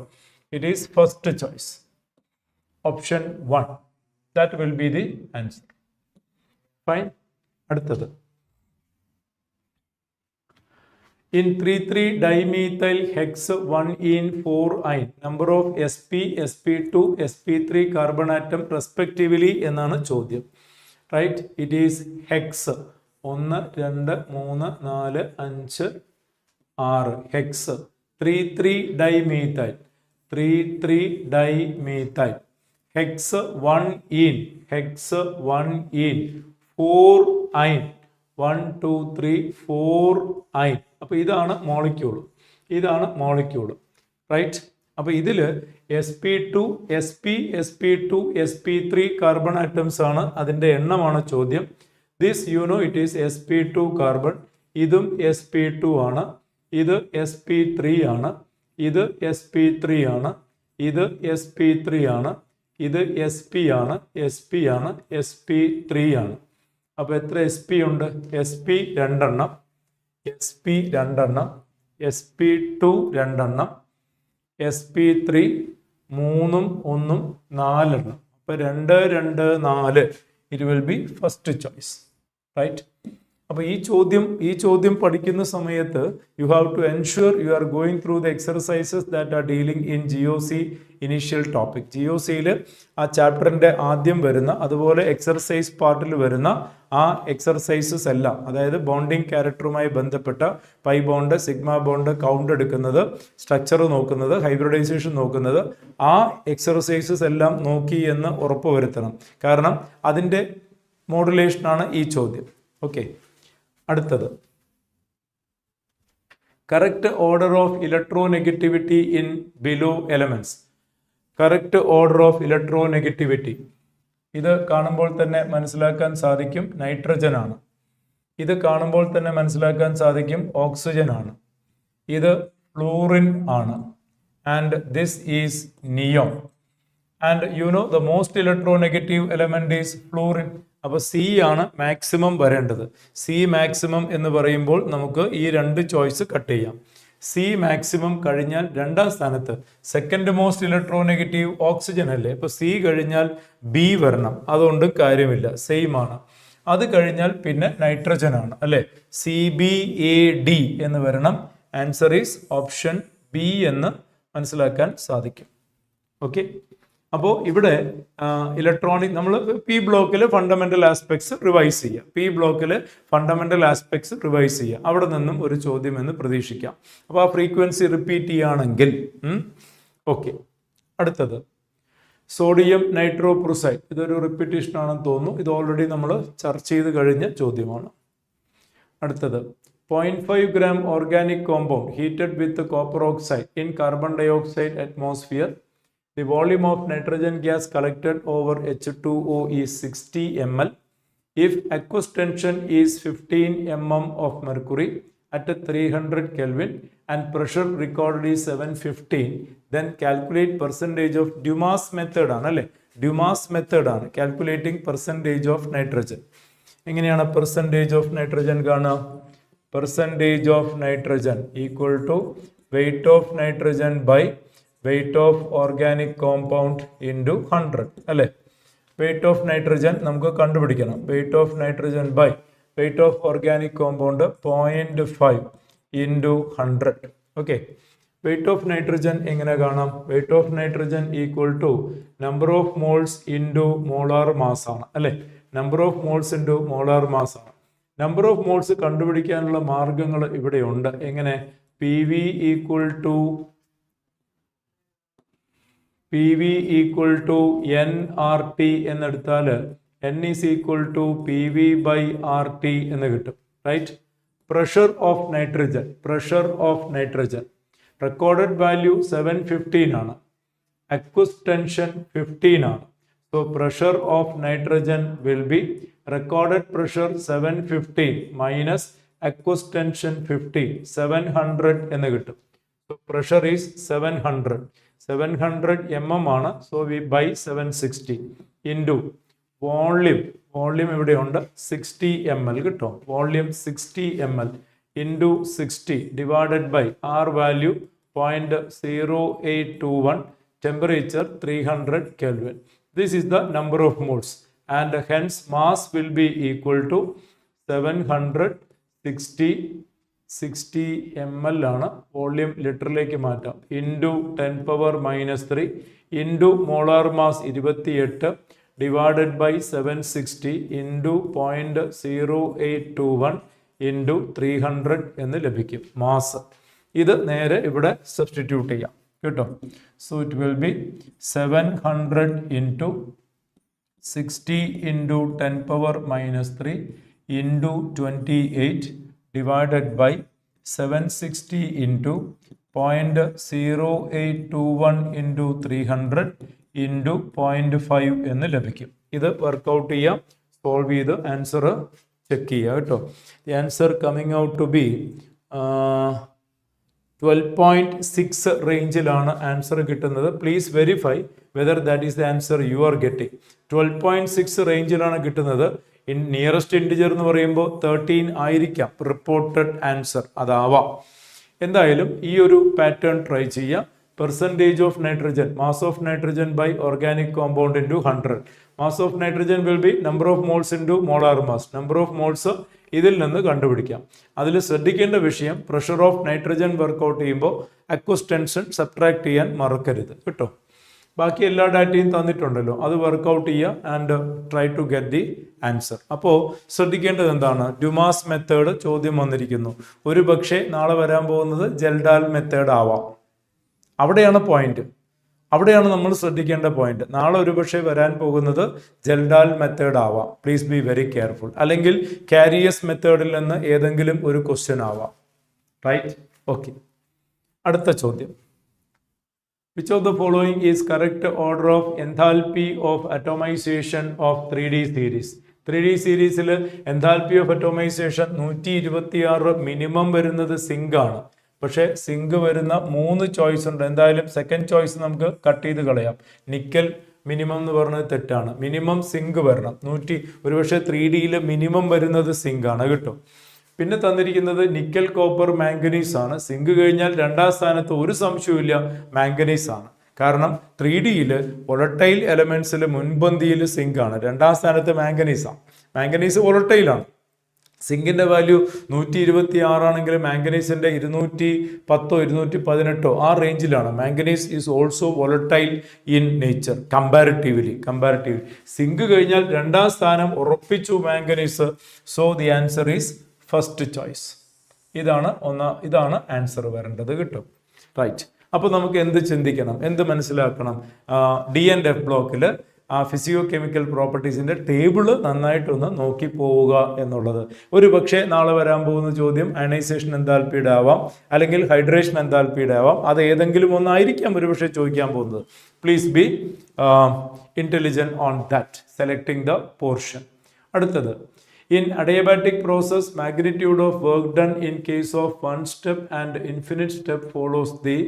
It is first choice. Option 1. That will be the answer. Fine. അടുത്തത്, in 3,3 dimethyl hex 1-ene 4-ine number of sp, sp2, sp3 carbon atom respectively എന്നാണ് ചോദ്യം. Right, it is hex 1 2 3 4 5 6 hex 3,3 dimethyl 3,3 dimethyl hex 1-ene hex 1-ene 4-ine 1 2 3 4-ine. അപ്പോൾ ഇതാണ് മോളിക്യൂൾ. ഇതാണ് മോളിക്യൂൾ. റൈറ്റ്. അപ്പോൾ ഇതിൽ sp2, sp, sp2, sp3 carbon atoms ആണ്. അതിൻ്റെ എണ്ണമാണ് ചോദ്യം. This you know it is sp2 carbon. ഇതും sp2 ആണ്. ഇത് sp3 ആണ്. ഇത് sp3 ആണ്. ഇത് sp3 ആണ്. ഇത് sp ആണ്. sp ആണ്. sp3 ആണ്. അപ്പോൾ എത്ര sp ഉണ്ട്? sp 2 എണ്ണം, sp 2 എണ്ണം, sp2 2 എണ്ണം, sp3 3 1 4 എണ്ണം. അപ്പോൾ 2 2 4. It will be first choice. Right. അപ്പോൾ ഈ ചോദ്യം പഠിക്കുന്ന സമയത്ത് you have to ensure you are going through the exercises that are dealing in GOC initial topic. GOCയിൽ ആ ചാപ്റ്ററിൻ്റെ ആദ്യം വരുന്ന, അതുപോലെ എക്സർസൈസ് പാർട്ടിൽ വരുന്ന ആ എക്സർസൈസസ് എല്ലാം, അതായത് ബോണ്ടിങ് ക്യാരക്ടറുമായി ബന്ധപ്പെട്ട pi bond, sigma bond, count എടുക്കുന്നത്, സ്ട്രക്ചർ നോക്കുന്നത്, ഹൈബ്രിഡൈസേഷൻ നോക്കുന്നത്, ആ എക്സർസൈസസ് എല്ലാം നോക്കി എന്ന് ഉറപ്പുവരുത്തണം. കാരണം അതിൻ്റെ മോഡുലേഷനാണ് ഈ ചോദ്യം. ഓക്കെ. അടുത്തത്, correct order of electronegativity in below elements. Correct order of electronegativity ഇത് കാണുമ്പോൾ തന്നെ മനസ്സിലാക്കാൻ സാധിക്കും നൈട്രജൻ ആണ്. ഇത് കാണുമ്പോൾ തന്നെ മനസ്സിലാക്കാൻ സാധിക്കും ഓക്സിജൻ ആണ്. ഇത് ഫ്ലൂറിൻ ആണ്. And this is neon. And you know the most electronegative element is fluorine. അപ്പോൾ സി ആണ് മാക്സിമം വരേണ്ടത്. സി മാക്സിമം എന്ന് പറയുമ്പോൾ നമുക്ക് ഈ 2 ചോയ്സ് കട്ട് ചെയ്യാം. സി മാക്സിമം കഴിഞ്ഞാൽ രണ്ടാം സ്ഥാനത്ത് സെക്കൻഡ് മോസ്റ്റ് ഇലക്ട്രോനെഗറ്റീവ് ഓക്സിജൻ അല്ലേ. അപ്പോൾ സി കഴിഞ്ഞാൽ ബി വരണം. അതുകൊണ്ട് കാര്യമില്ല, സെയിം ആണ്. അത് കഴിഞ്ഞാൽ പിന്നെ നൈട്രജൻ ആണ് അല്ലേ. CbAd എന്ന് വരണം. ആൻസർ ഈസ് ഓപ്ഷൻ ബി എന്ന് മനസ്സിലാക്കാൻ സാധിക്കും. ഓക്കെ. അപ്പോൾ ഇവിടെ ഇലക്ട്രോണിക് നമ്മൾ പി ബ്ലോക്കിൽ ഫണ്ടമെന്റൽ ആസ്പെക്ട്സ് റിവൈസ് ചെയ്യുക. പി ബ്ലോക്കിൽ ഫണ്ടമെന്റൽ ആസ്പെക്ട്സ് റിവൈസ് ചെയ്യുക. അവിടെ നിന്നും ഒരു ചോദ്യം എന്ന് പ്രതീക്ഷിക്കാം. അപ്പോൾ ആ ഫ്രീക്വൻസി റിപ്പീറ്റ് ചെയ്യുകയാണെങ്കിൽ ഓക്കെ. അടുത്തത്, സോഡിയം നൈട്രോപ്രൊസൈഡ്. ഇതൊരു റിപ്പീറ്റേഷൻ ആണെന്ന് തോന്നുന്നു. ഇത് ഓൾറെഡി നമ്മൾ ചർച്ച ചെയ്ത് കഴിഞ്ഞ ചോദ്യമാണ്. അടുത്തത്, 0.5 gram organic compound heated with copper oxide in carbon dioxide atmosphere. The volume of nitrogen gas collected over H2O is 60 ml. If aqueous tension is 15 mm of mercury at 300 Kelvin and pressure recorded is 715, then calculate percentage of Dumas method ആണ് അല്ലേ. Dumas method ആണ് calculating percentage of nitrogen. എങ്ങനെയാണ് percentage of nitrogen കാണുക? Percentage of nitrogen equal to weight of nitrogen by weight of organic compound into 100 അല്ലേ. weight of nitrogen നമുക്ക് കണ്ടുപിടിക്കണം. weight of nitrogen by weight of organic compound 0.5 into 100. Okay. Weight of nitrogen എങ്ങനെ കാണാം? Weight of nitrogen equal to number of moles into molar mass ആണ് അല്ലേ? Number of moles into molar mass ആണ്. നമ്പർ ഓഫ് മോൾസ് കണ്ടുപിടിക്കാനുള്ള മാർഗങ്ങൾ ഇവിടെ ഉണ്ട്. എങ്ങനെ? P V equal to N R T എന്നെടുത്താൽ n is equal to PV by RT എന്ന് കിട്ടും. Right? Pressure of nitrogen recorded value 715 ആണ്. അക്വസ് ടെൻഷൻ 15 ആണ്. So pressure of nitrogen will be recorded pressure 715 minus aqueous tension 15, 700 എന്ന് കിട്ടും. So pressure is 700 mm ആണ്. So we by 760 into volume ഇവിടെ ഉണ്ട് 60 ml കിട്ടും. Volume 60 ml into 60 divided by R value 0.0821, temperature 300 Kelvin. This is the number of moles and hence mass will be equal to 760 ml ആണ്. വോള്യൂം ലിറ്ററിലേക്ക് മാറ്റാം. Into 10⁻³ into molar mass 28 divided by 760 into 0.0821 into 300 എന്ന് ലഭിക്കും മാസ്. ഇത് നേരെ ഇവിടെ സബ്സ്റ്റിറ്റ്യൂട്ട് ചെയ്യാം കേട്ടോ. So it will B 700 into 60 into 10⁻³ into 28 divided by 760 into 0.0821 into 300 into 0.5 എന്ന് ലഭിക്കും. ഇത് വർക്കൗട്ട് ചെയ്യാം, സോൾവ് ചെയ്ത് ആൻസർ ചെക്ക് ചെയ്യുക കേട്ടോ. The answer coming out to be 12.6 റേഞ്ചിലാണ് ആൻസർ കിട്ടുന്നത്. Please verify whether that is the answer you are getting. 12.6 റേഞ്ചിലാണ് കിട്ടുന്നത്. നിയറസ്റ്റ് ഇൻറ്റിജർ എന്ന് പറയുമ്പോൾ 13 ആയിരിക്കാം റിപ്പോർട്ടഡ് ആൻസർ, അതാവാം. എന്തായാലും ഈ ഒരു പാറ്റേൺ ട്രൈ ചെയ്യാം. Percentage of nitrogen, mass of nitrogen by organic compound into 100. Mass of nitrogen will be number of moles into molar mass. Number of moles ഇതിൽ നിന്ന് കണ്ടുപിടിക്കാം. അതിൽ ശ്രദ്ധിക്കേണ്ട വിഷയം പ്രഷർ ഓഫ് നൈട്രജൻ വർക്കൗട്ട് ചെയ്യുമ്പോൾ അക്വസ് ടെൻഷൻ സബ്ട്രാക്ട് ചെയ്യാൻ മറക്കരുത് കേട്ടോ. ബാക്കി എല്ലാ ഡാറ്റയും തന്നിട്ടുണ്ടല്ലോ, അത് വർക്കൗട്ട് ചെയ്യുക and try to get the answer. അപ്പോൾ ശ്രദ്ധിക്കേണ്ടത് എന്താണ്? ഡുമാസ് മെത്തേഡ് ചോദ്യം വന്നിരിക്കുന്നു. ഒരു പക്ഷേ നാളെ വരാൻ പോകുന്നത് ജെൽഡാൽ മെത്തേഡ് ആവാം. അവിടെയാണ് പോയിന്റ്, അവിടെയാണ് നമ്മൾ ശ്രദ്ധിക്കേണ്ട പോയിന്റ്. നാളെ ഒരുപക്ഷെ വരാൻ പോകുന്നത് ജെൽഡാൽ മെത്തേഡ് ആവാം. Please be very careful. അല്ലെങ്കിൽ കാരിയസ് മെത്തേഡിൽ നിന്ന് ഏതെങ്കിലും ഒരു ക്വസ്റ്റ്യൻ ആവാം. റൈറ്റ്? ഓക്കെ. അടുത്ത ചോദ്യം. Which of the following is correct order of enthalpy of atomisation of 3D series? 3D സീരീസിൽ എൻതാൽപ്പി ഓഫ് അറ്റോമൈസേഷൻ 126 മിനിമം വരുന്നത് സിങ്ക് ആണ്. പക്ഷേ സിങ്ക് വരുന്ന 3 ചോയ്സ് ഉണ്ട്. എന്തായാലും സെക്കൻഡ് ചോയ്സ് നമുക്ക് കട്ട് ചെയ്ത് കളയാം. നിക്കൽ മിനിമം എന്ന് പറഞ്ഞത് തെറ്റാണ്. മിനിമം സിങ്ക് വരണം. ഒരുപക്ഷെ 3Dയിൽ മിനിമം വരുന്നത് സിങ്ക് ആണ് കേട്ടോ. പിന്നെ തന്നിരിക്കുന്നത് നിക്കൽ, കോപ്പർ, മാംഗനീസ് ആണ്. സിങ്ക് കഴിഞ്ഞാൽ രണ്ടാം സ്ഥാനത്ത് ഒരു സംശയവുമില്ല മാംഗനീസ് ആണ്. കാരണം 3Dയിൽ വോളട്ടൈൽ എലമെന്റ്സിൽ മുൻപന്തിയിൽ സിങ്ക് ആണ്. രണ്ടാം സ്ഥാനത്ത് മാംഗനീസ് ആണ്. മാംഗനീസ് വോളട്ടൈലാണ്. സിങ്കിന്റെ വാല്യൂ 126 ആണെങ്കിൽ മാംഗനീസിന്റെ 210 218 ആ റേഞ്ചിലാണ്. Manganese is also volatile in nature comparatively. Zinc കഴിഞ്ഞാൽ രണ്ടാം സ്ഥാനം ഉറപ്പിച്ചു manganese. So the answer is first choice. ഇതാണ് ആൻസർ വരേണ്ടത് കിട്ടും. റൈറ്റ്? അപ്പോൾ നമുക്ക് എന്ത് ചിന്തിക്കണം, എന്ത് മനസ്സിലാക്കണം? D&F ബ്ലോക്കിൽ ആ ഫിസിയോ കെമിക്കൽ പ്രോപ്പർട്ടീസിൻ്റെ ടേബിള് നന്നായിട്ടൊന്ന് നോക്കി പോവുക എന്നുള്ളത്. ഒരു പക്ഷേ നാളെ വരാൻ പോകുന്ന ചോദ്യം അയണൈസേഷൻ എൻതാൽപ്പിയുടെ ആവാം, അല്ലെങ്കിൽ ഹൈഡ്രേഷൻ എൻതാൽപ്പിയുടെ ആവാം. അത് ഏതെങ്കിലും ഒന്നായിരിക്കാം ഒരുപക്ഷെ ചോദിക്കാൻ പോകുന്നത്. Please be intelligent on that, selecting the portion. അടുത്തത്, in adiabatic process magnitude of work done in case of 1 step and infinite step follows the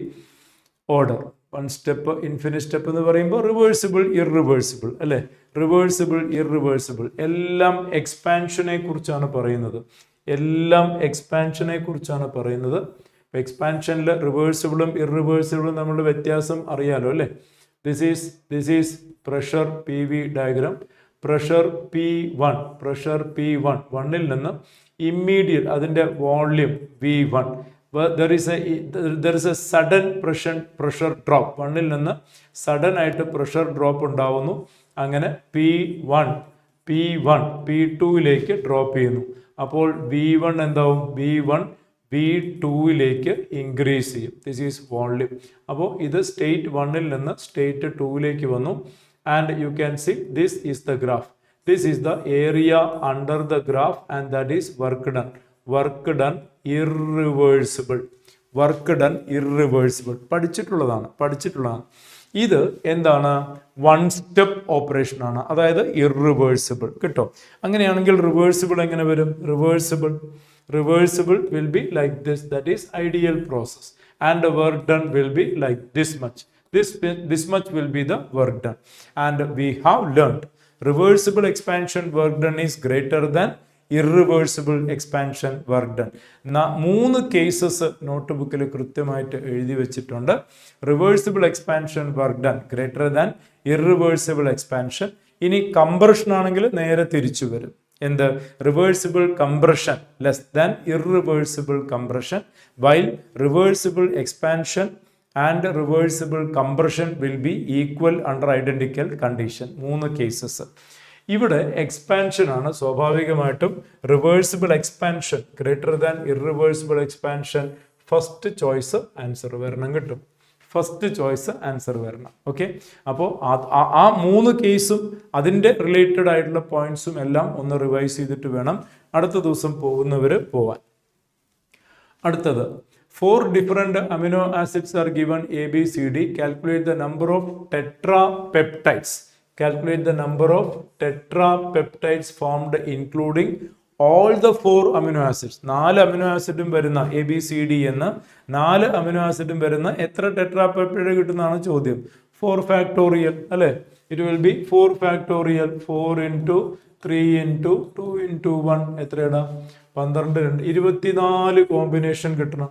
order. 1 step, infinite step എന്ന് പറയുമ്പോൾ റിവേഴ്സിബിൾ, ഇറിവേഴ്സിബിൾ അല്ലേ? റിവേഴ്സിബിൾ, ഇറിവേഴ്സിബിൾ എല്ലാം എക്സ്പാൻഷനെ കുറിച്ചാണ് പറയുന്നത്. എക്സ്പാൻഷനിൽ റിവേഴ്സിബിളും ഇറിവേഴ്സിബിളും തമ്മിലുള്ള വ്യത്യാസം അറിയാലോ അല്ലേ? This is pressure P V diagram. Pressure P1 1ൽ നിന്ന് ഇമ്മീഡിയറ്റ് അതിൻ്റെ volume V1, there is a sudden pressure drop. 1ൽ നിന്ന് സഡൻ ആയിട്ട് പ്രഷർ ഡ്രോപ്പ് ഉണ്ടാവുന്നു. അങ്ങനെ P1 P2യിലേക്ക് ഡ്രോപ്പ് ചെയ്യുന്നു. അപ്പോൾ V1 എന്താവും? V1 V2യിലേക്ക് ഇൻക്രീസ് ചെയ്യും. This is volume. അപ്പോൾ ഇത് സ്റ്റേറ്റ് 1ൽ നിന്ന് സ്റ്റേറ്റ് 2യിലേക്ക് വന്നു. And you can see this is the graph. This is the area under the graph and that is work done. Work done irreversible. Work done irreversible. പഠിച്ചിട്ടുള്ളതാണ്. ഇത് എന്താണ്? വൺ സ്റ്റെപ്പ് ഓപ്പറേഷൻ ആണ്. അതായത് ഇറിവേഴ്സിബിൾ. കിട്ടോ? അങ്ങനെയാണെങ്കിൽ റിവേഴ്സിബിൾ എങ്ങനെ വരും? Reversible will be like this. That is ideal process. And the work done will be like this much. This much will be the work done. And we have learned reversible expansion work done is greater than irreversible expansion work done. 3 cases note ബുക്കിൽ കൃത്യമായിട്ട് എഴുതി വെച്ചിട്ടുണ്ട്. Reversible expansion work done greater than irreversible expansion. ഇനി കംപ്രഷൻ ആണെങ്കിൽ നേരെ തിരിച്ചു വരും. എന്ത്? Reversible compression less than irreversible compression, while reversible expansion and reversible compression will be equal under identical condition. 3 cases. ഇവിടെ എക്സ്പാൻഷൻ ആണ്. സ്വാഭാവികമായിട്ടും reversible expansion greater than irreversible expansion. First choice answer വരണം. കിട്ടും? ഫസ്റ്റ് ചോയ്സ് ആൻസർ വരണം. ഓക്കെ. അപ്പോൾ ആ 3 കേസും അതിൻ്റെ റിലേറ്റഡ് ആയിട്ടുള്ള പോയിന്റ്സും എല്ലാം ഒന്ന് റിവൈസ് ചെയ്തിട്ട് വേണം അടുത്ത ദിവസം പോകുന്നവർ പോവാൻ. അടുത്തത് 4 different amino acids are given A, B, C, D. Calculate the number of tetrapeptides. Calculate the number of tetrapeptides formed including all the 4 amino acids. 4 amino acids വരുന്ന A, B, C, D എന്ന് 4 amino acids വരുന്ന എത്ര tetrapeptide കിട്ടുന്നതാണ് ചോദ്യം. 4 factorial അല്ലേ? It will be 4 factorial. 4 into 3 into 2 into 1 എത്രയാണ്? 12 24 കോമ്പിനേഷൻ കിട്ടണം.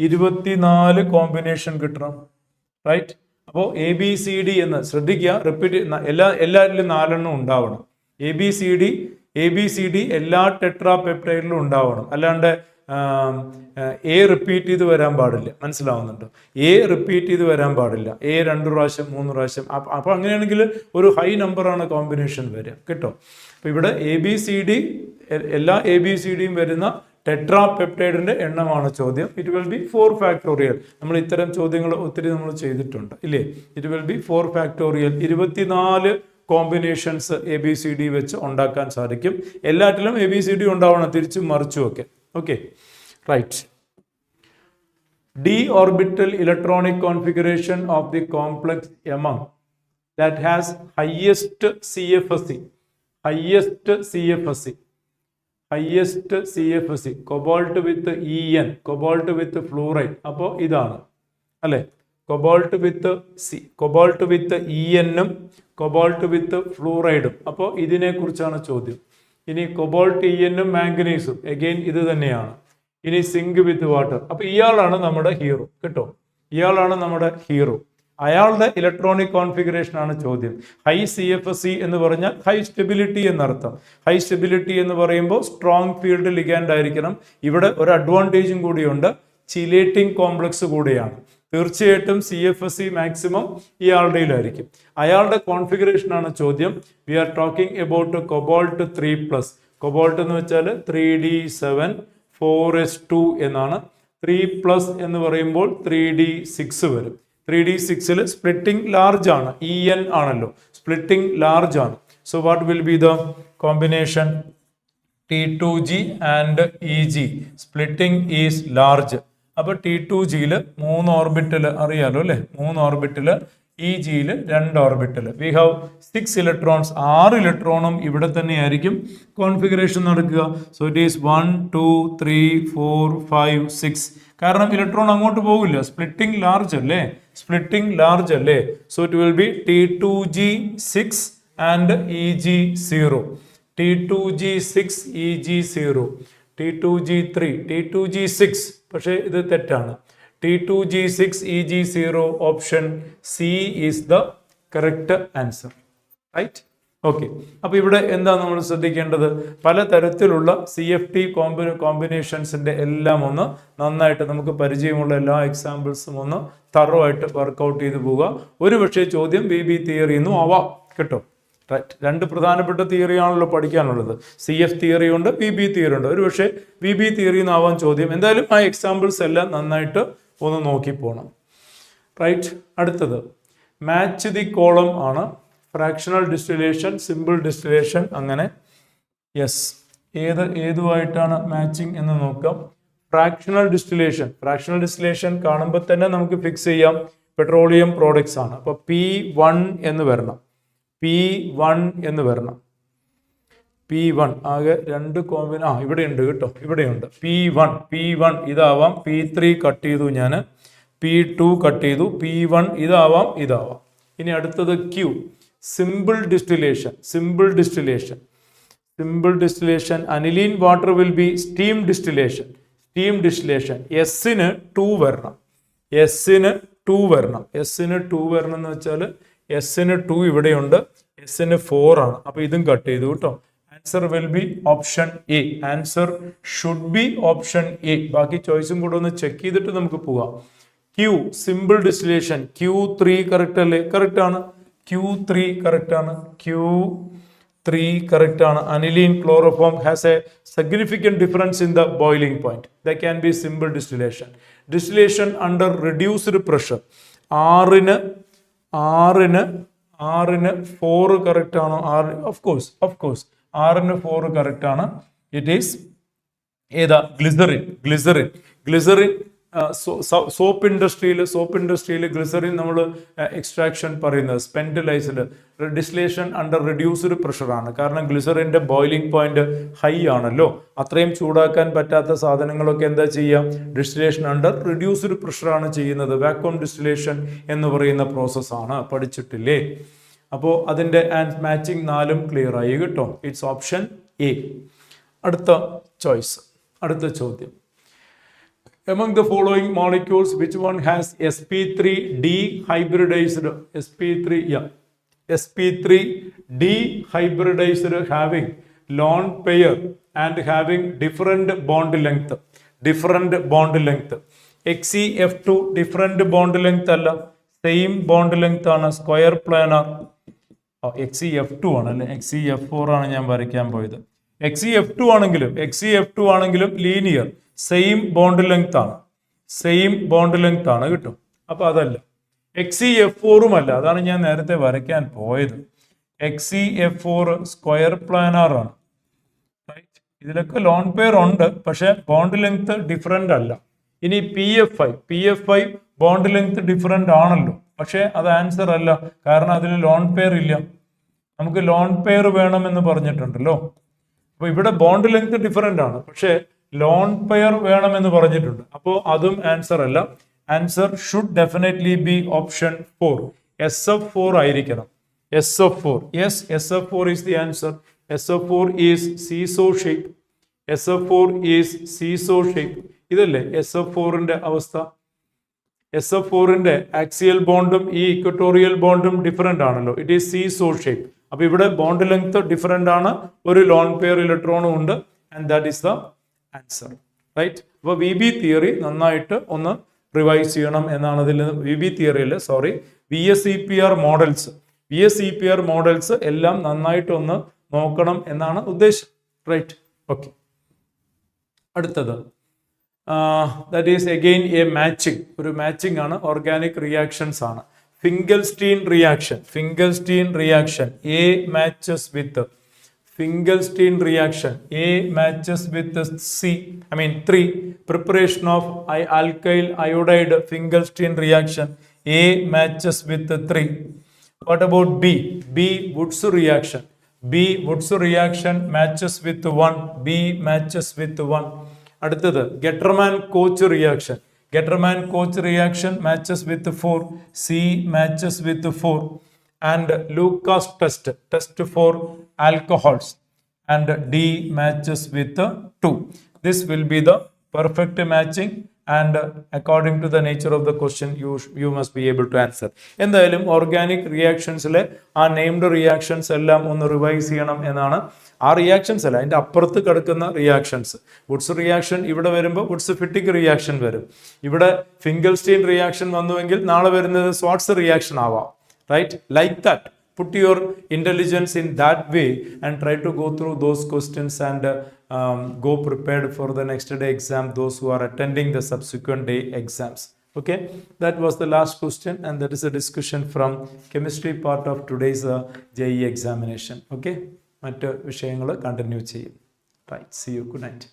24 കോമ്പിനേഷൻ കിട്ടണം. റൈറ്റ്? അപ്പോൾ എ ബി സി ഡി എന്ന് ശ്രദ്ധിക്കുക. റിപ്പീറ്റ് എല്ലാവരിലും 4 എണ്ണം ഉണ്ടാവണം. എ ബി സി ഡി എല്ലാ ടെട്രാപെപ്റ്റൈഡിലും ഉണ്ടാവണം. അല്ലാണ്ട് എ റിപ്പീറ്റ് ചെയ്ത് വരാൻ പാടില്ല. മനസ്സിലാവുന്നുണ്ടോ? എ റിപ്പീറ്റ് ചെയ്ത് വരാൻ പാടില്ല. എ 2 പ്രാവശ്യം 3 പ്രാവശ്യം. അപ്പോൾ അങ്ങനെയാണെങ്കിൽ ഒരു ഹൈ നമ്പറാണ് കോമ്പിനേഷൻ വരിക. കേട്ടോ? അപ്പോൾ ഇവിടെ എ ബി സി ഡി എല്ലാ എ ബി സി ഡിയും വരുന്ന ടെട്രാപെപ്റ്റൈഡിന്റെ എണ്ണമാണ് ചോദ്യം. It will B 4 factorial. നമ്മൾ ഇത്തരം ചോദ്യങ്ങൾ ഒത്തിരി നമ്മൾ ചെയ്തിട്ടുണ്ട് ഇല്ലേ? It will B 4 factorial. 24 combinations A B C D വെച്ച് ഉണ്ടാക്കാൻ സാധിക്കും. എല്ലാറ്റിലും എ ബി സി ഡി ഉണ്ടാവണം, തിരിച്ചും മറിച്ചും ഒക്കെ. Okay, right. D orbital electronic configuration of the complex among that has highest CFSE, cobalt with En, cobalt with fluoride. അപ്പോൾ ഇതാണ് അല്ലേ? cobalt with En ഉം cobalt with fluoride. അപ്പോൾ ഇതിനെ കുറിച്ചാണ് ചോദ്യം. ഇനി cobalt En ഉം മാംഗനീസും അഗൈൻ ഇത് തന്നെയാണ്. ഇനി സിങ്ക് വിത്ത് വാട്ടർ. അപ്പോൾ ഇയാളാണ് നമ്മുടെ ഹീറോ. കേട്ടോ? ഇയാളാണ് നമ്മുടെ ഹീറോ. അയാളുടെ ഇലക്ട്രോണിക് കോൺഫിഗറേഷൻ ആണ് ചോദ്യം. ഹൈ CFSE എന്ന് പറഞ്ഞാൽ ഹൈ സ്റ്റെബിലിറ്റി എന്നർത്ഥം. ഹൈ സ്റ്റെബിലിറ്റി എന്ന് പറയുമ്പോൾ സ്ട്രോങ് ഫീൽഡ് ലിഗാൻഡ് ആയിരിക്കണം. ഇവിടെ ഒരു അഡ്വാൻറ്റേജും കൂടിയുണ്ട്, ചിലേറ്റിംഗ് കോംപ്ലക്സ് കൂടിയാണ്. തീർച്ചയായിട്ടും CFSE മാക്സിമം ഇയാളുടെയിലായിരിക്കും. അയാളുടെ കോൺഫിഗറേഷൻ ആണ് ചോദ്യം. We are talking about cobalt 3+. Cobalt എന്ന് വെച്ചാൽ 3D7 4s2 എന്നാണ്. 3+ എന്ന് പറയുമ്പോൾ 3D6 വരും. 3D6 സ്പ്ലിറ്റിംഗ് ലാർജ് ആണ്. En ആണല്ലോ, സ്പ്ലിറ്റിംഗ് ലാർജ് ആണ്. So what will be the combination? T2G and EG. Splitting is large. അപ്പോൾ T2Gയിൽ 3 ഓർബിറ്റൽ അറിയാലോ അല്ലേ? 3 ഓർബിറ്റൽ. EGയിൽ 2 ഓർബിറ്റൽ. We have 6 electrons. 6 ഇലക്ട്രോണും ഇവിടെ തന്നെ ആയിരിക്കും കോൺഫിഗറേഷൻ നടക്കുക. So it is 1 2 3 4 5 6. കാരണം ഇലക്ട്രോൺ അങ്ങോട്ട് പോകില്ല, സ്പ്ലിറ്റിംഗ് ലാർജ് അല്ലേ? സ്പ്ലിറ്റിംഗ് ലാർജ് അല്ലേ? So it will B T2G6 and EG0. T2G6 EG0. T2G3 T2G6. പക്ഷേ ഇത് തെറ്റാണ്. T2G6 EG0 option C is the correct answer. Right? Okay, അപ്പോൾ ഇവിടെ എന്താ നമ്മൾ ശ്രദ്ധിക്കേണ്ടത്? പലതരത്തിലുള്ള CFT കോമ്പിനേഷൻസിൻ്റെ എല്ലാം ഒന്ന് നന്നായിട്ട് നമുക്ക് പരിചയമുള്ള എല്ലാ എക്സാമ്പിൾസും ഒന്ന് തറോ ആയിട്ട് വർക്കൗട്ട് ചെയ്ത് പോവുക. ഒരു പക്ഷേ ചോദ്യം BB തിയറി എന്നും ആവാം കേട്ടോ. റൈറ്റ്, രണ്ട് പ്രധാനപ്പെട്ട തിയറിയാണല്ലോ പഠിക്കാനുള്ളത്. CF തിയറി ഉണ്ട്, BB തിയറി ഉണ്ട്. ഒരു പക്ഷേ BB തിയറി എന്നാവാൻ ചോദ്യം. എന്തായാലും ആ എക്സാമ്പിൾസ് എല്ലാം നന്നായിട്ട് ഒന്ന് നോക്കി പോകണം. റൈറ്റ്, അടുത്തത് മാച്ച് ദി കോളം ആണ്. ഫ്രാക്ഷണൽ ഡിസ്റ്റിലേഷൻ, സിമ്പിൾ ഡിസ്റ്റിലേഷൻ, അങ്ങനെ. യെസ്, ഏതുമായിട്ടാണ് മാച്ചിങ് എന്ന് നോക്കാം. ഫ്രാക്ഷണൽ ഡിസ്റ്റിലേഷൻ കാണുമ്പോൾ തന്നെ നമുക്ക് ഫിക്സ് ചെയ്യാം പെട്രോളിയം പ്രോഡക്ട്സ് ആണ്. അപ്പോൾ P1 എന്ന് വരണം. P1 ആകെ രണ്ട് ഇവിടെ ഉണ്ട് കേട്ടോ, ഇവിടെയുണ്ട്. P1 ഇതാവാം. P3 കട്ട് ചെയ്തു ഞാൻ, P2 കട്ട് ചെയ്തു. P1 ഇതാവാം. ഇനി അടുത്തത് Q, simple distillation. Aniline water will be steam distillation. Sന് 2 വരണം. Sന് 2 വരണം എന്ന് വെച്ചാൽ Sന് 2 ഇവിടെയുണ്ട്, Sന് 4 ആണ്. അപ്പൊ ഇതും കട്ട് ചെയ്തു കേട്ടോ. Answer will B option A. Answer should be option A. ബാക്കി ചോയ്സും കൂടെ ഒന്ന് ചെക്ക് ചെയ്തിട്ട് നമുക്ക് പോവാം. Q, simple distillation. Q3 correct അല്ലേ? കറക്റ്റ് ആണ്. Q3 കറക്റ്റ് ആണ്. Aniline chloroform has a significant difference in the boiling point. That can be simple distillation. Distillation under reduced pressure. R-ന് 4 correct ആണോ? ഓഫ് കോഴ്സ് R-ന് 4 കറക്റ്റ് ആണ്. ഇറ്റ് ഈസ് ഏതാ? ഗ്ലിസറിൻ. സോപ്പ് ഇൻഡസ്ട്രിയിൽ ഗ്ലിസറിൻ നമ്മൾ എക്സ്ട്രാക്ഷൻ പറയുന്നത് സ്പെൻഡലൈസിൽ ഡിസ്റ്റിലേഷൻ അണ്ടർ റിഡ്യൂസ്ഡ് പ്രഷറാണ്. കാരണം ഗ്ലിസറിൻ്റെ ബോയിലിംഗ് പോയിന്റ് ഹൈ ആണല്ലോ. അത്രയും ചൂടാക്കാൻ പറ്റാത്ത സാധനങ്ങളൊക്കെ എന്താ ചെയ്യുക? ഡിസ്റ്റിലേഷൻ അണ്ടർ റിഡ്യൂസ്ഡ് പ്രഷറാണ് ചെയ്യുന്നത്. വാക്വം ഡിസ്റ്റിലേഷൻ എന്ന് പറയുന്ന പ്രോസസ്സാണ്. പഠിച്ചിട്ടില്ലേ? അപ്പോൾ അതിൻ്റെ മാച്ചിങ് 4 ക്ലിയർ ആയി കേട്ടോ. It's option A. അടുത്ത ചോദ്യം. Among the following molecules, which one has sp3 dehybridized? sp3 dehybridized having lone pair and having different bond length. XeF2 different bond length അല്ല, സെയിം ബോണ്ട് ലെങ്ത് ആണ്. Square planar. XeF2 ആണല്ലേ, XeF4 ആണ് ഞാൻ വരയ്ക്കാൻ പോയത്. XeF2 ആണെങ്കിലും ലീനിയർ, സെയിം ബോണ്ട് ലെങ്ത് ആണ് കേട്ടോ. അപ്പൊ അതല്ല. XeF4 അല്ല, അതാണ് ഞാൻ നേരത്തെ വരയ്ക്കാൻ പോയത്. XeF4 സ്ക്വയർ പ്ലാനർ ആണ്. ഇതിലൊക്കെ ലോൺ പെയർ ഉണ്ട്, പക്ഷെ ബോണ്ട് ലെങ്ത് ഡിഫറെന്റ് അല്ല. ഇനി PF5 ബോണ്ട് ലെങ്ത് ഡിഫറെന്റ് ആണല്ലോ, പക്ഷെ അത് ആൻസർ അല്ല. കാരണം അതിൽ ലോൺ പെയർ ഇല്ല. നമുക്ക് ലോൺ പെയർ വേണമെന്ന് പറഞ്ഞിട്ടുണ്ടല്ലോ. അപ്പൊ ഇവിടെ ബോണ്ട് ലെങ്ത് ഡിഫറെന്റ് ആണ്, പക്ഷെ ലോൺ പെയർ വേണമെന്ന് പറഞ്ഞിട്ടുണ്ട്. അപ്പോൾ അതും ആൻസർ അല്ല. Answer should definitely B option 4. SF4 ആയിരിക്കണം. SF4. Yes, SF4 is the answer. SF4 is seesaw shape. ഇതല്ലേ SF4ന്റെ അവസ്ഥ? SF4ന്റെ ആക്സിയൽ ബോണ്ടും ഈ ഇക്വട്ടോറിയൽ ബോണ്ടും ഡിഫറെന്റ് ആണല്ലോ. It is seesaw shape. അപ്പൊ ഇവിടെ ബോണ്ട് ലെങ്ത് ഡിഫറെന്റ് ആണ്, ഒരു ലോൺ പെയർ ഇലക്ട്രോണും ഉണ്ട്. And that is the answer. Right. അപ്പോൾ VB തിയറി നന്നായിട്ട് ഒന്ന് റിവൈസ് ചെയ്യണം എന്നാണ് ഇതിൽ. VB തിയറിയിൽ VSEPR മോഡൽസ് എല്ലാം നന്നായിട്ടൊന്ന് നോക്കണം എന്നാണ് ഉദ്ദേശം. റൈറ്റ്. ഓക്കെ, അടുത്തത് that is again A matching. ഒരു മാച്ചിങ് ആണ്, ഓർഗാനിക് റിയാക്ഷൻസ് ആണ്. ഫിംഗൽസ്റ്റീൻ reaction A matches with 3. Preparation of alkyl iodide Finkelstein reaction. A matches with 3. What about B? Woods reaction matches with 1. B matches with 1. അടുത്തത് Getterman-Koch reaction matches with 4. C matches with 4. And Lucas test for alcohols, and D matches with 2. This will be the perfect matching. and according to the nature of the question you must be able to answer. എന്തായാലും ഓർഗാനിക് റിയാക്ഷൻസിലെ ആ നെയിംഡ് റിയാക്ഷൻസ് എല്ലാം ഒന്ന് റിവൈസ് ചെയ്യണം എന്നാണ്. ആ റിയാക്ഷൻസ് അല്ല, അതിൻ്റെ അപ്പുറത്ത് കിടക്കുന്ന റിയാക്ഷൻസ്. വുഡ്സ് റിയാക്ഷൻ ഇവിടെ വരുമ്പോൾ വുഡ്സ് ഫിറ്റിക് റിയാക്ഷൻ വരും. ഇവിടെ ഫിംഗൽസ്റ്റീൻ റിയാക്ഷൻ വന്നുവെങ്കിൽ നാളെ വരുന്നത് സ്വാട്സ് റിയാക്ഷൻ ആവാം. Right, like that. Put your intelligence in that way and try to go through those questions and go prepared for the next day exam, those who are attending the subsequent day exams. Okay, that was the last question, and that is a discussion from chemistry part of today's JEE examination. Okay, മറ്റ് വിഷയങ്ങൾ കണ്ടിന്യൂ ചെയ്യും. Right, see you, good night.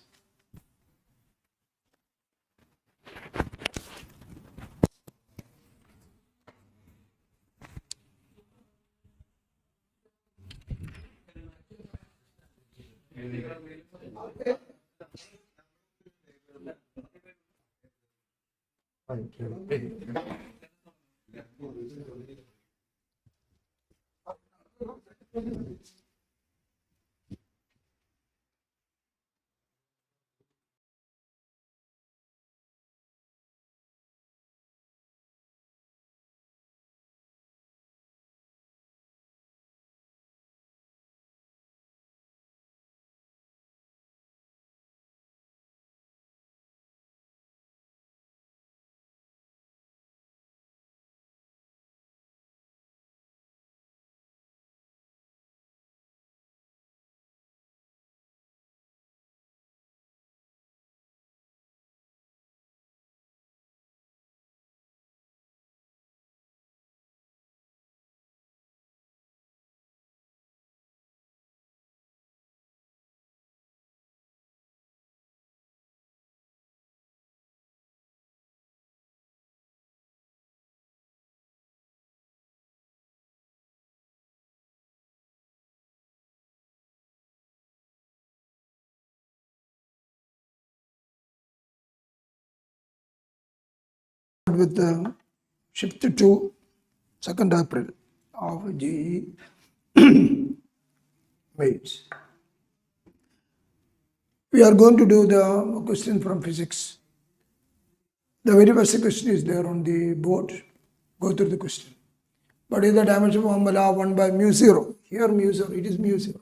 With the shift to 2nd April of JEE Mains. We are going to do the question from physics. The very first question is there on the board. Go through the question. What is the dimension formula? 1 by mu 0. Here mu 0, it is mu 0.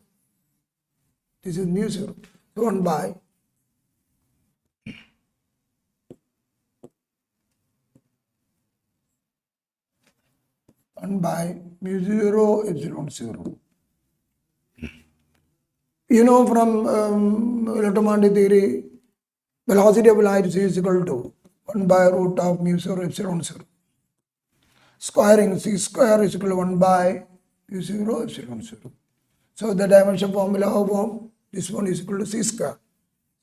This is mu 0. So 1 by mu 0 epsilon 0. You know from electromagnetic theory, velocity of light is equal to 1 by root of mu 0 epsilon 0. Squaring c square is equal to 1 by mu 0 epsilon 0. So the dimension formula of this one is equal to c square.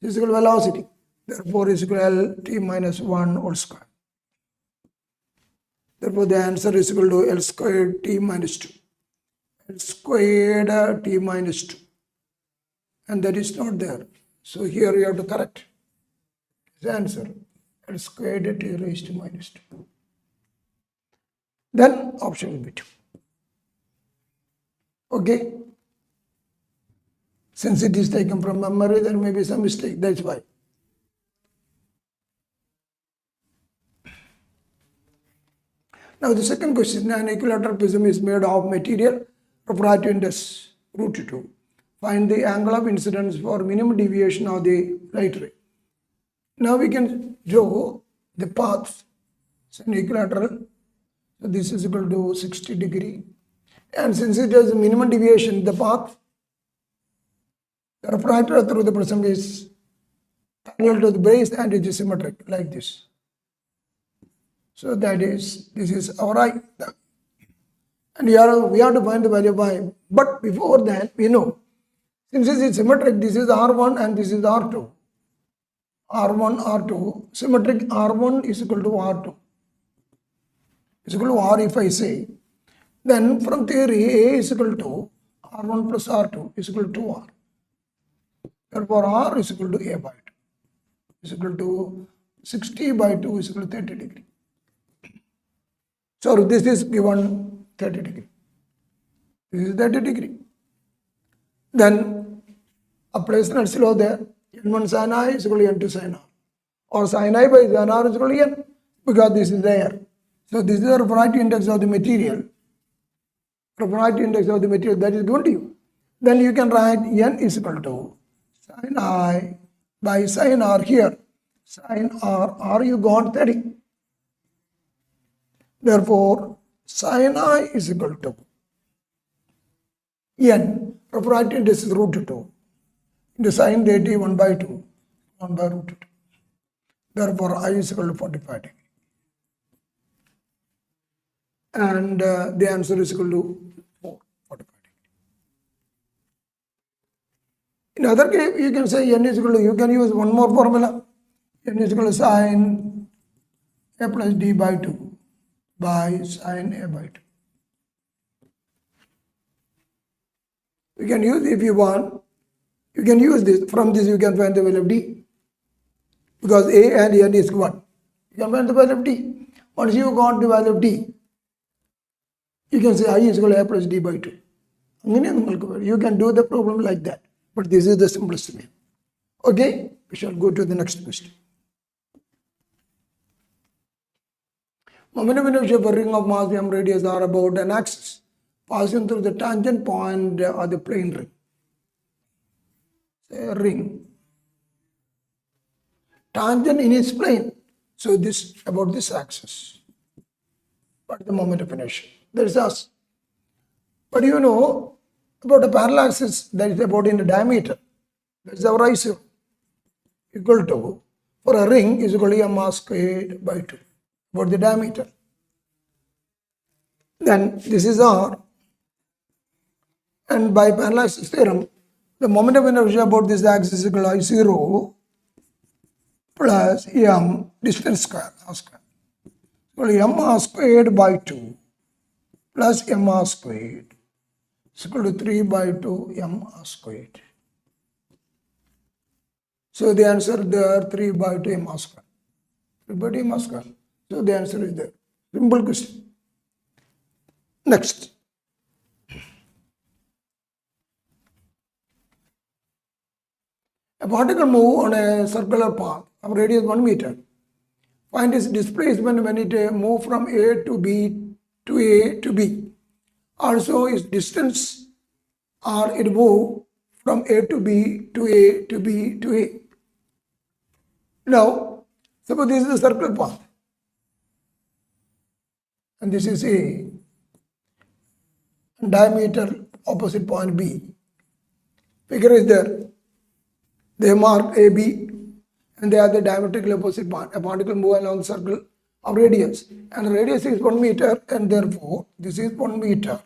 C is equal to velocity. Therefore is equal to L t minus 1 whole square. Therefore, the answer is equal to L squared t minus 2. L squared t minus 2. And that is not there. So here you have to correct the answer. L squared t raised to minus 2. Then option will be 2. Okay. Since it is taken from memory, there may be some mistake. That's why. Now the second question, an equilateral prism is made of material refractive index √2. Find the angle of incidence for minimum deviation of the light ray. Now we can draw the path. It's an equilateral. So this is equal to 60 degree. And since it has a minimum deviation, the path, the refractor through the prism is parallel to the base and it is symmetric like this. So that is, this is our I. And we have to find the value of I. But before that, we know, since this is symmetric, this is R1 and this is R2. R1, R2, symmetric R1 is equal to R2. Is equal to R if I say. Then from theory, A is equal to R1 plus R2 is equal to 2R. Therefore, R is equal to A by 2. Is equal to 60 by 2 is equal to 30 degree. So this is given 30 degree. This is 30 degree. Then apply Snell's law there. N1 sin I is equal to N2 sin R. or sin I by sin r is equal to n, because this is there. So this is the refractive index of the material. Refractive index of the material that is given to you. Then you can write n is equal to sin I by sin r here. Sin r you got 30. Therefore, sin I is equal to n, refractive index is root 2, into sin 30 1 by 2, 1 by root 2. Therefore, I is equal to 45 degree. And the answer is equal to 45 degree. In other case, you can say n is equal to, you can use one more formula. N is equal to sin a plus d by 2 by sin a by 2. You can use, if you want, you can use this. From this you can find the value of d. Because a and n is 1. You can find the value of d. Once you got the value of d, you can say I is equal to a plus d by 2. You can do the problem like that. But this is the simplest way. Okay, we shall go to the next question. Momentum and inertia of a ring of mass m radius are about an axis passing through the tangent point of the plane ring. Say a ring. Tangent in its plane. So this about this axis. But the moment of inertia. That is us. But you know about a parallel axis that is about in the diameter. That is our ratio. Equal to, for a ring is equal to m r squared by 2. About the diameter. Then this is r. And by parallel axis theorem, the moment of inertia about this axis is equal to I0 plus m distance square, r square. So m r squared by 2 plus m r squared is equal to 3 by 2 m r squared. So the answer there 3 by 2 m r square. 3 by 2 m r square. So the answer is there. Simple question. Next. A particle move on a circular path of radius 1 meter. Find its displacement when it move from A to B to A to B. Also its distance or it move from A to B to A to B to A. Now, suppose this is a circular path. And this is A. Diameter opposite point B. Figure is there. They mark AB and they are the diametrically opposite point. A particle move along the circle of radius. And the radius is 1 meter and therefore this is 1 meter.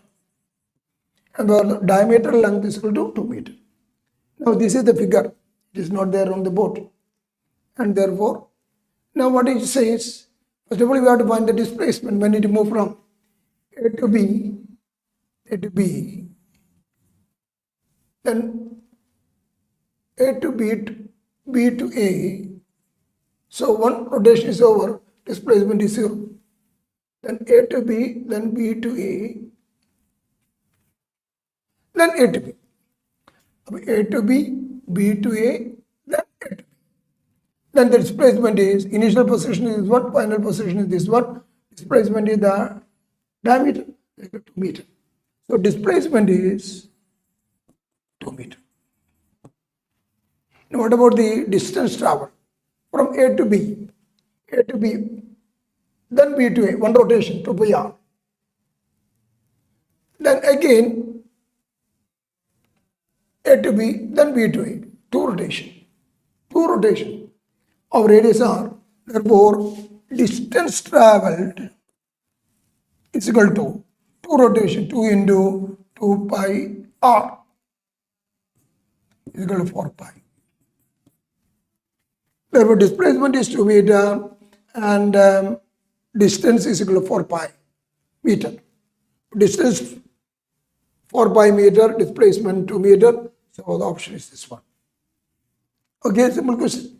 And the diameter length is equal to 2 meters. Now this is the figure. It is not there on the board. And therefore, now what it says, first of all we have to find the displacement when it move from A to B, then A to B to A. So one rotation is over, displacement is 0. Then A to B, then B to A, then A to B. A to B, B to A, then A to B. Then the displacement is, initial position is what, final position is this one, displacement is the diameter, 2 meter. So displacement is 2 meter. Now what about the distance travel? From A to B, then B to A, one rotation, 2 pi r. Then again, A to B, then B to A, two rotation of radius r. Therefore, distance traveled is equal to 2 rotation, 2 into 2 pi r is equal to 4 pi. Therefore, displacement is 2 meter and distance is equal to 4 pi meter. Distance 4 pi meter, displacement 2 meter. So the option is this one. Okay, simple question.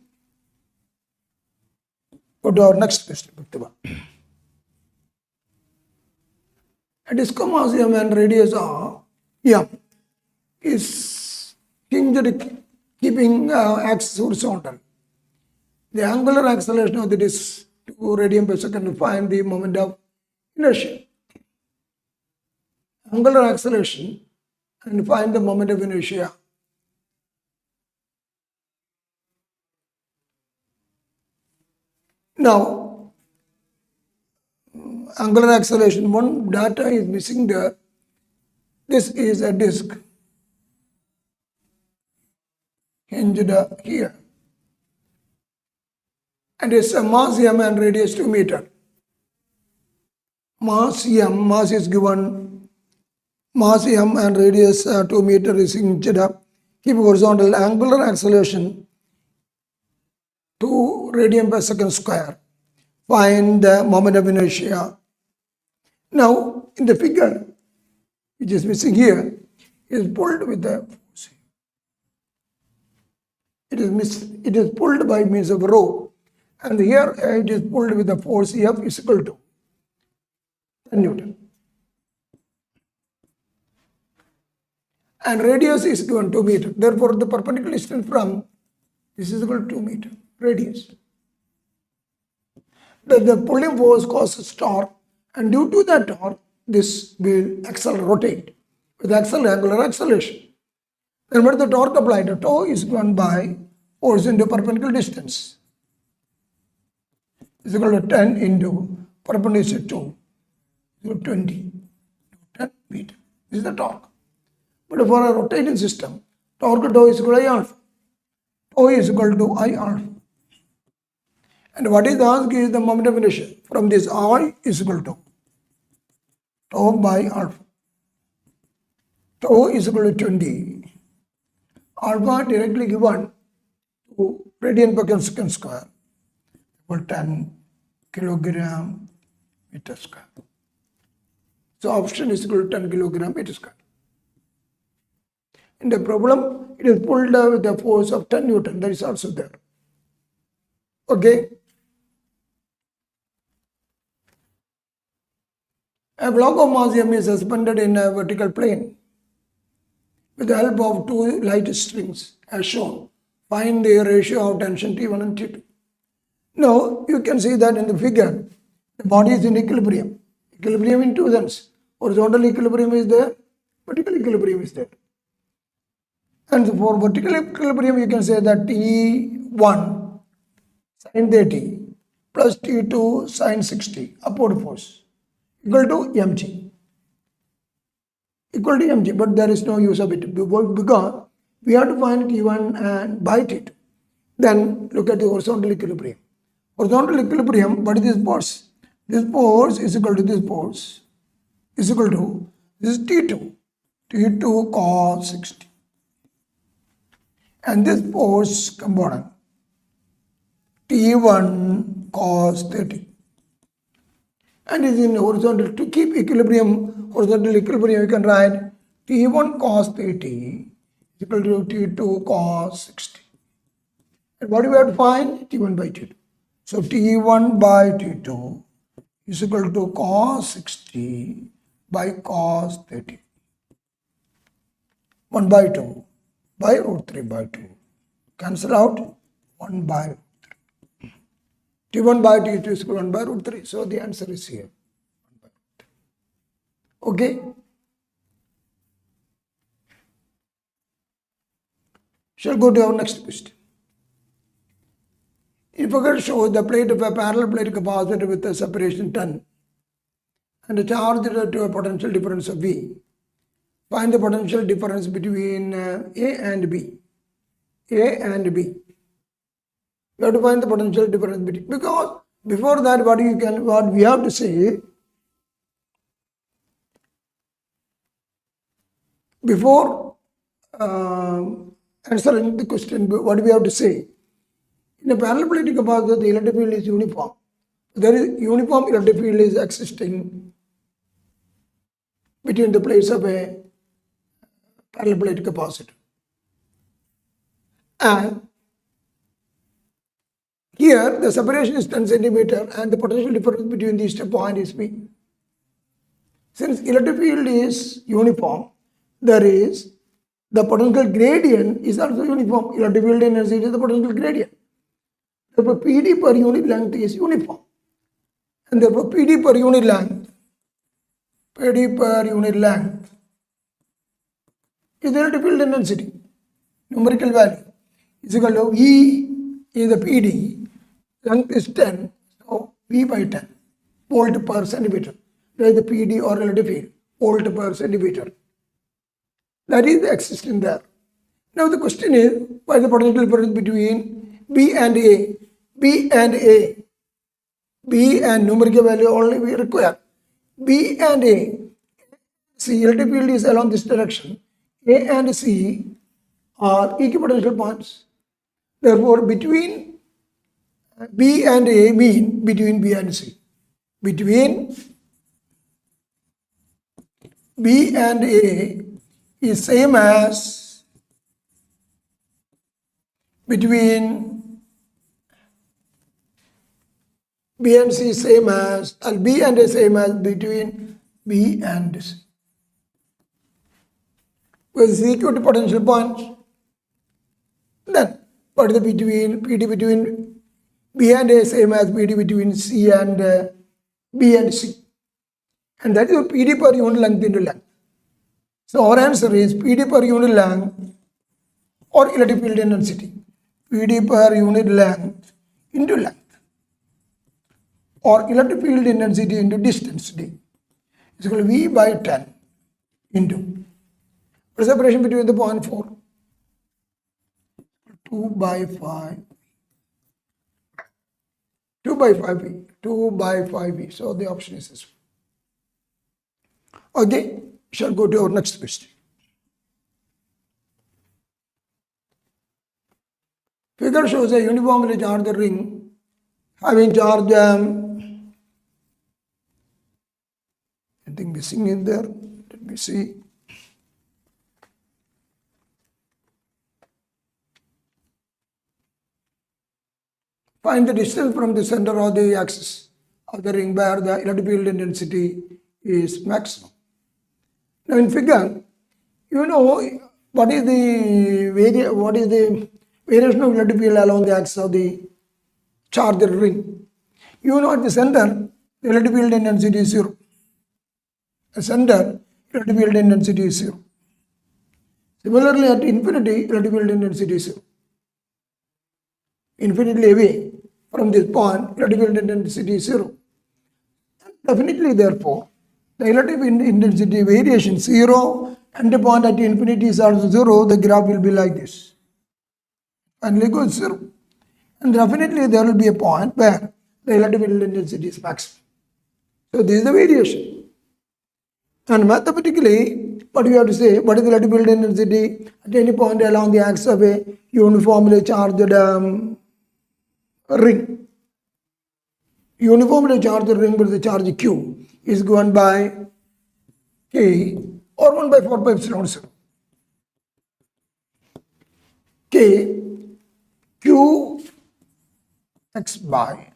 Go to our next question. A disco mass m and radius r m is hinged keeping axis horizontal. the angular acceleration of the disk 2 radian per second to find the moment of inertia. Angular acceleration and find the moment of inertia. Now, angular acceleration, one data is missing there. This is a disk hinged here. And it's a mass m and radius 2 meter. Mass m, mass is given, mass m and radius 2 meter is hinged up. Keep horizontal angular acceleration 2 radian per second square. Find the moment of inertia. Now, in the figure, which is missing here, is pulled with the force. It is pulled by means of rho, and here it is pulled with the force F is equal to 10 Newton. And radius is given 2 meter. Therefore, the perpendicular distance from this is equal to 2 meter radius. The pulling force causes torque, and due to that torque, this will rotate with angular acceleration. Then what is the torque applied? The tau is given by force into perpendicular distance. Is equal to 10 into perpendicular 2, so 20 10 meter. This is the torque. But for a rotating system, torque tau is equal to I alpha. Tau is equal to I alpha. And what is asked is the moment of inertia. From this, I is equal to tau by alpha. Tau is equal to 20. Alpha directly given to radian per second square, equal 10 kilogram meter square. So option is equal to 10 kilogram meter square. In the problem, it is pulled with the force of 10 Newton. That is also there. Okay. A block of mass m is suspended in a vertical plane with the help of two light strings as shown. Find the ratio of tension T1 and T2. Now, you can see that in the figure, the body is in equilibrium. Equilibrium in two sense. Horizontal equilibrium is there, vertical equilibrium is there. And for vertical equilibrium, you can say that T1 sin 30 plus T2 sin 60 upward force equal to mg. Equal to mg, but there is no use of it because we have to find T1 and by T2. Then look at the horizontal equilibrium. Horizontal equilibrium, what is this force? This force is equal to this force is equal to this T2. T2 cos 60. And this force component T1 cos 30. And is in horizontal. To keep equilibrium, horizontal equilibrium, you can write T1 cos 30 is equal to T2 cos 60. And what do we have to find? T1 by T2. So T1 by T2 is equal to cos 60 by cos 30. 1 by 2 by root 3 by 2. Cancel out 1 by root 3. T1 by T2 is equal to 1 by root 3. So the answer is here. 1 by root 3. Okay. Shall go to our next question. If figure shows the plate of a parallel plate capacitor with a separation 10 and a charge to a potential difference of V. Find the potential difference between A and B. A and B. You have to find the potential difference between, because before that what we have to say, before answering the question, what do we have to say? In a parallel plate capacitor, the electric field is uniform. There is uniform electric field is existing between the plates of a parallel plate capacitor. And here the separation is 10 centimeter and the potential difference between these two points is V. Since electric field is uniform, there is the potential gradient is also uniform. Electric field energy is the potential gradient. Therefore, PD per unit length is uniform. And therefore, PD per unit length is the relative field intensity, numerical value, is equal to V is the PD, length is 10, so V by 10, volt per centimeter. That is the PD or relative field, volt per centimeter. That is existing there. Now the question is, what is the potential difference between B and A? B and numerical value only we require. B and A, C, relative field is along this direction. A and C are equipotential points. Therefore, between B and A mean between B and C. Between B and A is same as between B and C same as, and B and A same as between B and C. Because it's equal to potential points. Then, what is the between PD between B and A same as PD between C and B and C? And that is PD per unit length into length. So our answer is PD per unit length or relative field intensity. PD per unit length into length, or electric field intensity into distance d is equal to V by 10 into what is the separation between the point 4? 2 by 5. 2 by 5V. 2 by 5V. So the option is this one. Okay, shall go to our next question. Figure shows a uniformly charged ring having charge, I think missing in there. Let me see. Find the distance from the center of the axis of the ring where the electric field intensity is maximum. Now in figure, you know what is the variation of electric field along the axis of the charged ring. You know at the center, the electric field intensity is 0. The center, electric field intensity is 0. Similarly, at infinity, electric field intensity is 0. Infinitely away from this point, electric field intensity is 0. Definitely, therefore, the electric intensity variation 0 and the point at infinity is also 0, the graph will be like this. Finally goes 0. And definitely there will be a point where the electric field intensity is maximum. So this is the variation. And mathematically, what we have to say, what is the electric field intensity at any point along the axis of a uniformly charged ring? Uniformly charged ring with the charge Q is given by K or 1 by 4 pi epsilon 0. K Q x by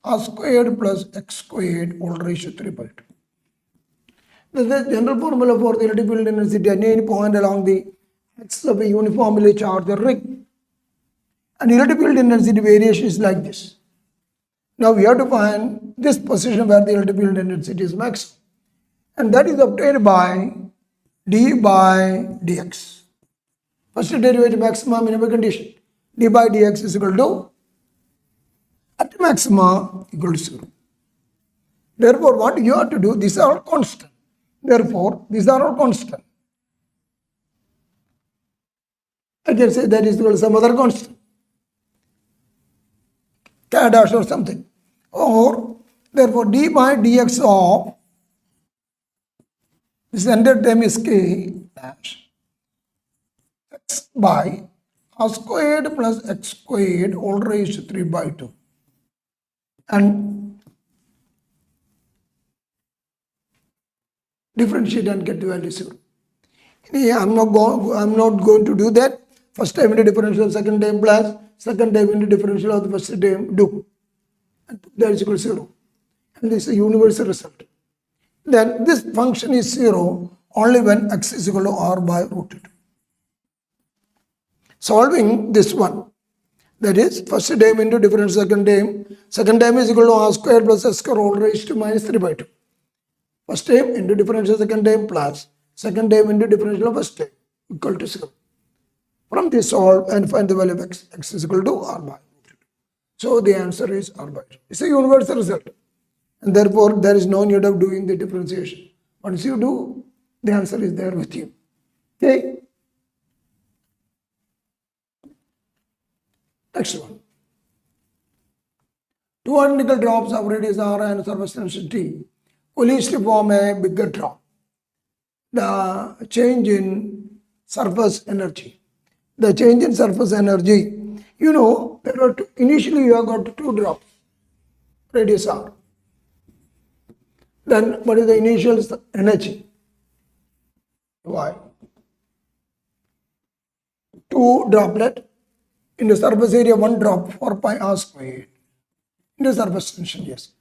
r squared plus x squared all raised to 3 by 2. This is the general formula for the electric field intensity at any point along the axis of a uniformly charged ring. And electric field intensity variation is like this. Now we have to find this position where the electric field intensity is maximum. And that is obtained by d by dx. First derivative maximum minimum condition. D by dx is equal to at maxima equal to 0. Therefore, what you have to do, these are all constant. Therefore, these are all constant. I can say that is equal to some other constant. K dash or something. Or, therefore, d by dx of this entire term is K dash x by r squared plus x squared all raised to 3 by 2. And differentiate and get the value 0. I'm not going to do that. First time into differential, second time plus, second time into differential of the first time do. And that is equal to 0. And this is a universal result. Then this function is 0 only when x is equal to r by root 2. Solving this one, That is, first term into difference second term. Second term is equal to r square plus s square all raised to minus 3 by 2. First term into differential second term plus second term into differential of first term equal to 0. From this solve and find the value of x. X is equal to r by root 2. So the answer is r by 2. It's a universal result. And therefore, there is no need of doing the differentiation. Once you do, the answer is there with you. Okay. Next one. Two identical drops of radius r and surface tension t collides to form a bigger drop. The change in surface energy. The change in surface energy, you know, there are two, initially you have got two drops, radius r. Then what is the initial energy? Y. Two droplet in the surface area, one drop 4 pi r squared into surface tension, yes.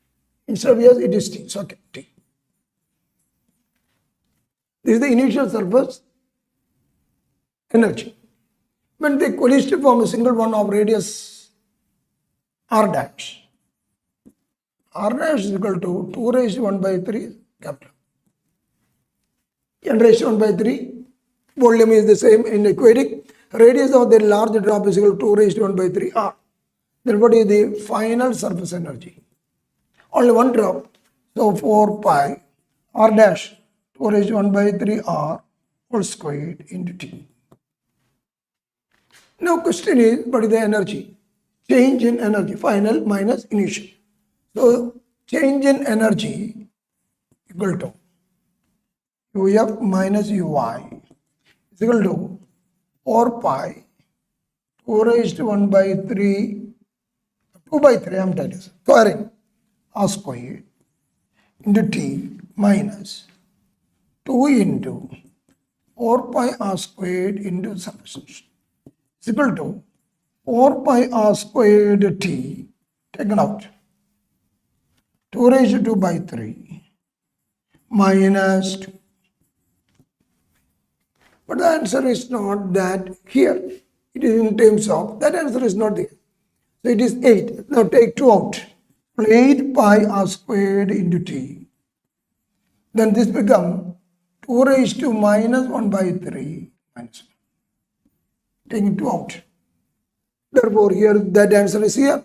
Instead of yes, it is t. So, okay, t. This is the initial surface energy. When they collides to form a single one of radius r dash. R dash is equal to 2 raised to 1 by 3 capital. N raised to 1 by 3. Volume is the same in aquatic. Radius of the large drop is equal to 2 raised to 1 by 3 r. Then what is the final surface energy? Only one drop. So 4 pi r dash 2 raised to 1 by 3 r whole squared into t. Now question is, what is the energy? Change in energy, final minus initial. So change in energy equal to uf minus uy is equal to 4 pi 2 raised to 1 by 3, 2 by 3 I'm telling you, squaring r squared into t minus 2 into 4 pi r squared into surface is equal to 4 pi r squared t taken out 2 raised to 2 by 3 minus 2. But the answer is not that here. It is in terms of, that answer is not there. So it is 8. Now take 2 out. 8 pi r squared into t. Then this becomes 2 raised to minus 1 by 3 minus 1. Taking 2 out. Therefore, here that answer is here.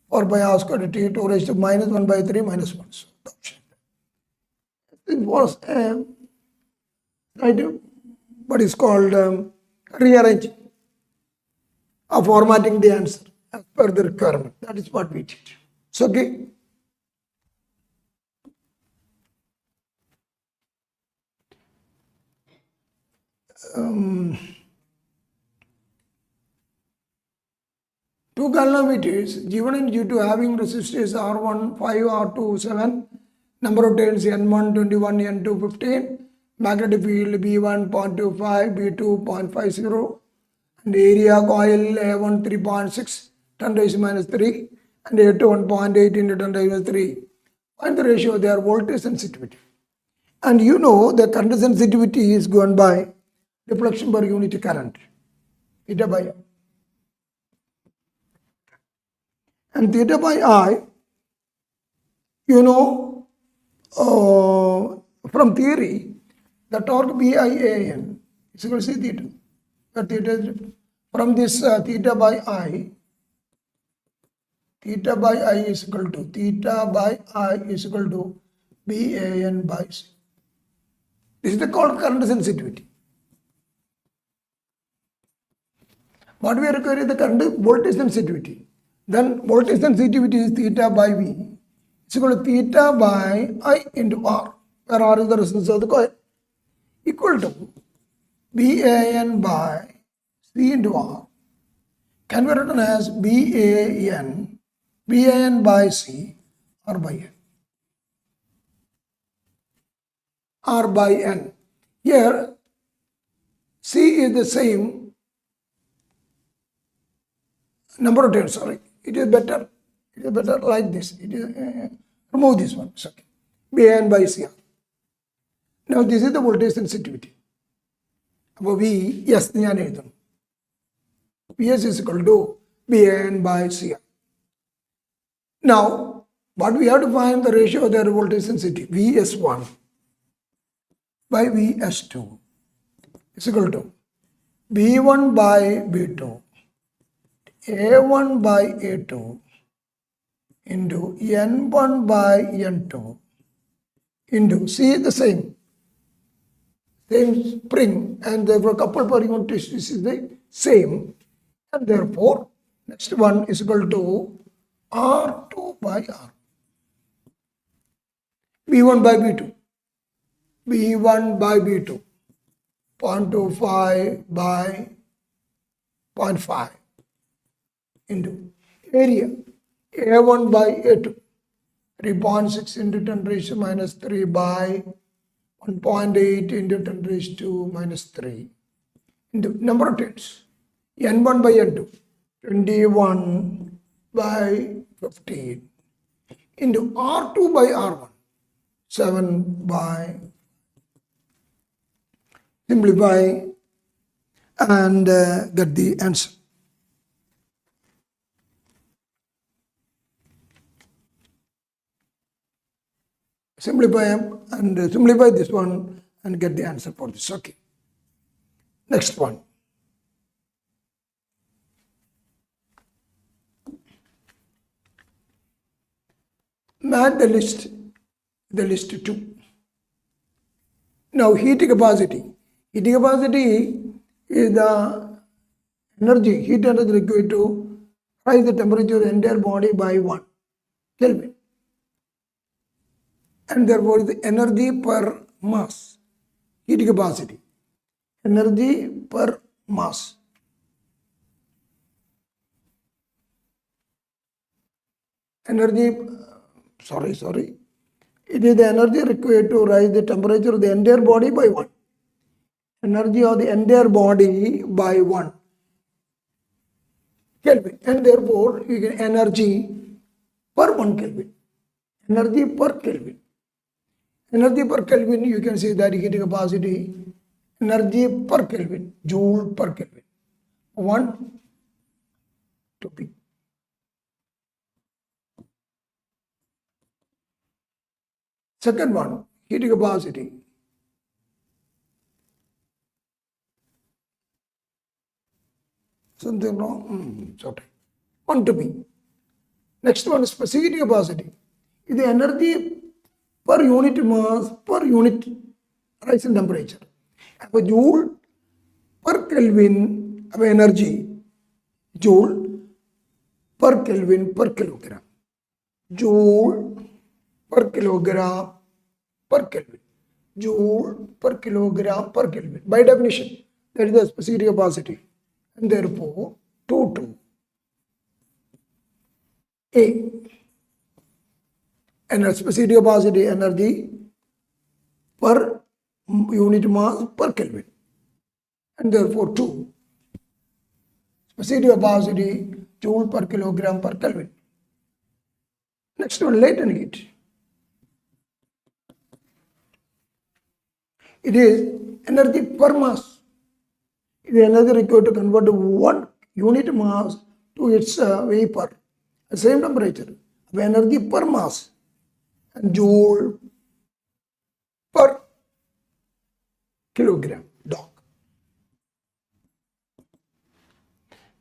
4 pi r squared t 2 raised to minus 1 by 3 minus 1. So the option. It was what is called rearranging or formatting the answer as per the requirement. That is what we did. So, okay. Two calorimeters given in G2 having resistors R1 5, R2 7, number of turns N1 21, N2 15, magnetic field B1 0.25, B2 0.50, and area coil A1 3.6, 10 raised to minus 3, and A2 1.8 into 10 raised to minus 3. Find the ratio of their voltage sensitivity. And you know the current sensitivity is given by deflection per unit current, theta by I. And theta by I, you know, from theory, the torque BIAN is equal to theta. The theta is from this theta by I is equal to BAN by C. This is the called current sensitivity. What we are requiring is the current voltage sensitivity. Then voltage sensitivity is theta by V. It's equal to theta by I into R, where R is the resistance of the coil, equal to BAN by C into R, can be written as BAN by C, R by N. R by N. Here, C is the same number of turns, sorry. It is better like this. It is, remove this one. It's okay. BAN by CR. Now this is the voltage sensitivity. V, yes, VS is equal to BAN by CR. Now, what we have to find the ratio of their voltage sensitivity, VS1 by VS2 is equal to B1 by B2, A1 by A2 into N1 by N2 into, see the same spring, and therefore couple per unit is the same, and therefore next one is equal to R2 by R. B1 by B2, B1 by B2, 0.25 by 0.5 into area A1 by A2, 3.6 into 10 raised to minus 3 by 1.8 into 10 raised to minus 3 into number of turns, N1 by N2, 21 by 15 into R2 by R1, 7 by, simplify and get the answer. Simplify and simplify this one and get the answer for this. Okay. Next one. Match the list 2. Now heat capacity. Heat capacity is the energy, heat energy required to rise the temperature of the entire body by 1 Kelvin. And therefore the energy per mass, heat capacity, energy per mass. Energy, sorry. It is the energy required to rise the temperature of the entire body by 1. Energy of the entire body by 1 Kelvin. And therefore, you get energy per 1 Kelvin. Energy per Kelvin. Energy per Kelvin, you can say that heat capacity, energy per Kelvin, joule per Kelvin. 1 to P. Second one, heat capacity. Something wrong? It's okay. 1 to P. Next one is specific capacity. Is the energy per unit mass per unit rise in temperature. A joule per Kelvin of energy, joule per Kelvin per kilogram. Joule per kilogram per Kelvin. Joule per kilogram per Kelvin. By definition, that is the specific capacity. And therefore, 2 A. And specific capacity energy per unit mass per Kelvin. And therefore, 2. Specific capacity joule per kilogram per Kelvin. Next one, latent heat. It is energy per mass. It is energy required to convert 1 unit mass to its vapor at same temperature. Energy per mass and joule per kilogram. Dog.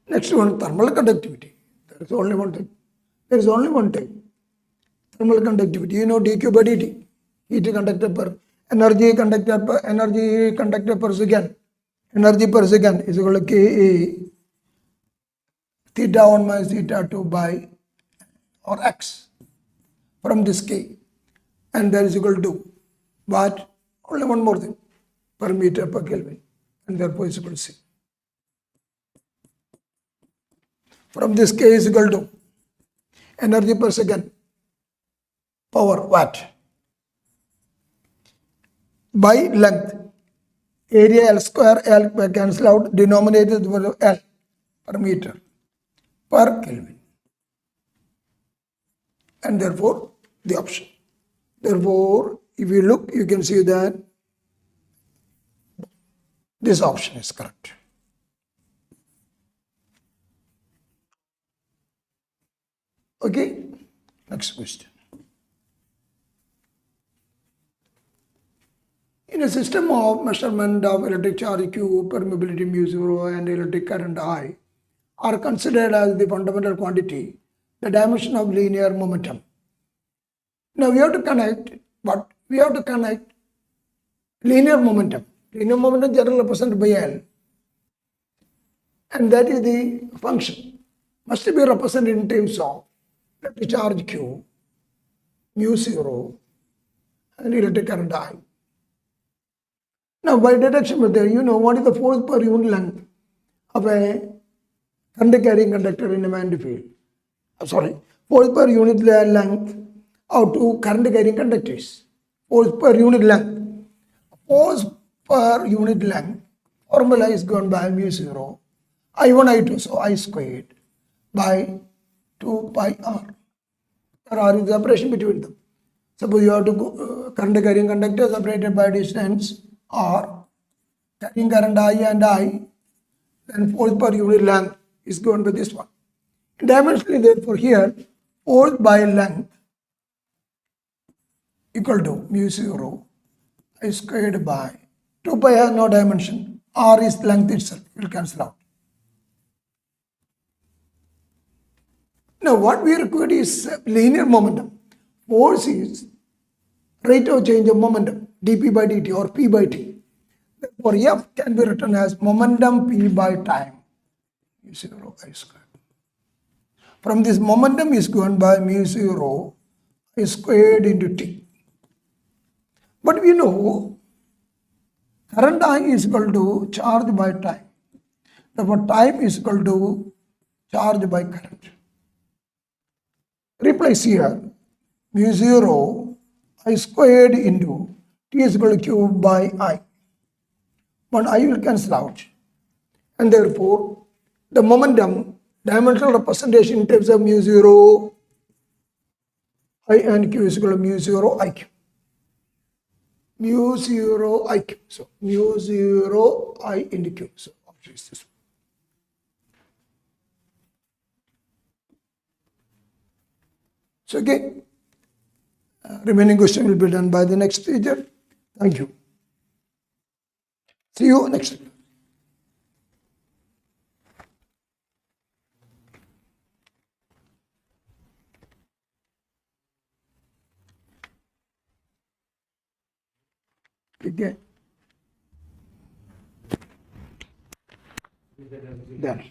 Next one, thermal conductivity. There is only one type. Thermal conductivity. You know dQ by dt. Heat conductor per energy conductor per second. Energy per second is equal to Ka theta 1 minus theta 2 by or x from this K. And that is equal to what? Only one more thing. Per meter per Kelvin. And therefore is equal to C. From this K is equal to energy per second power watt by length. Area L square, L cancel out, denominator L per meter per Kelvin. And therefore, the option. Therefore, if you look, you can see that this option is correct. Okay, next question. In a system of measurement of electric charge Q, permeability mu0 and electric current I are considered as the fundamental quantity, the dimension of linear momentum. Now we have to connect, but we have to connect linear momentum. Linear momentum generally represented by L, and that is the function. Must be represented in terms of electric charge Q, mu0, and electric current I. Now, by deduction method, you know what is the force per unit length of a current carrying conductor in a magnetic field. Force per unit length of two current carrying conductors. Force per unit length. Force per unit length formula is given by mu0, I1, I2, so I squared by 2 pi r. R is the separation between them. Suppose you have to current carrying conductor separated by distance r, carrying current I and I, then force per unit length is given by this one. Dimensionally, therefore, here force by length equal to mu0 I squared by 2 pi has no dimension. R is length itself, will cancel out. Now, what we require is linear momentum. Force is rate of change of momentum, dp by dt or p by t. Therefore, F can be written as momentum p by time, mu0 I squared. From this, momentum is given by mu0 I squared into t. But we know current I is equal to charge by time. Therefore, time is equal to charge by current. Replace here mu0 I squared into t is equal to q by I. But I will cancel out. And therefore, the momentum dimensional representation in terms of mu0 I and q is equal to mu0 IQ. Mu0 IQ. So, mu0 I into q. So, option is this one. So, again, remaining question will be done by the next teacher. Thank you. See you next time. Okay. Done.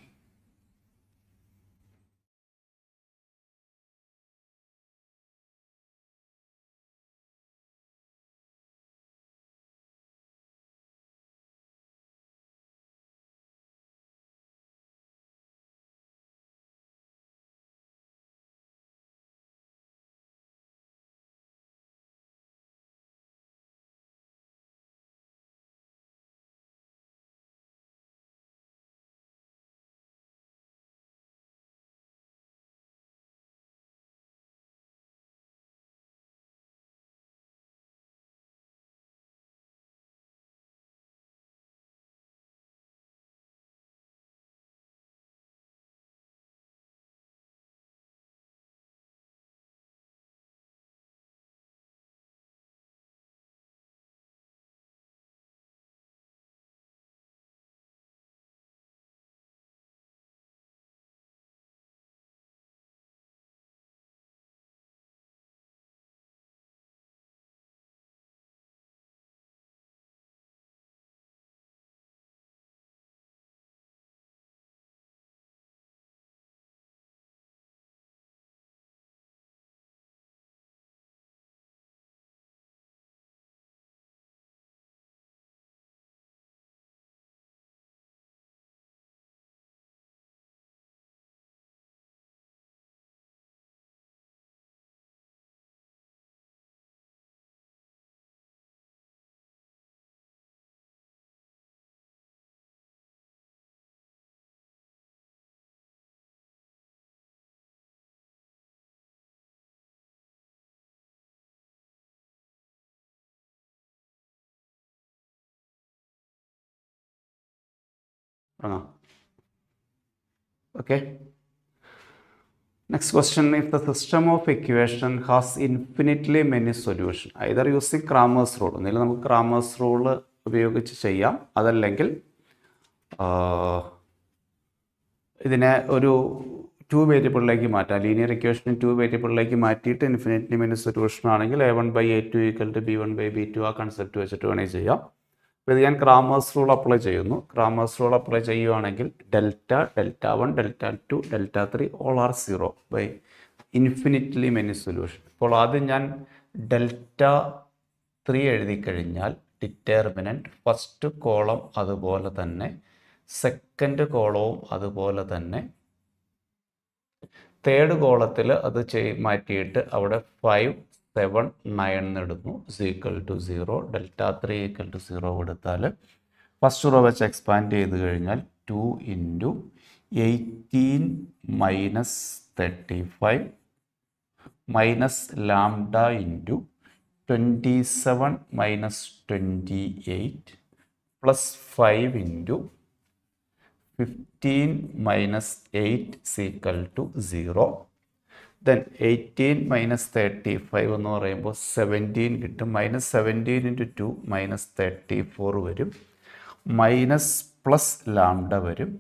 Okay. Next question, if the system of equation has infinitely many solutions, either using Cramer's rule, ഒന്നുകിൽ നമുക്ക് Cramer's rule ഉപയോഗിച്ച് ചെയ്യാം, അതല്ലെങ്കിൽ ഇതിനെ ഒരു 2 വേരിയബിളിലേക്ക് മാറ്റാം. ലീനിയർ ഇക്വേഷൻ 2 വേരിയബിളിലേക്ക് മാറ്റിയിട്ട് ഇൻഫിനിറ്റ്ലി മെനി സൊല്യൂഷൻ ആണെങ്കിൽ a1/a2 = b1/b2 ആ കൺസെപ്റ്റ് വെച്ചിട്ട് വേണമെങ്കിൽ ചെയ്യാം. അപ്പോൾ ഇത് ഞാൻ ക്രാമേഴ്സ് റൂൾ അപ്ലൈ ചെയ്യുന്നു. ക്രാമേഴ്സ് റൂൾ അപ്ലൈ ചെയ്യുകയാണെങ്കിൽ Δ1, Δ2, Δ3 all are 0 by infinitely many solution. ഇപ്പോൾ ആദ്യം ഞാൻ Δ3 എഴുതി കഴിഞ്ഞാൽ ഡിറ്റർമിനൻറ്റ് ഫസ്റ്റ് കോളം അതുപോലെ തന്നെ സെക്കൻഡ് കോളവും അതുപോലെ തന്നെ തേർഡ് കോളത്തിൽ അത് മാറ്റിയിട്ട് അവിടെ 5, 7, 9 ഇടുന്നു. = 0. Δ3 = 0 കൊടുത്താൽ ഫസ്റ്റ് റോ വെച്ച് എക്സ്പാൻഡ് ചെയ്ത് കഴിഞ്ഞാൽ 2 × 18 - 35 മൈനസ് ലാംഡ × 27 - 28 പ്ലസ് 5 × 15 - 8 = 0. Then 18 - 35 എന്ന് പറയുമ്പോൾ 17 കിട്ടും. -17 × 2 -34 വരും. മൈനസ് പ്ലസ് ലാംഡ വരും.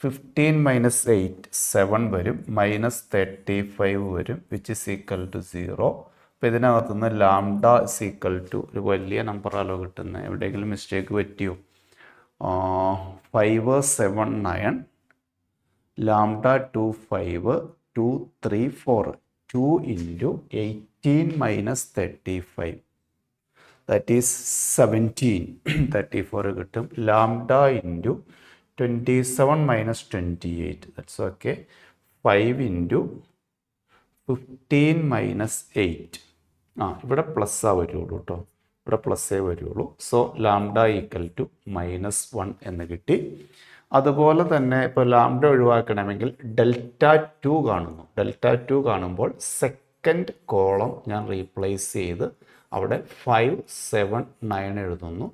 15 - 8 7 വരും. -35 വരും, which is equal to 0. അപ്പോൾ ഇതിനകത്തുനിന്ന് ലാംഡ = ഒരു വലിയ നമ്പറാലോ കിട്ടുന്നത്. എവിടെയെങ്കിലും മിസ്റ്റേക്ക് പറ്റിയോ? 5, 7, 9 ലാംഡ 2, 5 2, 3, 4 2 × 18 - 35 that is 17 34 കിട്ടും. Lambda × 27 - 28 that's okay. 5 × 15 - 8 ഇവിടെ പ്ലസ്സാ വരുള്ളൂ കേട്ടോ, ഇവിടെ പ്ലസ്സേ വരുള്ളൂ. സോ ലാംഡ = -1 എന്ന് കിട്ടി. അതുപോലെ തന്നെ ഇപ്പോൾ ലാംഡ ഒഴിവാക്കണമെങ്കിൽ Δ2 കാണുന്നു. Δ2 കാണുമ്പോൾ സെക്കൻഡ് കോളം ഞാൻ റീപ്ലേസ് ചെയ്ത് അവിടെ 5, 7, 9 എഴുതുന്നു.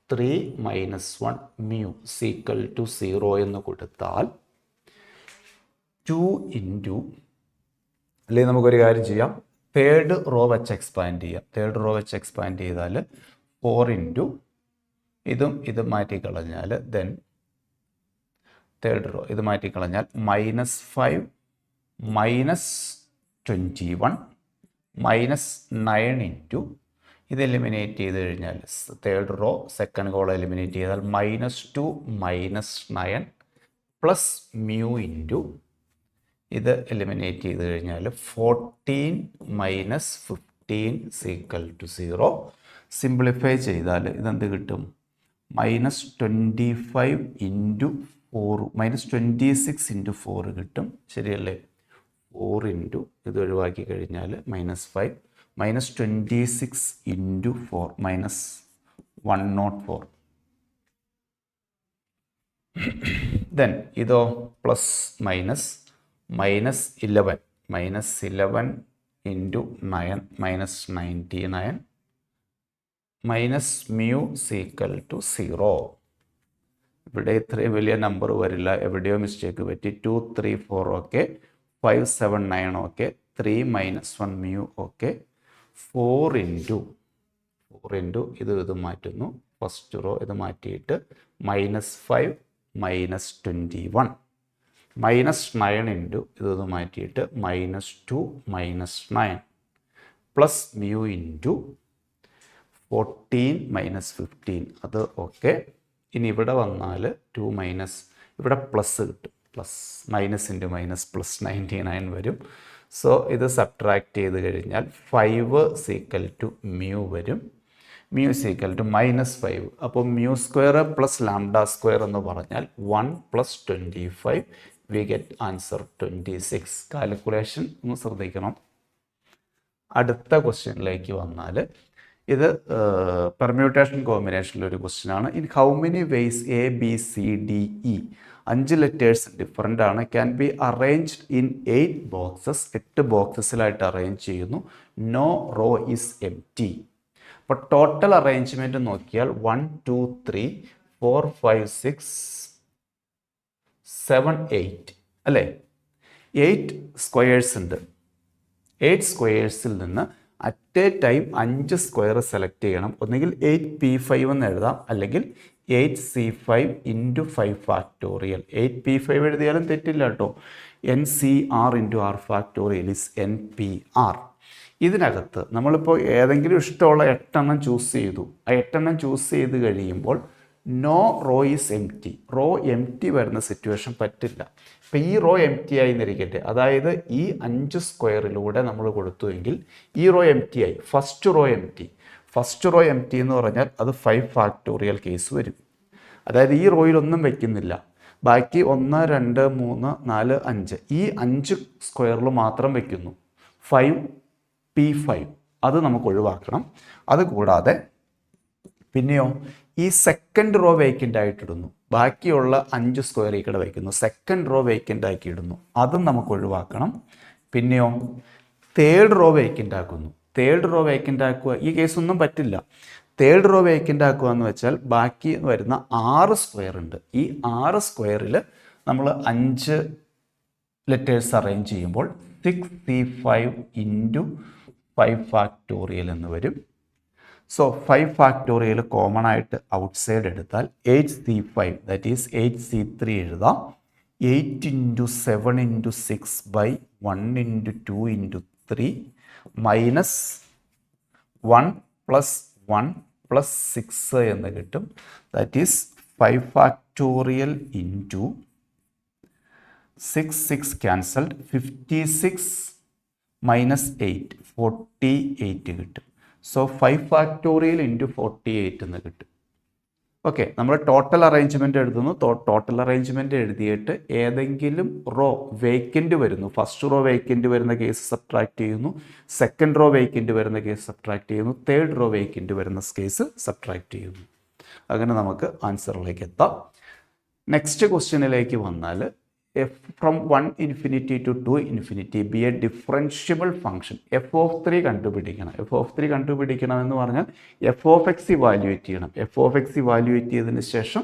3 - 1 μ = 0 എന്ന് കൊടുത്താൽ 2 × അല്ലെങ്കിൽ നമുക്കൊരു കാര്യം ചെയ്യാം, തേർഡ് റോ വെച്ച് എക്സ്പാൻഡ് ചെയ്യാം. തേർഡ് റോ വെച്ച് എക്സ്പാൻഡ് ചെയ്താൽ 4 × ഇതും മാറ്റിക്കളഞ്ഞാൽ ദെൻ തേർഡ് റോ ഇത് മാറ്റിക്കളഞ്ഞാൽ -5 - 21 -9 × ഇത് എലിമിനേറ്റ് ചെയ്ത് കഴിഞ്ഞാൽ third row second column eliminate ചെയ്താൽ -2 - 9 പ്ലസ് μ × ഇത് എലിമിനേറ്റ് ചെയ്ത് കഴിഞ്ഞാൽ 14 - 15 = 0. സിംപ്ലിഫൈ ചെയ്താൽ ഇതെന്ത് കിട്ടും? -25 × 4 -26 × 4 കിട്ടും. ശരിയല്ലേ? 4 × ഇത് ഒഴിവാക്കി കഴിഞ്ഞാൽ -5 -26 × 4 -104 ദെൻ ഇതോ പ്ലസ് -11 -11 × 9 -99 μ = 0. ഇവിടെ ഇത്രയും വലിയ നമ്പർ വരില്ല, എവിടെയോ മിസ്റ്റേക്ക് പറ്റി. 2, 3, 4 ഓക്കെ, 5, 7, 9 ഓക്കെ, 3 - 1 μ ഓക്കെ. 4 × ഇത് മാറ്റുന്നു. ഫസ്റ്റ് റോ ഇത് മാറ്റിയിട്ട് -5 - 21 -9 × ഇത് മാറ്റിയിട്ട് -2 - 9 പ്ലസ് μ × 14 - 15 അത് ഓക്കെ. ഇനി ഇവിടെ വന്നാൽ 2 - ഇവിടെ പ്ലസ് കിട്ടും. പ്ലസ് -× -പ്ലസ് 99 വരും. സോ ഇത് സബ്ട്രാക്ട് ചെയ്ത് കഴിഞ്ഞാൽ 5 = μ വരും. μ = -5. അപ്പോൾ μ² + λ² എന്ന് പറഞ്ഞാൽ 1 + 25 വി ഗെറ്റ് ആൻസർ 26. കാൽക്കുലേഷൻ ഒന്ന് ശ്രദ്ധിക്കണം. അടുത്ത ക്വസ്റ്റ്യനിലേക്ക് വന്നാൽ ഇത് പെർമ്യൂട്ടേഷൻ കോമ്പിനേഷനിലൊരു ക്വസ്റ്റ്യൻ ആണ്. In how many ways ABCDE 5 letters different ആണ്. Can be arranged in 8 boxes 8 ബോക്സസിലായിട്ട് അറേഞ്ച് ചെയ്യുന്നു. No row is empty. അപ്പോൾ ടോട്ടൽ അറേഞ്ച്മെൻറ്റ് നോക്കിയാൽ 1, 2, 3, 4, 5, 6, 7, 8 അല്ലേ? 8 സ്ക്വയേഴ്സ് ഉണ്ട്. 8 സ്ക്വയേഴ്സിൽ നിന്ന് at A time 5 square select ചെയ്യണം. ഒന്നുകിൽ 8p5 എന്ന് എഴുതാം, അല്ലെങ്കിൽ 8c5 ഇൻറ്റു 5 ഫാക്ടോറിയൽ. 8p5 എഴുതിയാലും തെറ്റില്ല കേട്ടോ. NCR into R factorial is NPR. ഇതിനകത്ത് നമ്മളിപ്പോൾ ഏതെങ്കിലും ഇഷ്ടമുള്ള 8 എണ്ണം ചൂസ് ചെയ്തു. ആ 8 എണ്ണം ചൂസ് ചെയ്ത് കഴിയുമ്പോൾ no row is empty. Row empty വരുന്ന സിറ്റുവേഷൻ പറ്റില്ല. ഇപ്പം ഈ റോ എം ടി ആയി എന്നിരിക്കട്ടെ, അതായത് ഈ 5 സ്ക്വയറിലൂടെ നമ്മൾ കൊടുത്തുവെങ്കിൽ ഈ റോ എം ടി ആയി. First row M T. First row M T എന്ന് പറഞ്ഞാൽ അത് 5 ഫാക്ടോറിയൽ കേസ് വരും. അതായത് ഈ റോയിലൊന്നും വയ്ക്കുന്നില്ല, ബാക്കി 1 2 3 4 5 ഈ 5 സ്ക്വയറിൽ മാത്രം വയ്ക്കുന്നു. 5p5 അത് നമുക്ക് ഒഴിവാക്കണം. അതുകൂടാതെ പിന്നെയോ ഈ സെക്കൻഡ് റോ വേക്കൻ്റ് ആയിട്ടിടുന്നു. ബാക്കിയുള്ള 5 സ്ക്വയർ ഈ കൂടെ വയ്ക്കുന്നു. സെക്കൻഡ് റോ വേക്കൻ്റ് ആക്കി ഇടുന്നു, അതും നമുക്ക് ഒഴിവാക്കണം. പിന്നെയോ തേർഡ് റോ വേക്കൻ്റ് ആക്കുന്നു. തേർഡ് റോ വേക്കൻ്റ് ആക്കുക ഈ കേസൊന്നും പറ്റില്ല. തേർഡ് റോ വേക്കൻ്റ് ആക്കുക എന്ന് വെച്ചാൽ ബാക്കി വരുന്ന 6 സ്ക്വയർ ഉണ്ട്. ഈ 6 സ്ക്വയറിൽ നമ്മൾ 5 ലെറ്റേഴ്സ് അറേഞ്ച് ചെയ്യുമ്പോൾ 6c5 ഇൻറ്റു 5 ഫാക്ടോറിയൽ എന്ന് വരും. സോ 5 ഫാക്ടോറിയൽ കോമൺ ആയിട്ട് ഔട്ട്സൈഡ് എടുത്താൽ 8c5 ദാറ്റ് ഈസ് 8c3 എഴുതാം. 8 into 7 into 6 by 1 into 2 into 3 minus 1 plus 1 plus 6 എന്ന് കിട്ടും. That is 5 factorial into 6 cancelled 56 minus 8 48 കിട്ടും. സോ 5 ഫാക്ടോറിയൽ ഇൻറ്റു 48 എന്ന് കിട്ടും. ഓക്കെ, നമ്മൾ ടോട്ടൽ അറേഞ്ച്മെൻറ്റ് എഴുതുന്നു. ടോട്ടൽ അറേഞ്ച്മെൻറ്റ് എഴുതിയിട്ട് ഏതെങ്കിലും റോ വേക്കൻ്റ് വരുന്നു. ഫസ്റ്റ് റോ വേക്കൻ്റ് വരുന്ന കേസ് സബ്ട്രാക്ട് ചെയ്യുന്നു. സെക്കൻഡ് റോ വേക്കൻ്റ് വരുന്ന കേസ് സബ്ട്രാക്ട് ചെയ്യുന്നു. തേർഡ് റോ വേക്കൻ്റ് വരുന്ന കേസ് സബ്ട്രാക്ട് ചെയ്യുന്നു. അങ്ങനെ നമുക്ക് ആൻസറിലേക്ക് എത്താം. നെക്സ്റ്റ് ക്വസ്റ്റ്യനിലേക്ക് വന്നാൽ from 1 infinity to 2 infinity be a differentiable function f of 3 കണ്ടുപിടിക്കണം. f of 3 കണ്ടുപിടിക്കണം എന്ന് പറഞ്ഞാൽ f of x ഇവാലുവേറ്റ് ചെയ്യണം. f of x ഇവാലുവേറ്റ് ചെയ്തതിന് ശേഷം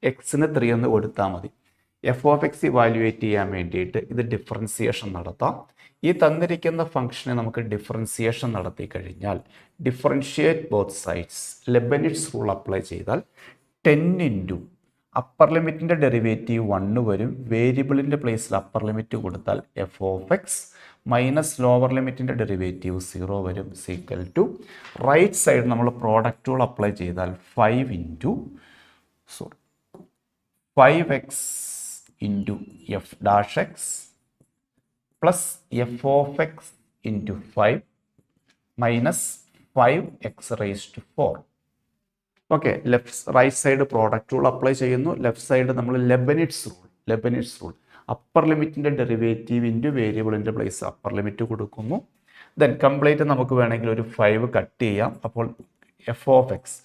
എക്സിന് 3 എന്ന് കൊടുത്താൽ മതി. f of x ഇവാലുവേറ്റ് ചെയ്യാൻ വേണ്ടിയിട്ട് ഇത് ഡിഫറൻസിയേഷൻ നടത്താം. ഈ തന്നിരിക്കുന്ന ഫംഗ്ഷനെ നമുക്ക് ഡിഫറൻസിയേഷൻ നടത്തി കഴിഞ്ഞാൽ differentiate both sides Leibniz rule apply ചെയ്താൽ 10 ഇൻറ്റു അപ്പർ ലിമിറ്റിൻ്റെ ഡെറിവേറ്റീവ് 1 വരും. വേരിയബിളിൻ്റെ പ്ലേസിൽ അപ്പർ ലിമിറ്റ് കൊടുത്താൽ F of X minus lower ലിമിറ്റിൻ്റെ ഡെറിവേറ്റീവ് 0 വരും. സീക്വൽ ടു റൈറ്റ് സൈഡ് നമ്മൾ പ്രോഡക്റ്റുകൾ അപ്ലൈ ചെയ്താൽ 5x into F dash X plus F of X into 5 minus 5x raise to 4. Okay, right side product rule apply ചെയ്യുന്നു. ലെഫ്റ്റ് സൈഡ് നമ്മൾ ലെബനിറ്റ്സ് റൂൾ അപ്പർ ലിമിറ്റിൻ്റെ ഡെറിവേറ്റീവ് ഇൻറ്റു വേരിയബിളിൻ്റെ പ്ലേസ് അപ്പർ ലിമിറ്റ് കൊടുക്കുന്നു. ദെൻ കംപ്ലീറ്റ് നമുക്ക് വേണമെങ്കിൽ ഒരു 5 കട്ട് ചെയ്യാം. അപ്പോൾ F of X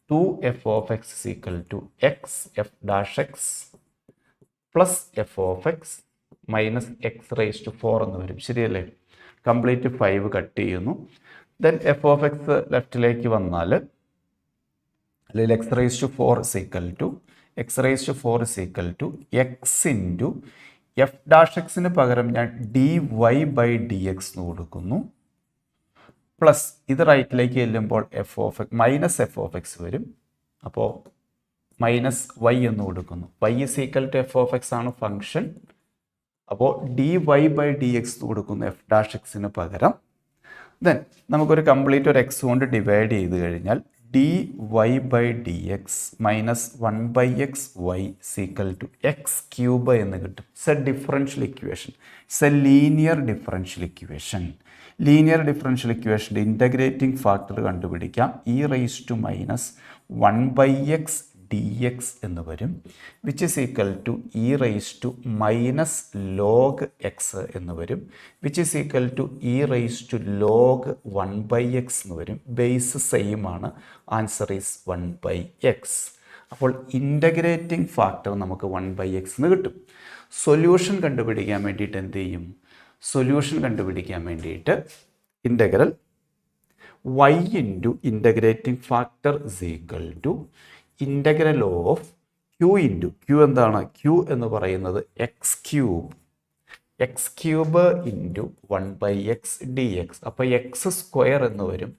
2f of X is equal to X F dash X plus F of X minus X raise to 4 എന്ന് വരും. ശരിയല്ലേ? കംപ്ലീറ്റ് 5 കട്ട് ചെയ്യുന്നു. ദെൻ എഫ് ഓഫ് എക്സ് ലെഫ്റ്റിലേക്ക് വന്നാൽ അല്ലെങ്കിൽ x raise to 4 is equal to X into F dash എക്സിന് പകരം ഞാൻ d y by d x എന്ന് കൊടുക്കുന്നു. പ്ലസ് ഇത് റൈറ്റിലേക്ക് ചെല്ലുമ്പോൾ f of X minus f of x വരും. അപ്പോൾ മൈനസ് വൈ എന്ന് കൊടുക്കുന്നു. Y is equal to f of x ആണ് ഫംഗ്ഷൻ. അപ്പോൾ d y by d x എന്ന് കൊടുക്കുന്നു എഫ് ഡാഷ് എക്സിന് പകരം. ദെൻ നമുക്കൊരു കംപ്ലീറ്റ് ഒരു എക്സ് കൊണ്ട് ഡിവൈഡ് ചെയ്ത് കഴിഞ്ഞാൽ dy by dx minus 1 by x y is equal to X cube എന്ന് കിട്ടും. It's a differential equation. It's a linear differential equation. Linear differential ഇക്വേഷൻ്റെ ഇൻ്റഗ്രേറ്റിംഗ് ഫാക്ടർ കണ്ടുപിടിക്കാം. E raise to minus 1 by x dx എന്ന് വരും. Which is equal to E raise to minus log X എന്ന് വരും. Which is equal to E raise to log 1 by x എന്ന് വരും. ബേസ് സെയിം ആണ്. Answer is 1 by x. അപ്പോൾ ഇൻ്റഗ്രേറ്റിംഗ് ഫാക്ടർ നമുക്ക് 1 by x എന്ന് കിട്ടും. സൊല്യൂഷൻ കണ്ടുപിടിക്കാൻ വേണ്ടിയിട്ട് എന്ത് ചെയ്യും? സൊല്യൂഷൻ കണ്ടുപിടിക്കാൻ വേണ്ടിയിട്ട് integral y into integrating factor is equal to integral of Q into Q എന്താണ്? ക്യൂ എന്ന് പറയുന്നത് X cube. X cube into 1/x dx. അപ്പോൾ എക്സ് സ്ക്വയർ എന്ന് വരും.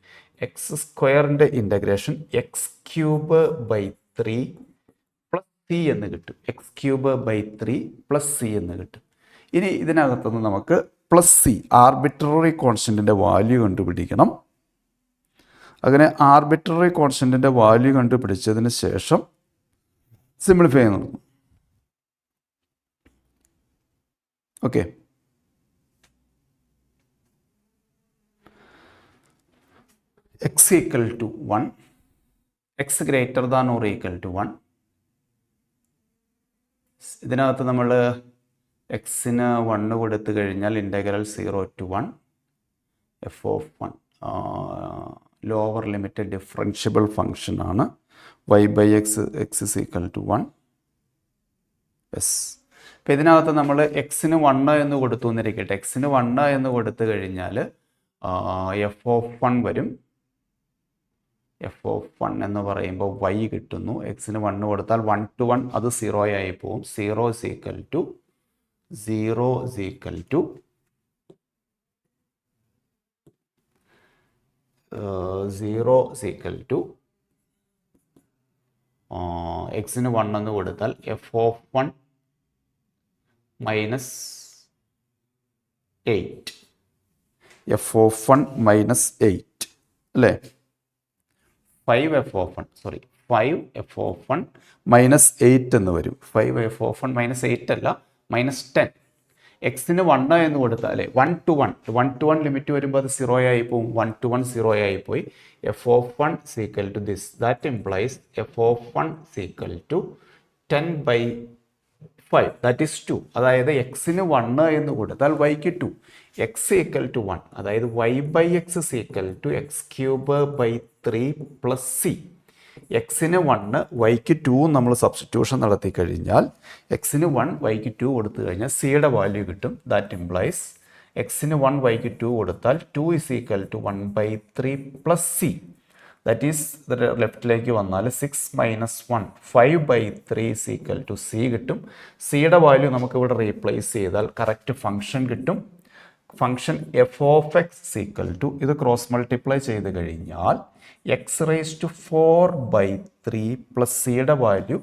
എക്സ് സ്ക്വയറിൻ്റെ integration X cube by 3 plus C എന്ന് കിട്ടും. X cube by 3 plus C എന്ന് കിട്ടും. ഇനി ഇതിനകത്തുനിന്ന് നമുക്ക് പ്ലസ് സി ആർബിട്രറി കോൺസ്റ്റൻറ്റിൻ്റെ വാല്യൂ കണ്ടുപിടിക്കണം. അങ്ങനെ ആർബിട്രറി കോൺസ്റ്റൻറ്റിൻ്റെ വാല്യൂ കണ്ടുപിടിച്ചതിന് ശേഷം സിംപ്ലിഫൈ ചെയ്യുന്നു. Okay, X equal to 1, x greater than or equal to 1. ഇതിനകത്ത് നമ്മൾ എക്സിന് 1 കൊടുത്തു കഴിഞ്ഞാൽ integral 0 to 1 f of 1 lower limit differentiable function ആണ്. y/x x is equal to 1. Yes. അപ്പോൾ ഇതിനകത്ത് നമ്മൾ എക്സിന് 1 എന്ന് കൊടുത്തു എന്നിരിക്കട്ടെ. എക്സിന് 1 എന്ന് കൊടുത്തു കഴിഞ്ഞാൽ എഫ് ഓഫ് 1 വരും. എഫ് ഓഫ് 1 എന്ന് പറയുമ്പോൾ y കിട്ടുന്നു. എക്സിന് 1 കൊടുത്താൽ 1 to 1 അത് 0 ആയി പോവും. 0 is equal to 0 is equal to എക്സിന് 1 എന്ന് കൊടുത്താൽ F of 1 minus 8. F of 1 minus 8 അല്ലേ? 5 എഫ് ഓഫ് 1 മൈനസ് 8 എന്ന് വരും. 5 എഫ് ഓഫ് 1 മൈനസ് 8 അല്ല, മൈനസ് 10. എക്സിന് 1 എന്ന് കൊടുത്താൽ 1 to 1 ലിമിറ്റ് വരുമ്പോൾ അത് 0 ആയി പോവും. 1 to 1 0 ആയി പോയി. F of 1 is equal to this. That implies F of 1 is equal to 10/5. That is 2. അതായത് എക്സിന് 1 എന്ന് കൊടുത്താൽ വൈക്ക് 2. എക്സ് ഈക്വൽ ടു 1, അതായത് y/x is equal to x cube by 3 plus c. എക്സിന് 1 വൈക്ക് 2 നമ്മൾ സബ്സ്റ്റിറ്റ്യൂഷൻ നടത്തി കഴിഞ്ഞാൽ എക്സിന് 1 വൈക്ക് 2 കൊടുത്തു കഴിഞ്ഞാൽ സിയുടെ വാല്യൂ കിട്ടും. ദാറ്റ് ഇംപ്ലൈസ് എക്സിന് 1 വൈക്ക് 2 കൊടുത്താൽ 2 is equal to 1/3 plus C. That is ലെഫ്റ്റിലേക്ക് വന്നാൽ 6 minus 1 5/3 is equal to C കിട്ടും. സിയുടെ വാല്യൂ നമുക്ക് ഇവിടെ റീപ്ലേസ് ചെയ്താൽ കറക്റ്റ് ഫംഗ്ഷൻ കിട്ടും. Function F of X equal to ഇത് ക്രോസ് മൾട്ടിപ്ലൈ ചെയ്ത് കഴിഞ്ഞാൽ എക്സ് റേസ് ടു 4/3 പ്ലസ് സിയുടെ വാല്യൂ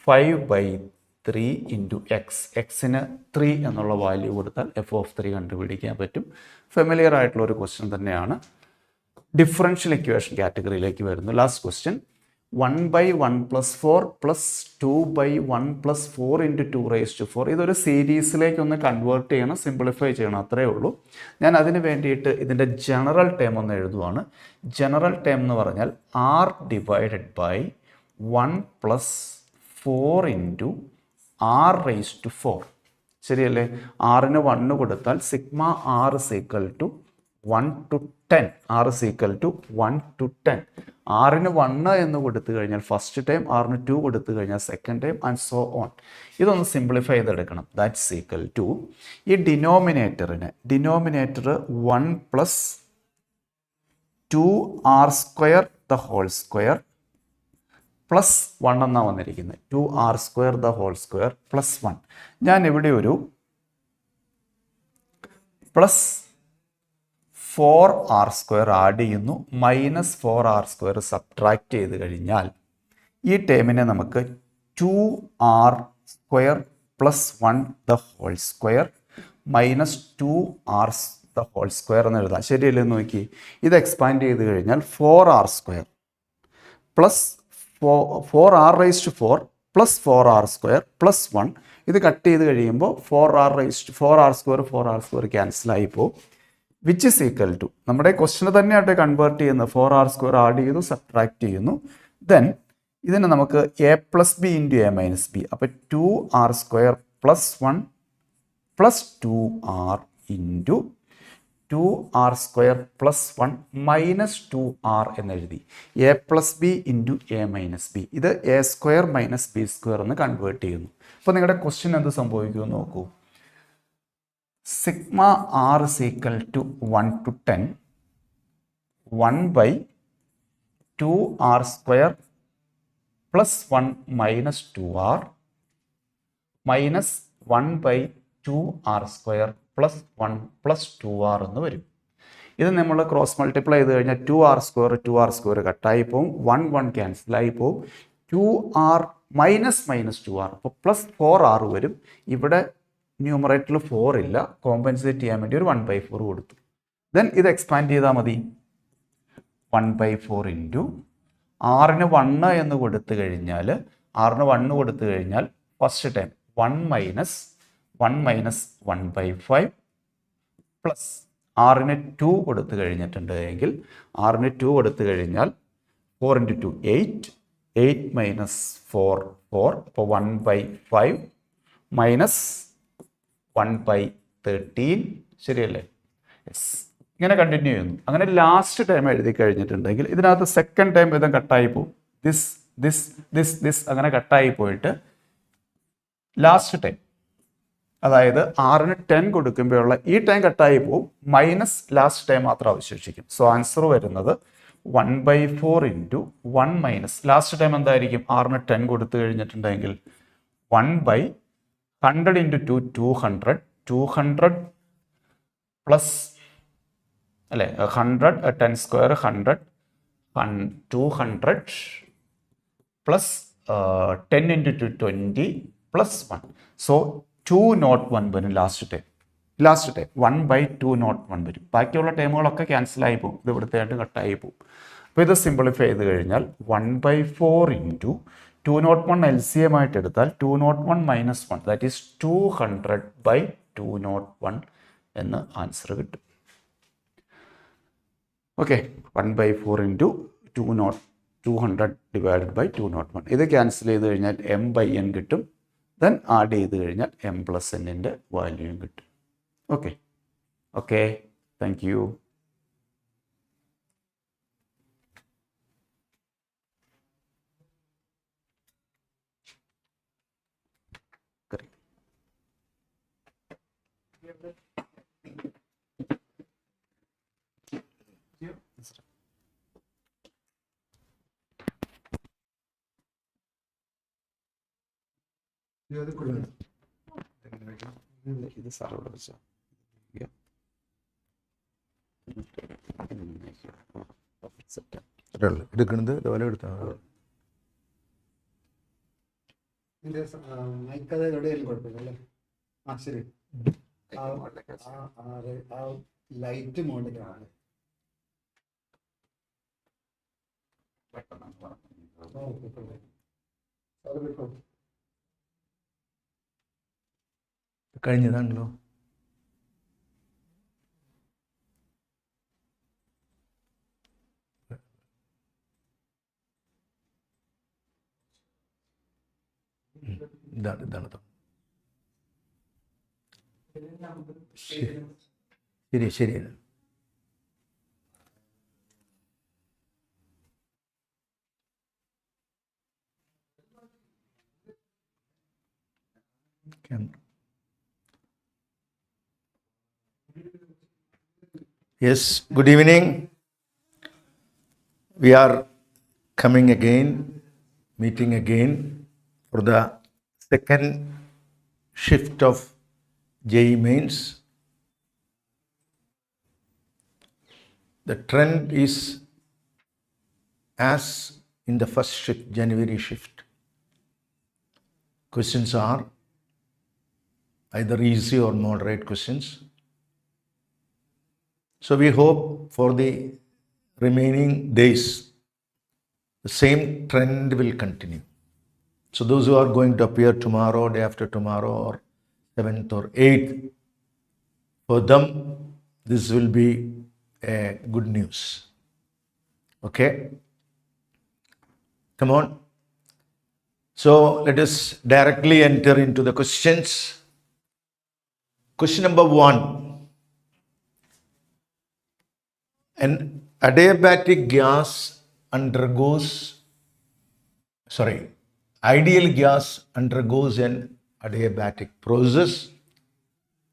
5/3 ഇൻറ്റു എക്സ്. എക്സിന് 3 എന്നുള്ള വാല്യൂ കൊടുത്താൽ എഫ് ഓഫ് 3 കണ്ടുപിടിക്കാൻ പറ്റും. ഫെമിലിയർ ആയിട്ടുള്ള ഒരു ക്വസ്റ്റ്യൻ തന്നെയാണ്. ഡിഫറൻഷ്യൽ ഇക്വേഷൻ കാറ്റഗറിയിലേക്ക് വരുന്നു. Last question 1/1 plus 4 plus 2/1 plus 4 into 2 raise to 4. ഇതൊരു സീരീസിലേക്ക് ഒന്ന് കൺവേർട്ട് ചെയ്യണം, സിംപ്ലിഫൈ ചെയ്യണം, അത്രയേ ഉള്ളൂ. ഞാൻ അതിന് വേണ്ടിയിട്ട് ഇതിൻ്റെ ജനറൽ ടേം ഒന്ന് എഴുതുവാണ്. ജനറൽ ടേം എന്ന് പറഞ്ഞാൽ r divided by 1 plus 4 into r raise to 4. ശരിയല്ലേ? ആറിന് 1 കൊടുത്താൽ sigma r is equal to 1 to 10. r is equal to 1 to 10. ആറിന് 1 എന്ന് കൊടുത്തു കഴിഞ്ഞാൽ ഫസ്റ്റ് ടൈം, ആറിന് 2 കൊടുത്തു കഴിഞ്ഞാൽ second time, and so on. ഇതൊന്ന് സിംപ്ലിഫൈ ചെയ്തെടുക്കണം. ദാറ്റ്സ് ഈക്വൽ ടു ഈ denominator 1 plus 2r² the whole square plus 1 എന്നാണ് വന്നിരിക്കുന്നത്. 2r² the whole square plus 1. ഞാൻ ഇവിടെ ഒരു പ്ലസ് 4r² ആഡ് ചെയ്യുന്നു. മൈനസ് 4r² സബ്ട്രാക്ട് ചെയ്ത് കഴിഞ്ഞാൽ ഈ ടേമിനെ നമുക്ക് 2r² plus 1 the whole square minus 2r the whole square എന്ന് എഴുതാം. ശരിയല്ലേ? നോക്കി, ഇത് എക്സ്പാൻഡ് ചെയ്ത് കഴിഞ്ഞാൽ 4r² plus 4r raise to 4 plus 4r² plus 1. ഇത് കട്ട് ചെയ്ത് കഴിയുമ്പോൾ 4r² ക്യാൻസൽ ആയിപ്പോൾ വിച്ച് ഇസ് ഈക്വൽ ടു നമ്മുടെ ക്വസ്റ്റിന് തന്നെയായിട്ട് കൺവേർട്ട് ചെയ്യുന്നത്. 4r² ആഡ് ചെയ്തു, സബ്ട്രാക്ട് ചെയ്യുന്നു. ദെൻ ഇതിനെ നമുക്ക് a plus B into a minus B. അപ്പോൾ 2r² plus 1 plus 2r into 2r² plus 1 minus 2r എന്നെഴുതി. a plus B into a minus B. ഇത് a² മൈനസ് b² എന്ന് കൺവേർട്ട് ചെയ്യുന്നു. അപ്പോൾ നിങ്ങളുടെ ക്വസ്റ്റ്യൻ എന്ത് സംഭവിക്കുമെന്ന് നോക്കൂ. Sigma r is equal to 1 to 10 1/2r² plus 1 minus 2r minus 1/2 2r² plus 1 plus 2r എന്ന് വരും. ഇത് നമ്മൾ ക്രോസ് മൾട്ടിപ്ലൈ ചെയ്ത് കഴിഞ്ഞാൽ 2r² കട്ടായി പോവും, 1 ക്യാൻസലായി പോവും, 2r മൈനസ് 2r, അപ്പോൾ പ്ലസ് 4r വരും. ഇവിടെ ന്യൂമറേറ്ററിൽ 4 ഇല്ല, കോമ്പൻസേറ്റ് ചെയ്യാൻ വേണ്ടി ഒരു 1/4 കൊടുത്തു. ദെൻ ഇത് എക്സ്പാൻഡ് ചെയ്താൽ മതി. 1/4 ഇൻറ്റു ആറിന് 1 എന്ന് കൊടുത്തു കഴിഞ്ഞാൽ, ആറിന് 1 കൊടുത്തു കഴിഞ്ഞാൽ ഫസ്റ്റ് ടൈം 1 മൈനസ് 1/5 പ്ലസ് ആറിന് 2 കൊടുത്തു കഴിഞ്ഞിട്ടുണ്ട് എങ്കിൽ, ആറിന് 2 കൊടുത്തു കഴിഞ്ഞാൽ 4 ഇൻറ്റു 2 8 മൈനസ് 4 അപ്പോൾ 1/5 മൈനസ് 1/13, ശരിയല്ലേ? യെസ്. ഇങ്ങനെ കണ്ടിന്യൂ ചെയ്യുന്നു. അങ്ങനെ ലാസ്റ്റ് ടൈം എഴുതി കഴിഞ്ഞിട്ടുണ്ടെങ്കിൽ ഇതിനകത്ത് സെക്കൻഡ് ടൈം ഇതും കട്ടായി പോകും. ദിസ് അങ്ങനെ കട്ടായി പോയിട്ട് ലാസ്റ്റ് ടൈം, അതായത് ആറിന് 10 കൊടുക്കുമ്പോഴുള്ള ഈ ടൈം കട്ടായി പോവും, മൈനസ് ലാസ്റ്റ് ടൈം മാത്രം അവശേഷിക്കും. സോ ആൻസർ വരുന്നത് 1/4 ഇൻറ്റു 1 മൈനസ് ലാസ്റ്റ് ടൈം എന്തായിരിക്കും? ആറിന് 10 കൊടുത്തു കഴിഞ്ഞിട്ടുണ്ടെങ്കിൽ 1/100 ഇൻറ്റു 200 പ്ലസ് അല്ലേ 100 10² 100 200 പ്ലസ് 10 ഇൻറ്റു 220 പ്ലസ് 1. സോ 201 വരും ലാസ്റ്റ് ടൈം 1/201 വരും. ബാക്കിയുള്ള ടൈമുകളൊക്കെ ക്യാൻസലായി പോകും, ഇത് ഇവിടുത്തെ ആയിട്ട് കട്ടായി പോകും. അപ്പോൾ ഇത് സിംപ്ലിഫൈ ചെയ്ത് കഴിഞ്ഞാൽ 1/4 ഇൻറ്റു 201 LCM ആയിട്ട് എടുത്താൽ 201 മൈനസ് 1 ദാറ്റ് ഈസ് 200/201 എന്ന് ആൻസർ കിട്ടും. Okay, 1/4 into 200 divided by 201. ഇത് ക്യാൻസൽ ചെയ്ത് കഴിഞ്ഞാൽ m/n കിട്ടും. ദെൻ ആഡ് ചെയ്ത് കഴിഞ്ഞാൽ m+n വാല്യൂയും കിട്ടും. Okay, thank U. ഇത് സാറോട് വെച്ചോ. എടുക്കുന്നത് ഇതുപോലെ എടുത്താൽ ശരി. ലൈറ്റ് മോഡിലാണ് കഴിഞ്ഞതാണല്ലോ. ഇതാണ് ശരി. Yes, good evening. We are coming again, meeting again for the second shift of JEE Mains. The trend is as in the first shift, January shift. Questions are either easy or moderate questions. So we hope for the remaining days, the same trend will continue. So those who are going to appear tomorrow, day after tomorrow, or 7th or 8th, for them, this will be a good news. Okay? Come on. So let us directly enter into the questions. Question number 1. An adiabatic gas ideal gas undergoes an adiabatic process.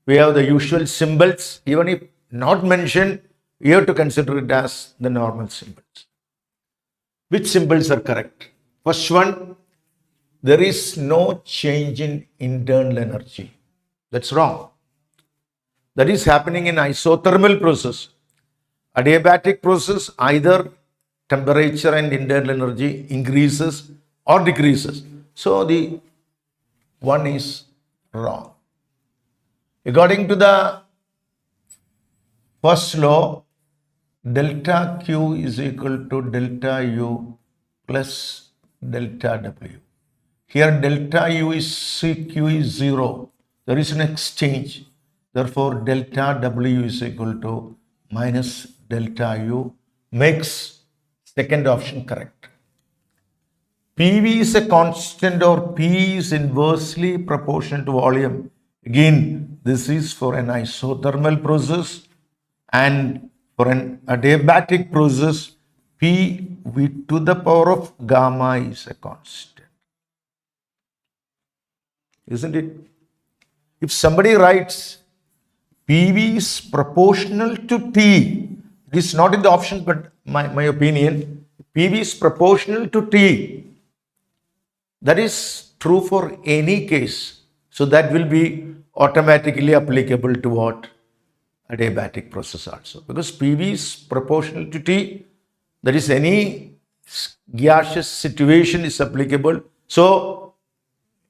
We have the usual symbols. Even if not mentioned, you have to consider it as the normal symbols. Which symbols are correct? First one, there is no change in internal energy. That's wrong. That is happening in isothermal process. Adiabatic process, either temperature and internal energy increases or decreases. So the one is wrong. According to the first law, delta Q is equal to delta U plus delta W. Here delta U is CQ is 0. There is an exchange. Therefore, delta W is equal to minus delta U makes second option correct. PV is a constant or P is inversely proportional to volume. Again, this is for an isothermal process, and for an adiabatic process, P V to the power of gamma is a constant. Isn't it? If somebody writes PV is proportional to T, it is not in the option, but my opinion, PV is proportional to T. That is true for any case. So that will be automatically applicable to what? Adiabatic process also. Because PV is proportional to T, that is any gaseous situation is applicable. So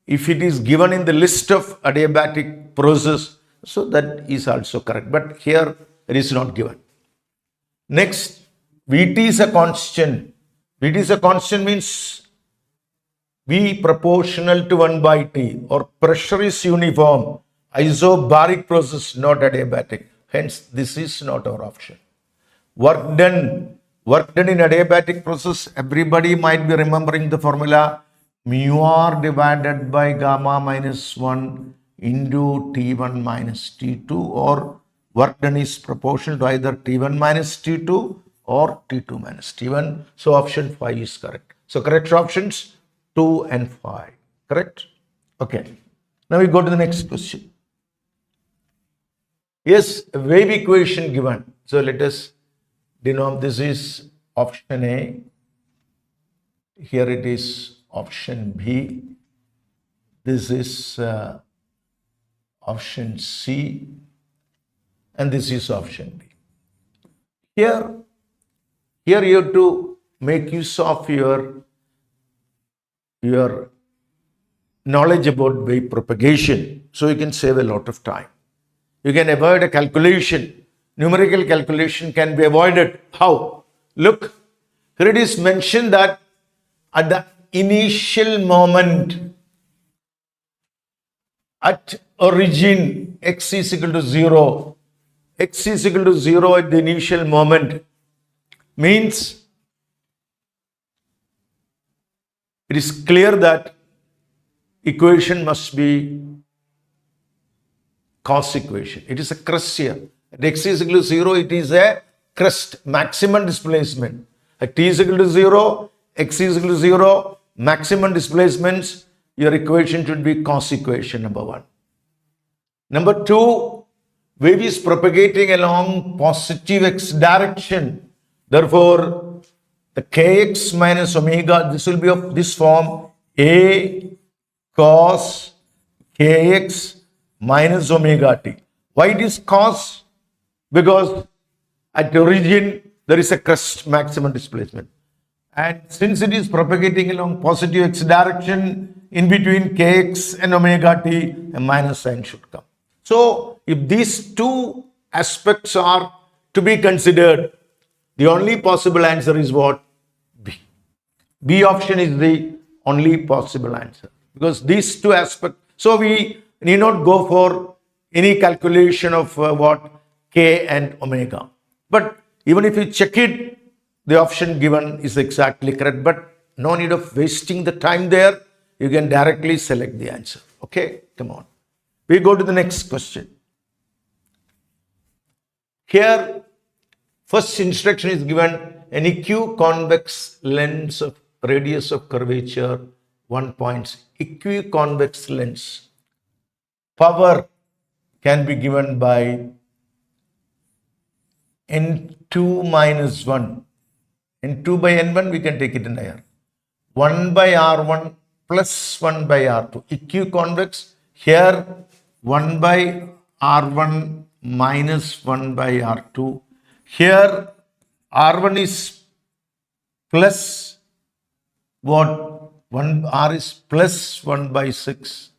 if it is given in the list of adiabatic process, so that is also correct. But here it is not given. Next, Vt is a constant. Vt is a constant means V proportional to 1 by T, or pressure is uniform. Isobaric process, not adiabatic. Hence, this is not our option. Work done in adiabatic process, everybody might be remembering the formula mu r divided by gamma minus 1 into T1 minus T2, or work done is proportional to either T1 minus T2 or T2 minus T1. So option 5 is correct. So correct options 2 and 5. Correct? Okay. Now we go to the next question. Yes, a wave equation given. So let us denote this is option A. Here it is option B. This is option C. And this is option B. Here you have to make use of your knowledge about wave propagation, so you can save a lot of time. You can avoid a calculation. Numerical calculation can be avoided. How? Look, here it is mentioned that at the initial moment, at origin, x is equal to 0. X is equal to 0 at the initial moment means it is clear that equation must be cos equation. It is a crest here. At x is equal to 0, it is a crest, maximum displacement. At t is equal to 0, x is equal to 0, maximum displacements, your equation should be cos equation number 1. Number 2, wave is propagating along positive x direction. Therefore, the kx minus omega, this will be of this form, a cos kx minus omega t. Why it is cos? Because at origin there is a crest maximum displacement. And since it is propagating along positive x direction, in between kx and omega t, a minus sign should come. So, if these two aspects are to be considered, the only possible answer is what? B. B option is the only possible answer. Because these two aspects, so we need not go for any calculation of what? K and omega. But even if you check it, the option given is exactly correct. But no need of wasting the time there. You can directly select the answer. Okay, come on. We go to the next question. Here, first instruction is given, an equiconvex lens of radius of curvature 1 point. Equiconvex lens. Power can be given by N2 minus 1. N2 by N1, we can take it in higher. 1 by R1 plus 1 by R2. Equiconvex, here 1 by R1 minus 1 by R2. Here R1 is plus what? 1 R is plus 1 by 6.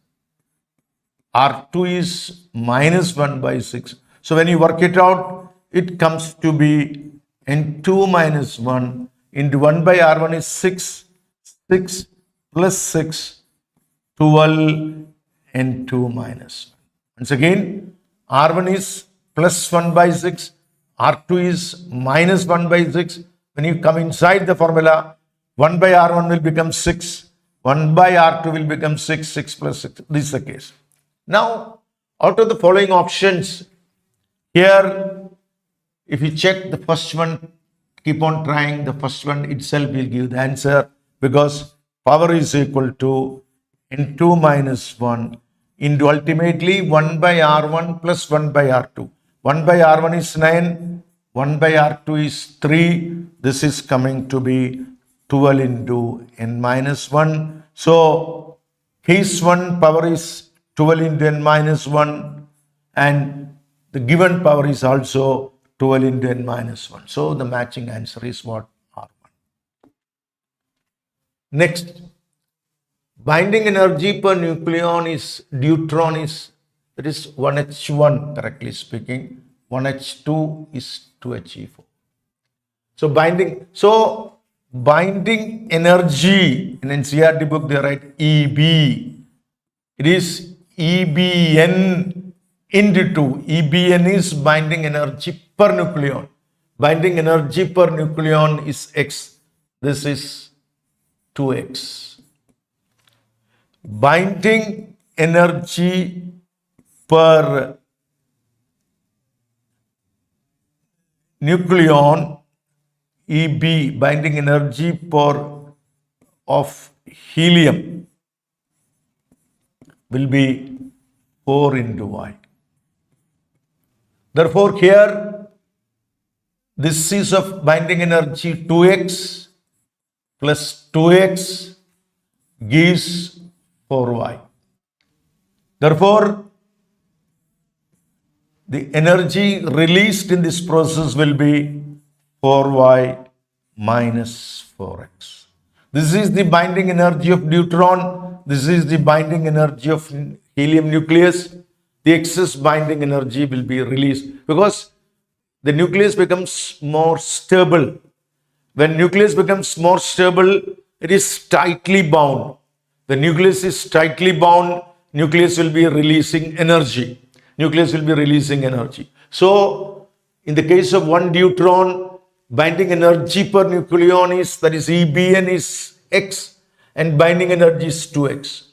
R2 is minus 1 by 6. So when you work it out, it comes to be N2 minus 1 into 1 by R1 is 6. 6 plus 6, 12 N2 minus 1. Once again, R1 is plus 1 by 6. R2 is minus 1 by 6. When you come inside the formula, 1 by R1 will become 6. 1 by R2 will become 6. 6 plus 6. This is the case. Now, out of the following options, here, if you check the first one, keep on trying, the first one itself will give the answer, because power is equal to N2 minus 1 into ultimately 1 by R1 plus 1 by R2. 1 by R1 is 9, 1 by R2 is 3. This is coming to be 12 into N minus 1. So, his one power is 12 into N minus 1, and the given power is also 12 into N minus 1. So, the matching answer is what? R1. Next, binding energy per nucleon is, deuteron is, that is 1H1, correctly speaking. 1H2 is 2He4. So, binding energy, in NCERT book they write EB. It is EBN into 2. EBN is binding energy per nucleon. Binding energy per nucleon is X. This is 2X. Binding energy per nucleon, EB, binding energy of helium, will be 4 into Y. Therefore, here, this is of binding energy 2X plus 2X gives 4Y. Therefore, the energy released in this process will be 4Y minus 4X. This is the binding energy of deuteron. This is the binding energy of helium nucleus. The excess binding energy will be released because the nucleus becomes more stable. When nucleus becomes more stable, it is tightly bound. The nucleus is tightly bound, nucleus will be releasing energy. Nucleus will be releasing energy. So, in the case of one deuteron, binding energy per nucleon is, that is EBN is X, and binding energy is 2X.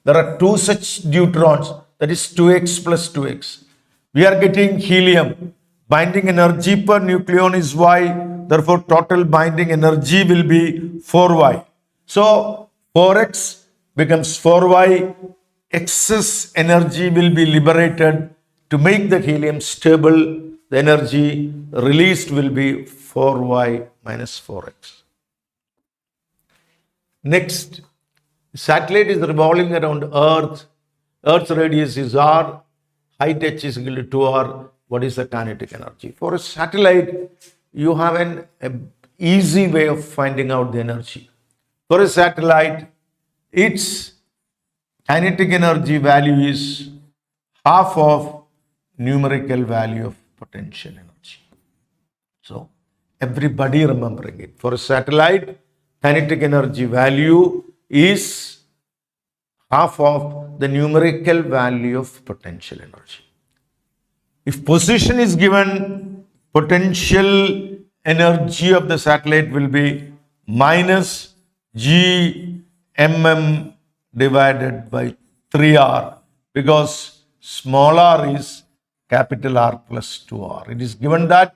There are two such deuterons, that is 2X plus 2X. We are getting helium. Binding energy per nucleon is Y, therefore total binding energy will be 4Y. So 4X becomes 4Y, excess energy will be liberated to make the helium stable. The energy released will be 4Y minus 4X. Next, satellite is revolving around Earth. Earth's radius is R, height h is equal to 2R. What is the kinetic energy? For a satellite, you have an easy way of finding out the energy. For a satellite, its kinetic energy value is half of numerical value of potential energy. So, everybody remembering it. For a satellite, kinetic energy value is half of the numerical value of potential energy. If position is given, potential energy of the satellite will be minus GMM divided by 3R, because small r is capital R plus 2R. It is given that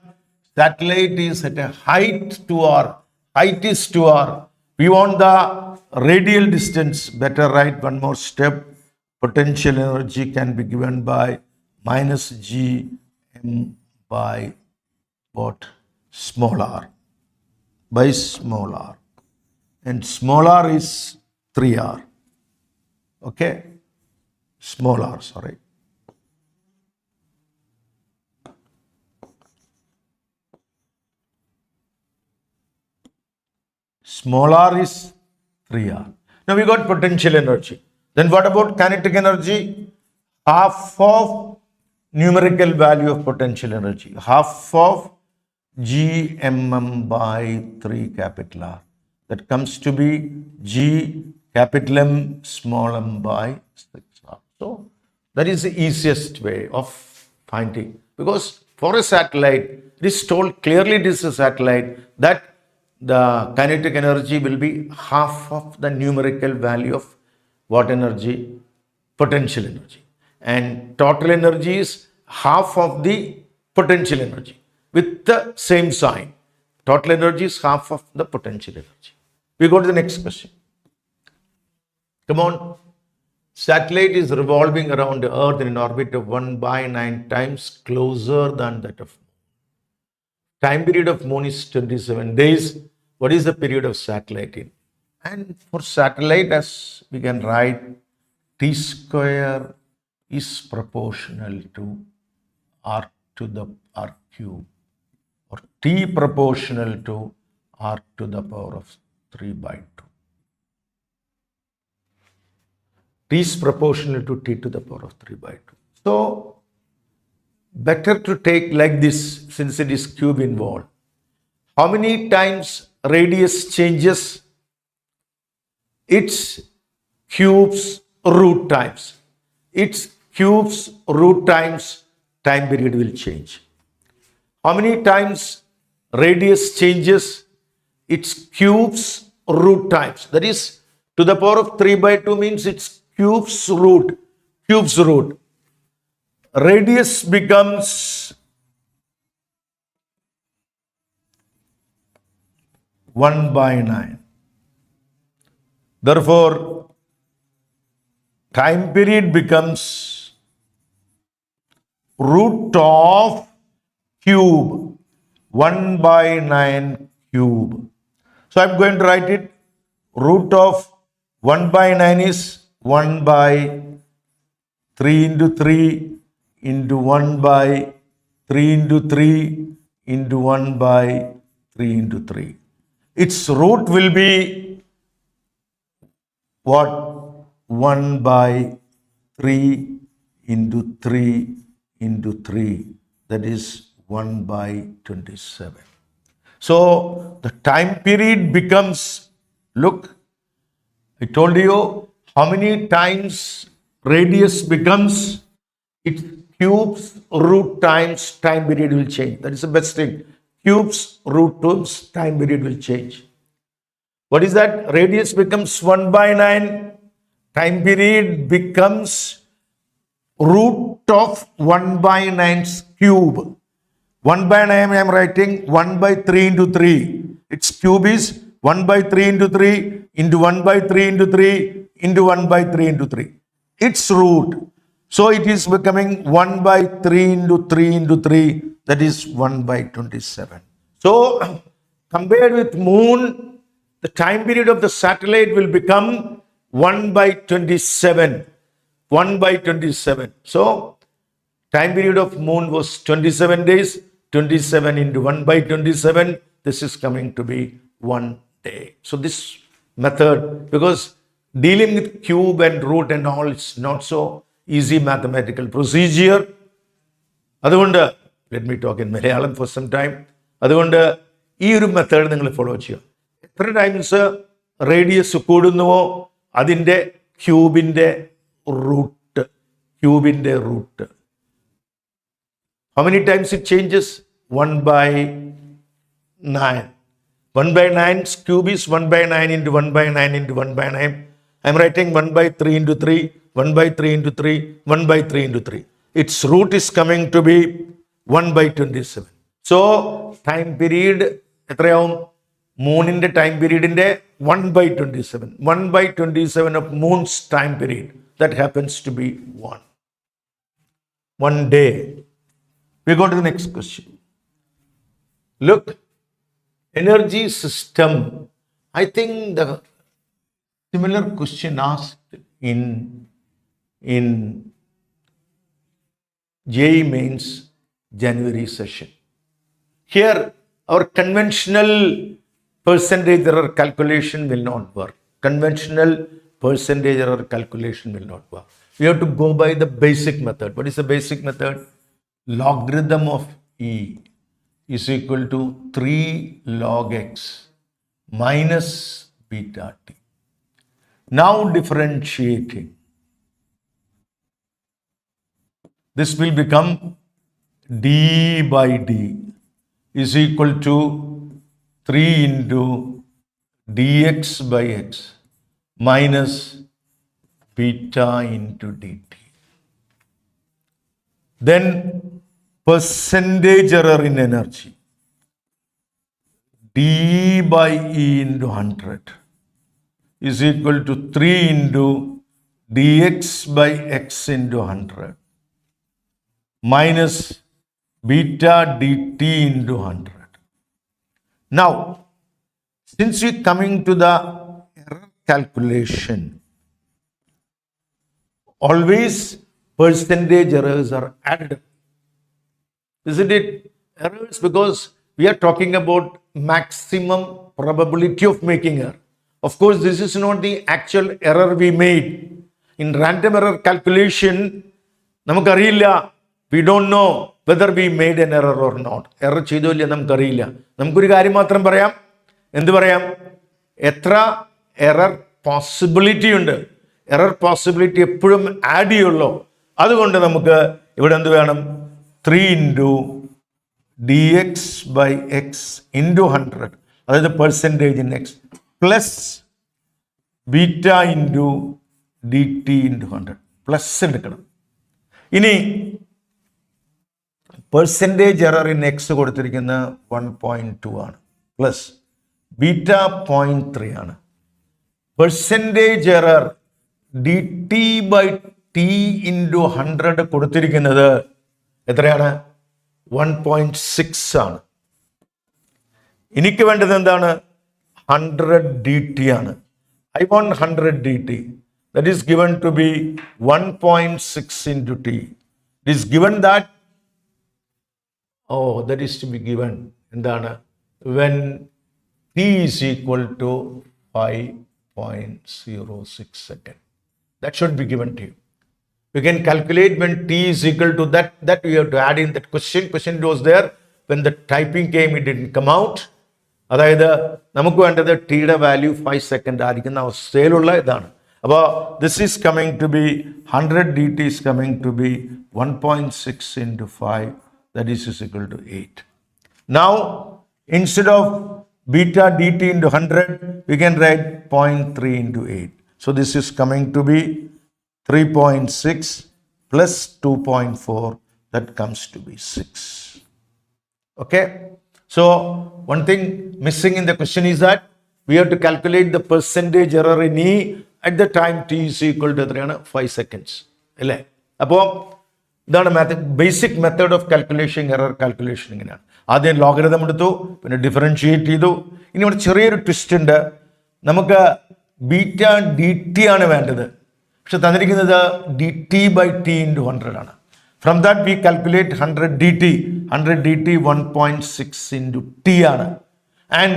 satellite is at a height 2R. Height is 2R. We want the radial distance. Better write one more step. Potential energy can be given by minus Gm by what? Small r. By small r. And small r is 3R. Okay? Small r, sorry. small r is 3r. Now we got potential energy. Then what about kinetic energy? Half of numerical value of potential energy. Half of Gmm by 3 capital R. That comes to be G capital M small m by 6r. So that is the easiest way of finding, because for a satellite, it is told clearly it is a satellite that the kinetic energy will be half of the numerical value of what energy? Potential energy. And total energy is half of the potential energy with the same sign. Total energy is half of the potential energy. We go to the next question. Come on. Satellite is revolving around the Earth in an orbit of 1/9 times closer than that of Moon. Time period of Moon is 27 days. What is the period of satellite in? And for satellite, as we can write, t square is proportional to r to the r cube, or t proportional to r to the power of 3/2. T is proportional to t to the power of 3/2. So, better to take like this since it is cube involved. How many times radius changes? Its cube's root times. Its cube's root times time period will change. How many times radius changes? Its cube's root times. That is, to the power of 3/2 means its cube's root. Cube's root. Radius becomes 1/9. Therefore, time period becomes root of cube, 1/9 cube. So I'm going to write it. Root of 1/9 is 1/3 into 3 into 1/3 into 3 into 1/3 into 3. Its root will be what? 1/3 into 3 into 3. That is 1/27. So the time period becomes, look, I told you how many times radius becomes, its cube's root times time period will change. That is the best thing. Cube's root times time period will change. What is that? Radius becomes 1/9. Time period becomes root of 1/9's cube. 1/9 I am writing 1/3 into 3. Its cube is 1/3 into 3 into 1/3 into 3 into 1/3 into 3. Its root. So it is becoming 1/3 into 3 into 3. That is 1/27. So compared with Moon, the time period of the satellite will become 1/27. 1/27. So time period of Moon was 27 days. 27 into 1/27. This is coming to be 1 day. So this method, because dealing with cube and root and all, it's not so easy mathematical procedure. അതുകൊണ്ട് let me talk in Malayalam for some time. അതുകൊണ്ട് ഈ ഒരു മെത്തേഡ് നിങ്ങൾ ഫോളോ ചെയ്യുക. എത്ര ടൈംസ് റേഡിയസ് കൂടുന്നുവോ അതിൻ്റെ ക്യൂബിൻ്റെ root. How many times it changes? 1/9. 1/9's cube is 1/9 into 1/9 into 1/9. I'm writing 1/3 into 3, 1/3 into 3, 1/3 into 3. Its root is coming to be 1/27. So, time period, എത്രയാവും? മൂണിൻ്റെ time പീരീഡിൻ്റെ 1/27. 1/27 of Moon's time period. That happens to be 1 day. We go to the next question. Look, energy system. I think the similar question asked in JEE Main's January session. Here, our conventional percentage error calculation will not work. Conventional percentage error calculation will not work. We have to go by the basic method. What is the basic method? Logarithm of E is equal to 3 log x minus beta t. Now differentiating. This will become d by d is equal to 3 into dx by x minus beta into dt. Then percentage error in energy. D by E into 100 is equal to 3 into dx by x into 100 minus beta dt into 100. Now, since we're coming to the error calculation, always percentage errors are added. Isn't it? Errors, because we are talking about maximum probability of making error. Of course, this is not the actual error we made. In random error calculation, നമുക്കറിയില്ല, we don't know whether we made an error or not. Error ചെയ്തോ ഇല്ല നമുക്കറിയില്ല. നമുക്കൊരു കാര്യം മാത്രം പറയാം. എന്ത് പറയാം? എത്ര എറർ പോസിബിലിറ്റി ഉണ്ട്. എറർ പോസിബിലിറ്റി എപ്പോഴും ആഡ് ചെയ്യുള്ളൂ. അതുകൊണ്ട് നമുക്ക് ഇവിടെ എന്ത് വേണം? 3 into dx by x into 100, അതായത് percentage in x, plus beta into dt into 100. Plus എടുക്കണം. ഇനി പെർസെൻറ്റേജ് എറർ ഇൻ എക്സ് കൊടുത്തിരിക്കുന്ന 1.2 ആണ്, പ്ലസ് ബീറ്റ 0.3 ആണ്. Percentage error d t by t into 100 കൊടുത്തിരിക്കുന്നത് എത്രയാണ്? 1.6 ആണ്. എനിക്ക് വേണ്ടത് എന്താണ്? 100 dt ആണ്. I want 100 dt. That is given to be 1.6 into t. It is given that, that is to be given എന്താണ്? When t is equal to 5.06 second. That should be given to you. You can calculate when t is equal to that we have to add in that question. Question was there. When the typing came, it didn't come out. അതായത് നമുക്ക് വേണ്ടത് ടിയുടെ വാല്യൂ 5 സെക്കൻഡ് ആയിരിക്കുന്ന അവസ്ഥയിലുള്ള ഇതാണ്. അപ്പോൾ this is coming to be 100 dt is coming to be 1.6 into 5, that is equal to 8. Now, instead of beta dt into 100, we can write 0.3 into 8. So this is coming to be 3.6 plus 2.4, that comes to be 6. Okay? So, one thing missing in the question is that we have to calculate the percentage error in E at the time t is equal to 5 seconds. അല്ലേ? അപ്പോൾ ഇതാണ് basic method of calculation, error calculation ഇങ്ങനെയാണ്. ആദ്യം ലോഗരിതം എടുത്തു, പിന്നെ ഡിഫറൻഷിയേറ്റ് ചെയ്തു. ഇനി ഇവിടെ ചെറിയൊരു ട്വിസ്റ്റ് ഉണ്ട്. നമുക്ക് ബീറ്റ ഡി ടി ആണ് വേണ്ടത്, പക്ഷെ തന്നിരിക്കുന്നത് d t by t into 100 ആണ്. From that we calculate 100 dt. 100 dt 1.6 into t ആണ്. And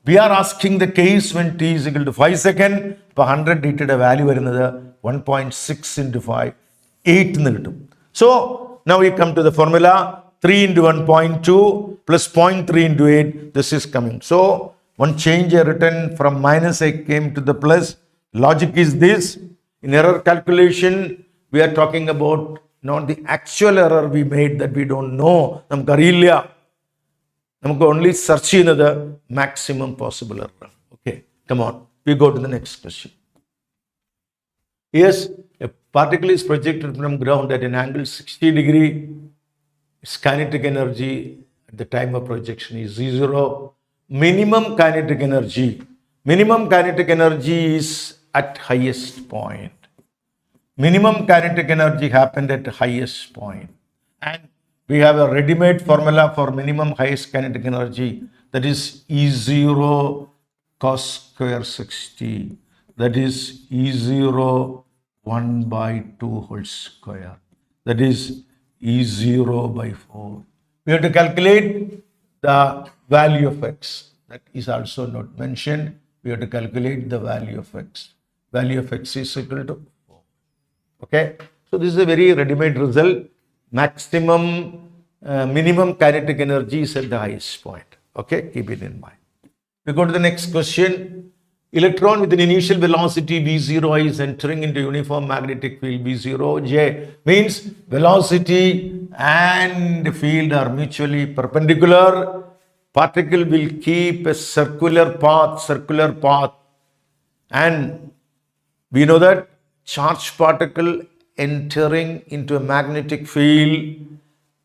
we are asking the case when t is equal to 5 second. അപ്പോൾ 100 dt വാല്യൂ വരുന്നത് 1.6 into 5, 8 എന്ന് കിട്ടും. So now we come to the formula. 3 into 1.2 plus 0.3 into 8. This is coming. So one change I written from minus I came to the plus. Logic is this. In error calculation, we are talking about not the actual error we made that we don't know. നമുക്കറിയില്ല. നമുക്ക് only search ചെയ്യുന്നത് maximum possible error. Okay, come on. We go to the next question. Yes, a particle is projected from ground at an angle 60 degree. Its kinetic energy at the time of projection is 0. Minimum kinetic energy. Minimum kinetic energy is at highest point. Minimum kinetic energy happened at the highest point. And we have a ready-made formula for minimum highest kinetic energy, that is E0 cos square 60. That is E0 1 by 2 whole square. That is E0 by 4. We have to calculate the value of x. that is also not mentioned. We have to calculate the value of x. Value of x is equal to 4. Okay, so this is a very ready-made result. Minimum kinetic energy is at the highest point. Okay, keep it in mind. We go to the next question. Electron with an initial velocity v0 is entering into uniform magnetic field v0j, means velocity and field are mutually perpendicular. Particle will keep a circular path, and we know that charged particle entering into a magnetic field,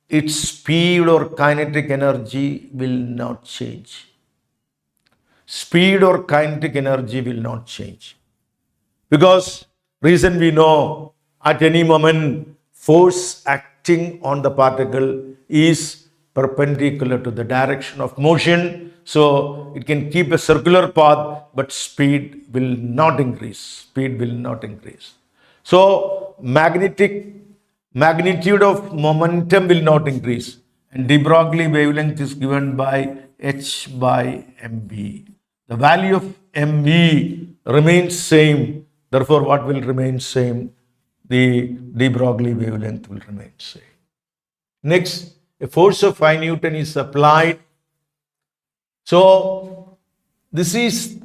its speed or kinetic energy will not change. Speed or kinetic energy will not change. Because reason we know, at any moment, force acting on the particle is perpendicular to the direction of motion. So it can keep a circular path, but speed will not increase. Speed will not increase. So magnitude of momentum will not increase. And de Broglie wavelength is given by h by mv. The value of mv remains same. Therefore, what will remain same? The de Broglie wavelength will remain same. Next, a force of 5 Newton is applied. So, this is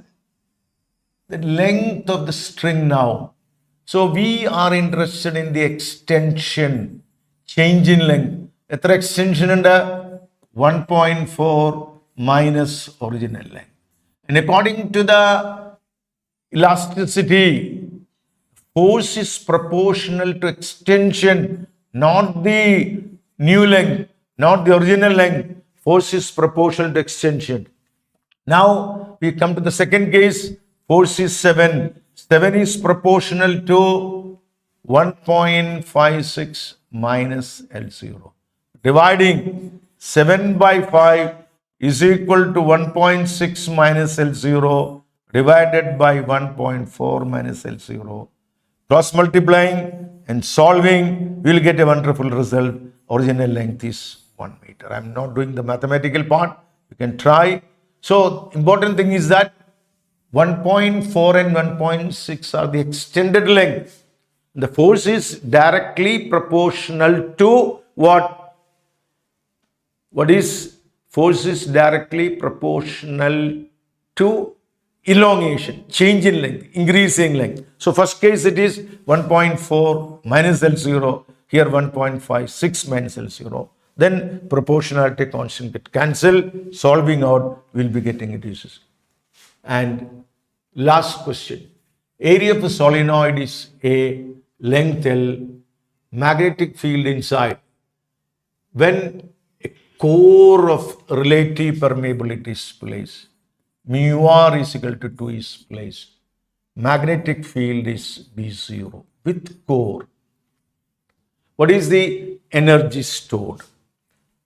the length of the string now. So, we are interested in the extension, change in length. Etra extension under 1.4 minus original length. And according to the elasticity, force is proportional to extension, not the new length, not the original length. Force is proportional to extension. Now we come to the second case. Force is 7. 7 is proportional to 1.56 minus L0. Dividing 7 by 5 is equal to 1.6 minus L0 divided by 1.4 minus L0. Cross multiplying and solving, we will get a wonderful result. Original length is 1 meter. I am not doing the mathematical part. You can try. So, important thing is that 1.4 and 1.6 are the extended length. The force is directly proportional to what? What is? Force is directly proportional to elongation, change in length, increasing length. So first case it is 1.4 minus L0, here 1.56 minus L0. Then proportionality constant get cancelled, solving out, we'll be getting it uses. And last question. Area of a solenoid is A, length L, magnetic field inside. When a core of relative permeability is placed, mu r is equal to 2 is placed. Magnetic field is B0 with core. What is the energy stored?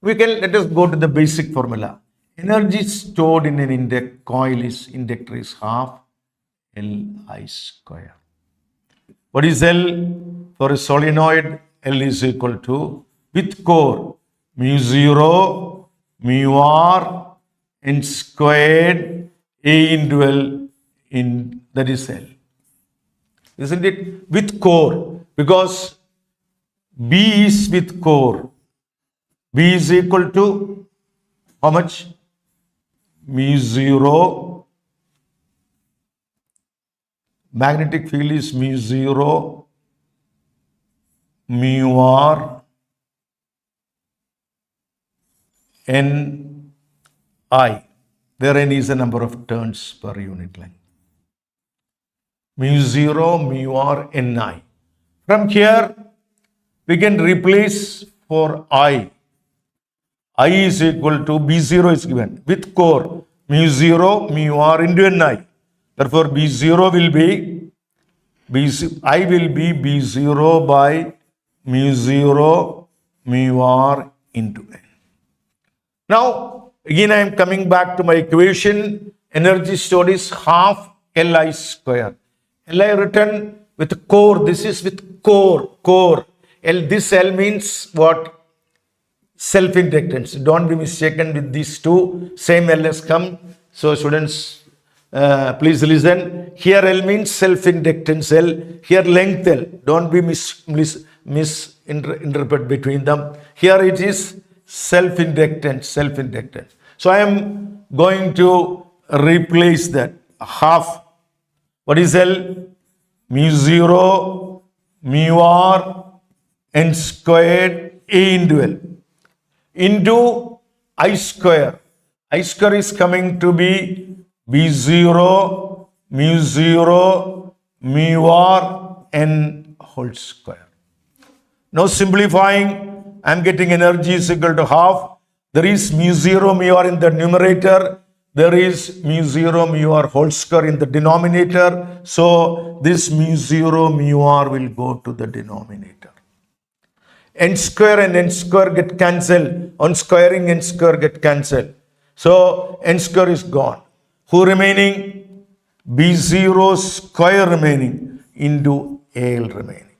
Let us go to the basic formula. Energy stored in an inductor is half Li square. What is L? For a solenoid, L is equal to, with core, mu 0, mu r, n squared, A into L, that is L. Isn't it? With core, because B is with core. B is equal to how much? Mu 0. Magnetic field is mu 0, mu r, n I, where n is the number of turns per unit length. Mu 0, mu r, n I. From here, we can replace for I. I is equal to B0 is given with core mu 0, mu r into n I. Therefore, B0 will be, I will be B0 by mu 0, mu r into n. Now, again I am coming back to my equation. Energy stored is half Li square. Li written with core. This is with core. This L means what? Self-inductance. Don't be mistaken with these two. Same L has come. So students, please listen. Here L means self-inductance L. Here length L. Don't be misinterpret between them. Here it is self-inductance, self-inductance. So I am going to replace that half. What is L? Mu 0, mu r, n squared a into L into I square. I square is coming to be B0, mu 0, mu r, n whole square. Now simplifying, I am getting energy is equal to half. There is mu 0, mu r in the numerator. There is mu 0, mu r whole square in the denominator. So this mu 0, mu r will go to the denominator. N square and n square get cancelled. On squaring, n square get cancelled. So n square is gone. Who remaining? B0 square remaining into AL remaining.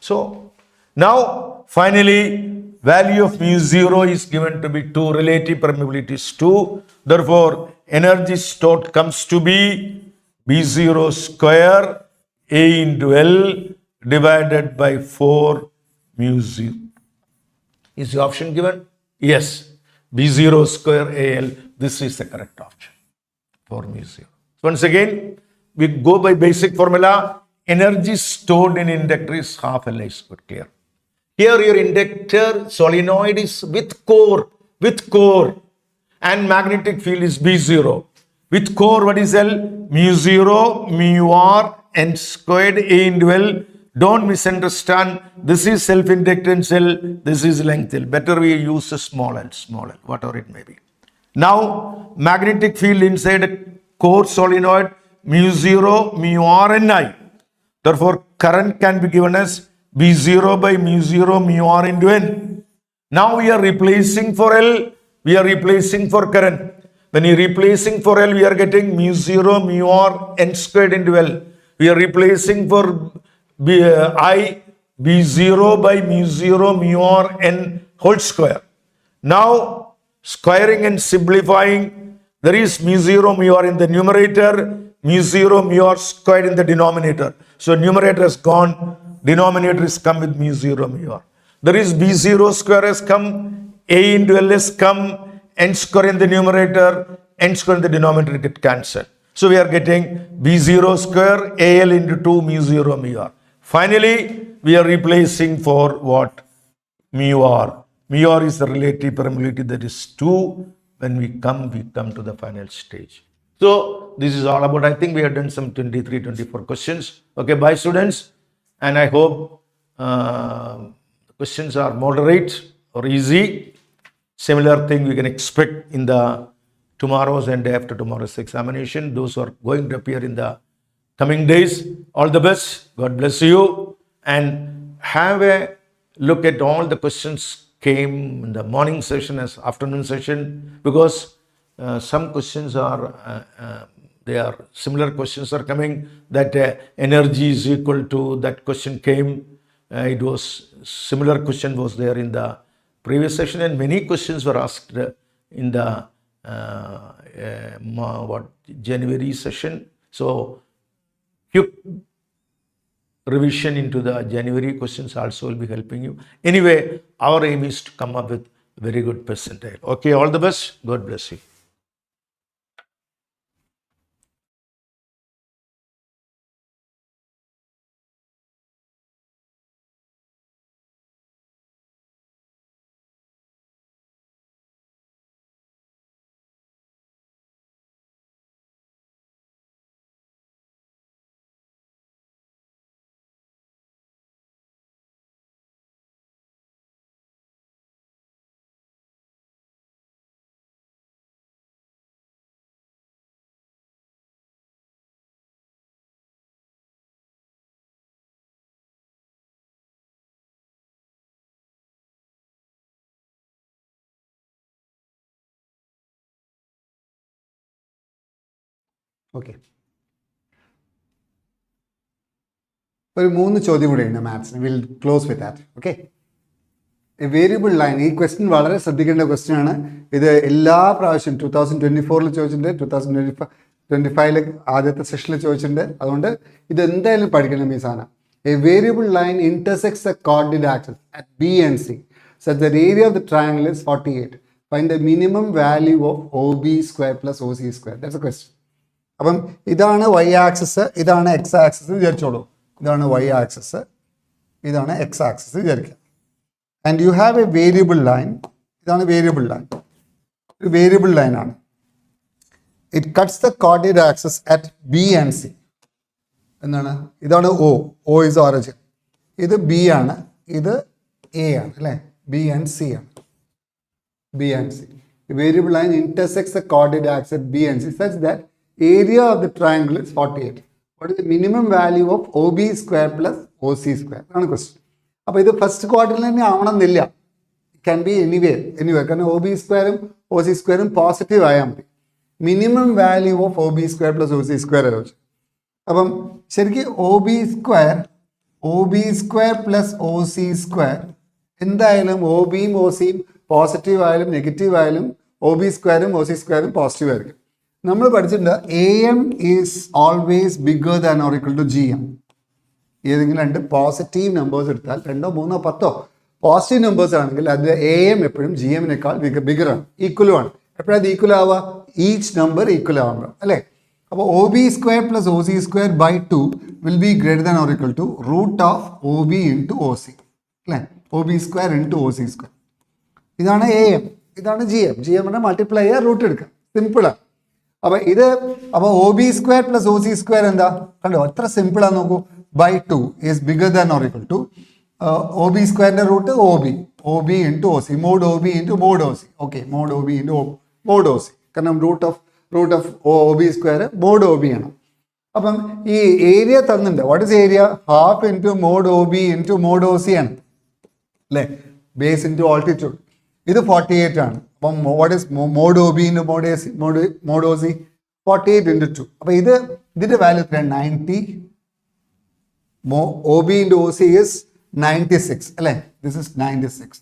So now finally value of mu 0 is given to be 2, relative permeability is 2. Therefore energy stored comes to be B0 square A into L divided by 4 mu 0. Is the option given? Yes. B0 square AL. This is the correct option for mu 0. Once again, we go by basic formula. Energy stored in inductor is half Li squared. Clear. Here your inductor solenoid is with core, and magnetic field is B0. With core, what is L? Mu 0, mu r, n squared A into L. Don't misunderstand. This is self-inductance L. This is length L. Better we use a small L, whatever it may be. Now, magnetic field inside a core solenoid, mu 0, mu r, and I. Therefore, current can be given as B0 by mu 0, mu r into N. Now we are replacing for L. We are replacing for current. When you are replacing for L, we are getting mu 0, mu r, n squared into L. We are replacing for I, B0 by mu 0, mu r, n whole square. Now, squaring and simplifying, there is mu 0, mu r in the numerator, mu 0, mu r squared in the denominator. So, numerator has gone, denominator is come with mu 0, mu r. There is B0 square has come, A into L has come, n square in the numerator, n square in the denominator get cancelled. So, we are getting B0 square, AL into 2 mu 0, mu r. Finally, we are replacing for what? Mu r. Mu r is the relative permeability, that is 2. When we come to the final stage. So, this is all about, I think we have done some 23, 24 questions. Okay, bye students. And I hope questions are moderate or easy. Similar thing we can expect in the tomorrow's and day after tomorrow's examination. Those who are going to appear in the coming days, all the best. God bless you. And have a look at all the questions came in the morning session as afternoon session, because some questions are they are similar questions are coming, that energy is equal to, that question came. It was similar question was there in the previous session, and many questions were asked in the January session. So quick revision into the January questions also will be helping you. Anyway, our aim is to come up with very good percentile. Okay, all the best. God bless you. Okay, ഒരു 3 ചോദ്യം കൂടെ ഉണ്ട് മാത്സിന്. Will close with that. Okay, a variable line. ഈ ക്വസ്റ്റ്യൻ വളരെ ശ്രദ്ധിക്കേണ്ട ക്വസ്റ്റ്യൻ ആണ്. ഇത് എല്ലാ പ്രാവശ്യം 2024 ചോദിച്ചിട്ടുണ്ട്, 2025 ആദ്യത്തെ സെഷനിൽ ചോദിച്ചിട്ടുണ്ട്. അതുകൊണ്ട് ഇത് എന്തായാലും പഠിക്കണം ഈ സാധനം. A variable line intersects the coordinate axis at B and C such that the area of the triangle is 48. Find the minimum value of OB square plus OC square. That's a question. അപ്പം ഇതാണ് y ആക്സിസ്, ഇതാണ് x ആക്സിസ് വിചാരിച്ചോളൂ. ഇതാണ് y ആക്സിസ്, ഇതാണ് x ആക്സിസ് വിചാരിക്കുക. And you have A variable line. ഇതാണ് വേരിയബിൾ ലൈൻ, ഒരു വേരിയബിൾ ലൈനാണ്. It cuts the coordinate axis at B and C. എന്താണ്? ഇതാണ് O ഇസ് ഓറിജിൻ. ഇത് ബി ആണ്, ഇത് എ ആണ് അല്ലേ? ബി ആൻഡ് സി ആണ്. B and C. Variable line intersects the coordinate axis at B and C such that area of the triangle is 48. What is the minimum value of OB square plus OC square? ആണ് ക്വസ്റ്റ്യൻ. അപ്പോൾ ഇത് ഫസ്റ്റ് ക്വാർട്ടറിൽ തന്നെ ആവണമെന്നില്ല. ഇറ്റ് ക്യാൻ ബി എനിവേ കാരണം OB സ്ക്വയറും OC സ്ക്വയറും പോസിറ്റീവ് ആയാൽ മതി. Minimum value of OB square plus OC square ചോദിച്ചു. അപ്പം ശരിക്കും OB square plus OC square എന്തായാലും OBയും OCയും പോസിറ്റീവ് ആയാലും നെഗറ്റീവ് ആയാലും OB സ്ക്വയറും OC സ്ക്വയറും പോസിറ്റീവ് ആയിരിക്കും. നമ്മൾ പഠിച്ചിട്ടുണ്ട് AM is always bigger than or equal to GM. ഏതെങ്കിലും രണ്ട് പോസിറ്റീവ് നമ്പേഴ്സ് എടുത്താൽ 2, 3, 10 പോസിറ്റീവ് നമ്പേഴ്സ് ആണെങ്കിൽ അത് AM എപ്പോഴും GMനേക്കാൾ ബിഗറാണ്, ഈക്വലുമാണ്. എപ്പോഴാണ് അത് ഈക്വൽ ആവുക? ഈച്ച് നമ്പർ ഈക്വൽ ആവുമ്പോൾ അല്ലേ? അപ്പോൾ OB square plus OC square by 2 will be greater than or equal to root of OB into OC അല്ലേ? OB square into OC square. ഇതാണ് AM, ഇതാണ് GM പറഞ്ഞാൽ മൾട്ടിപ്ലൈ ചെയ്യുക, റൂട്ട് എടുക്കുക, സിമ്പിളാണ്. അപ്പോൾ OB square plus OC square എന്താ കണ്ടോ? എത്ര സിമ്പിളാണ് നോക്കൂ. By 2 is bigger than or equal to OB സ്ക്വയറിൻ്റെ root OB into OC, mod OB into mod OC. Okay, mode OB into mod OC. കാരണം root of OB square mod OB ആണ്. അപ്പം ഈ ഏരിയ തന്നിട്ടുണ്ട്. What is area? Half into mod OB into mod OC ആണ് അല്ലേ? Base into altitude. ഇത് 48 ആണ്. അപ്പം what is mod OB into mod OC? 48 into 2. അപ്പം ഇതിൻ്റെ വാല്യൂ എത്രയാണ്? 90. OB ഇൻറ്റു OC is 96 അല്ലേ? This is 96.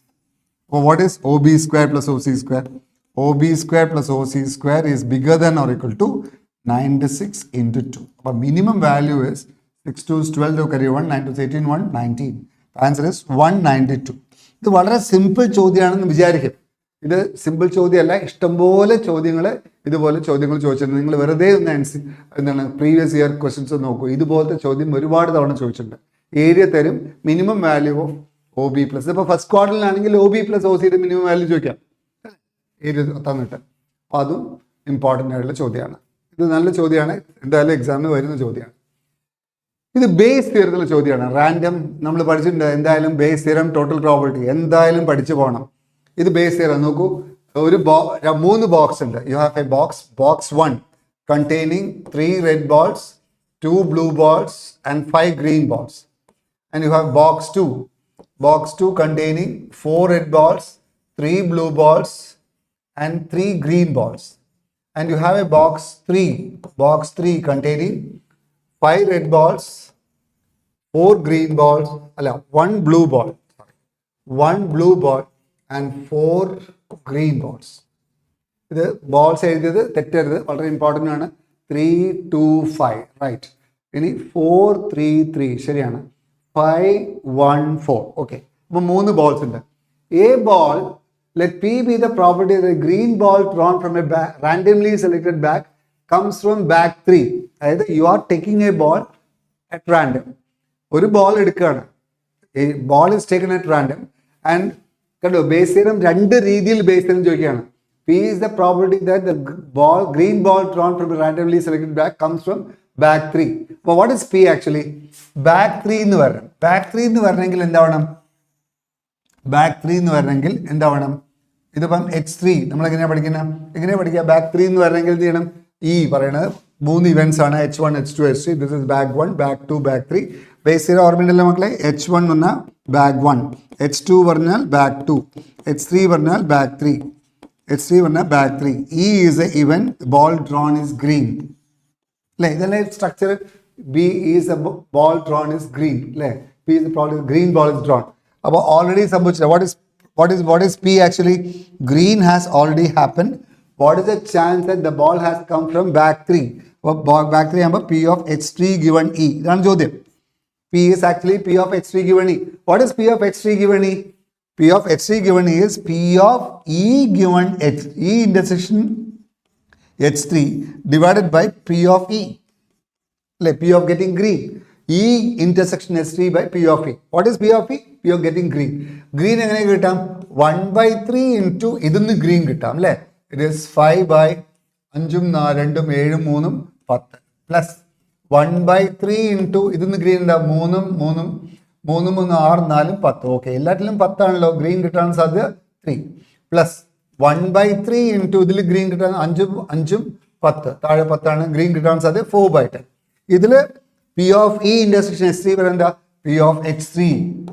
അപ്പോൾ what is OB square plus OC square? OB square plus OC square is bigger than or equal to 96 into 2. അപ്പോൾ minimum value is 6 2 12 carry 1 9 2 18 1 19. Answer is 192. ഇത് വളരെ സിമ്പിൾ ചോദ്യമാണെന്ന് വിചാരിക്കും. ഇത് സിമ്പിൾ ചോദ്യമല്ല, ഇഷ്ടംപോലെ ചോദ്യങ്ങൾ ഇതുപോലെ ചോദ്യങ്ങൾ ചോദിച്ചിട്ടുണ്ട്. നിങ്ങൾ വെറുതെ ഒന്ന് പ്രീവിയസ് ഇയർ ക്വസ്റ്റ്യൻസ് നോക്കൂ. ഇതുപോലത്തെ ചോദ്യം ഒരുപാട് തവണ ചോദിച്ചിട്ടുണ്ട്. ഏരിയ തരും, minimum value of OB plus. ഇപ്പോൾ ഫസ്റ്റ് ക്വാർട്ടറിലാണെങ്കിൽ OB പ്ലസ് OCയുടെ മിനിമം വാല്യൂ ചോദിക്കാം, ഏരിയ തന്നിട്ട്. അപ്പോൾ അതും ഇമ്പോർട്ടൻ്റ് ആയിട്ടുള്ള ചോദ്യമാണ്. ഇത് നല്ല ചോദ്യമാണ്, എന്തായാലും എക്സാമിന് വരുന്ന ചോദ്യമാണ്. ഇത് ബേസ് തിയറത്തിലുള്ള ചോദ്യമാണ്. റാൻഡം നമ്മൾ പഠിച്ചിട്ടുണ്ട്. എന്തായാലും ബേസ് തിയറം, ടോട്ടൽ പ്രോബിലിറ്റി എന്തായാലും പഠിച്ചു പോകണം. ഇത് ബേസ് തിയറം. നോക്കൂ, ഒരു 3 ബോക്സ് ഉണ്ട്. You have A box 1 containing 3 red balls, 2 blue balls and 5 green balls. And you have box 2 containing 4 red balls, 3 blue balls and 3 green balls. And you have a box 3 containing 5 red balls, 4 green balls, 1 blue ball and 4 green balls. ഇത് ബോൾസ് എഴുതിയത് തെറ്റരുത്, വളരെ ഇമ്പോർട്ടൻ്റ് ആണ്. 3 2 5 റൈറ്റ്. ഇനി 4 3 3 ശരിയാണ്. 5 1 4 ഓക്കെ. അപ്പോൾ 3 ബോൾസ് ഉണ്ട്. A ball, let P be the property that a green ball drawn from a randomly selected bag comes from bag 3. അതായത് you are taking a ball at random. ഒരു ബോൾ എടുക്കുകയാണ്. A ball is taken at random and കണ്ടോ ബേസ് തിയറം 2 രീതിയിൽ ബേസ് തിയറം ചോദിക്കുകയാണ്. P is the property that the green ball drawn from a randomly selected bag comes from bag 3. But what is P actually? Bag 3 എന്ന് പറയണം. Bag 3 എന്ന് പറഞ്ഞെങ്കിൽ എന്താവണം? Bag 3 എന്ന് പറഞ്ഞെങ്കിൽ എന്താവണം? ഇതിപ്പം H3 നമ്മൾ എങ്ങനെയാണ് പഠിക്കുക? Bag 3 എന്ന് പറഞ്ഞെങ്കിൽ എന്ത് ചെയ്യണം? ഈ പറയുന്നത് 3 ഇവൻറ്റ്സ് ആണ്. H1 H2 H3. This is bag 1 bag 2 bag 3. Base theorem ഓർമ്മയുണ്ടല്ലോ മക്കളെ? H1 എന്ന് പറഞ്ഞാൽ bag 1, H2 പറഞ്ഞാൽ bag 2, H3 പറഞ്ഞാൽ bag 3, H3 പറഞ്ഞാൽ bag 3. E is a event, ball drawn is green അല്ലേ? ഇതല്ലേ structure. B is a ball drawn is green അല്ലേ? P is the product, green ball is drawn. അപ്പോൾ ഓൾറെഡി സംഭവിച്ചില്ല. What is what is P actually? Green has already happened. What is the chance that the ball has come from back 3? Back 3 ആകുമ്പോൾ P of H3 given E. ഇതാണ് ചോദ്യം. P is actually P of H3 given E. What is P of H3 given E? P of H3 given E is P of E given H. E intersection H3 divided by P of E. Like P of getting green. E intersection H3 by P of E. What is P of E? P of getting green. Green എങ്ങനെ കിട്ടാം? 1/3 into ഇതൊന്ന് green കിട്ടാം അല്ലേ? It is 5 by 5 2 7 3 10 plus 1/3 into ഇതൊന്ന് green എന്താ 3 3 3 6 4 10. ഓക്കെ, എല്ലാറ്റിലും 10 ആണല്ലോ. ഗ്രീൻ കിട്ടാൻ സാധ്യത 3 പ്ലസ് 1/3 into ഇതിൽ ഗ്രീൻ കിട്ടാൻ 5 5 10 താഴെ 10 ആണ്. ഗ്രീൻ കിട്ടാൻ സാധ്യത 4/10. ഇതിൽ P of E intersection H3 എന്താ? P of H3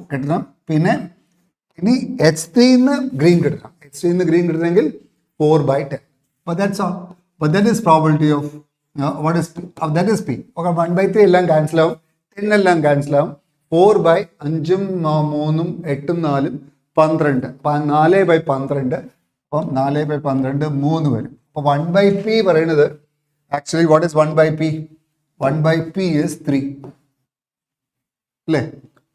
കിട്ടണം. പിന്നെ ഇനി H3 ഗ്രീൻ കിട്ടണം. H3 ഗ്രീൻ കിട്ടണമെങ്കിൽ 4/10. But that's all. But that is probability of what is P? That is P. Okay, 1/3 എല്ലാം ക്യാൻസൽ ആവും, 10 എല്ലാം ക്യാൻസൽ ആവും. 4/5 3 8 4 12. അപ്പം 4/12. അപ്പം 4/12 3 വരും. അപ്പോൾ 1/P പറയുന്നത് actually what is 1/P? 1/P is 3. അല്ലേ?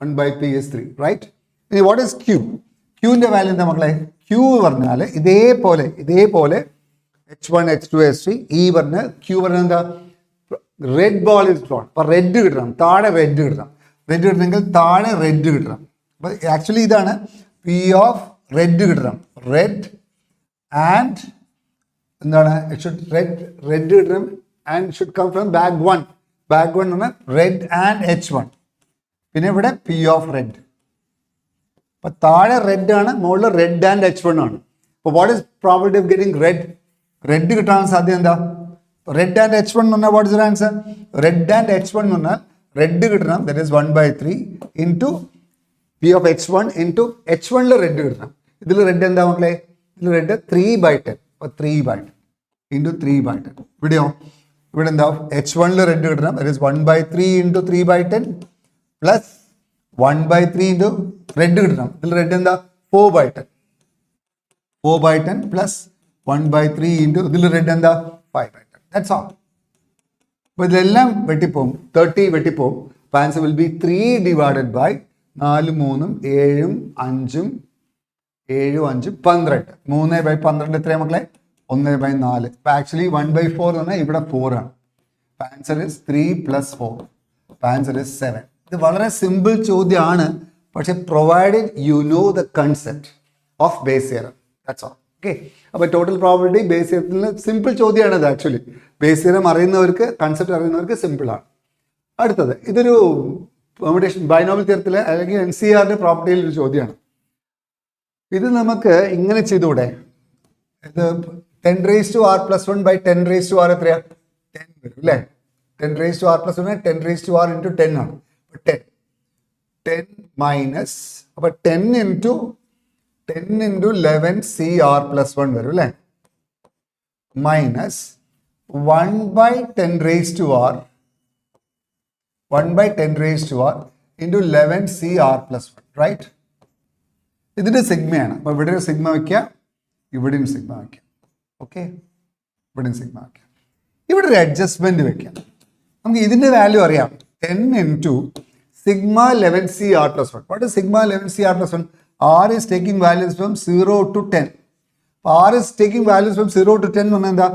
1/P is 3, right? ഇനി വാട്ട് ഇസ് Q? Qന്റെ വാല്യൂ എന്താ മക്കളെ? Q പറഞ്ഞാൽ ഇതേപോലെ H1 H2 H3 E പറഞ്ഞ Q പറഞ്ഞാൽ എന്താ? Red ball is drone. അപ്പോൾ റെഡ് കിട്ടണം, താഴെ റെഡ് കിട്ടണം. റെഡ് കിട്ടണമെങ്കിൽ താഴെ റെഡ് കിട്ടണം. അപ്പോൾ ആക്ച്വലി ഇതാണ് P ഓഫ് റെഡ് കിട്ടണം. റെഡ് ആൻഡ് എന്താണ്? റെഡ് കിട്ടണം and should come from back 1. Back 1 എന്ന് പറഞ്ഞാൽ റെഡ് ആൻഡ് H1. പിന്നെ ഇവിടെ P ഓഫ് റെഡ്. അപ്പൊ താഴെ റെഡ് ആണ്, മുകളിൽ റെഡ് ആൻഡ് H1 ആണ്. അപ്പോൾ what is probability of getting red? Red കിട്ടാൻ സാധ്യത എന്താ? റെഡ് ആൻഡ് H1 എന്ന് പറഞ്ഞാൽ what is answer? Red and H1 എന്ന് പറഞ്ഞാൽ റെഡ് കിട്ടണം, that is 1/3 into P of H1 into H1 red കിട്ടണം. ഇതിൽ റെഡ് എന്താ മക്കളെ? ഇതിൽ റെഡ് 3/10. അപ്പോൾ 3/10 ഇൻറ്റു 3/10. ഇവിടെയോ? ഇവിടെ എന്താ? H1 റെഡ് കിട്ടണം, that is 1/3 into 3/10 plus 1/3 into red കിട്ടണം. ഇതിൽ റെഡ് എന്താ? 4/10. 4/10 പ്ലസ് 1/3 ഇൻറ്റു ഇതിൽ റെഡ് എന്താ? 5/10. That's all. അപ്പോൾ ഇതിലെല്ലാം വെട്ടിപ്പോവും, 30 വെട്ടിപ്പോവും. അപ്പോൾ answer will be 3 divided by 4 3 7 5 7 5 12. 3/12 എത്രയാണ് മക്കളെ? 1/4. അപ്പോൾ ആക്ച്വലി 1/4 എന്ന് പറഞ്ഞാൽ ഇവിടെ 4 ആണ്. അപ്പോൾ ആൻസർ ഇസ് 3 + 4. അപ്പോൾ ആൻസർ ഇസ് 7. ഇത് വളരെ സിമ്പിൾ ചോദ്യമാണ്, പക്ഷെ provided you know the concept of base theorem. That's all. Okay, അപ്പോൾ ടോട്ടൽ പ്രോബിലിറ്റി ബേസ് തിയറത്തിൽ സിമ്പിൾ ചോദ്യമാണ് ഇത്. ആക്ച്വലി ബേസ് തിയറം അറിയുന്നവർക്ക്, കൺസെപ്റ്റ് അറിയുന്നവർക്ക് സിമ്പിളാണ്. അടുത്തത് ഇതൊരു പെർമുട്ടേഷൻ ബൈനോമിയൽ തിയറത്തിലെ അല്ലെങ്കിൽ NCERT പ്രോപ്പർട്ടിയിൽ ഒരു ചോദ്യമാണ്. ഇത് നമുക്ക് ഇങ്ങനെ ചെയ്തുകൂടെ? ഇത് 10⁻r+1 by 10⁻r എത്രയാ? 10 വരും അല്ലേ? 10⁻r+1 10⁻r into 10 ആണ്. 10 മൈനസ്, അപ്പൊ 10 into 11CR+1 വരും അല്ലേ? Minus 1/10⁻r into 11CR+1, right? ഇതിന്റെ സിഗ്മയാണ്. അപ്പൊ ഇവിടെ ഒരു സിഗ്മ വയ്ക്കുക, ഇവിടെയും സിഗ്മ വയ്ക്കുക. ഓക്കെ, ഇവിടെയും സിഗ്മ വയ്ക്കുക. ഇവിടെ ഒരു അഡ്ജസ്റ്റ്മെന്റ് വെക്കാം. നമുക്ക് ഇതിന്റെ വാല്യൂ അറിയാം. 10 into sigma 11CR+1. What is sigma 11CR+1? R is taking values from 0 to 10. R is taking values from 0 to 10 എന്ന് പറഞ്ഞാൽ എന്താ?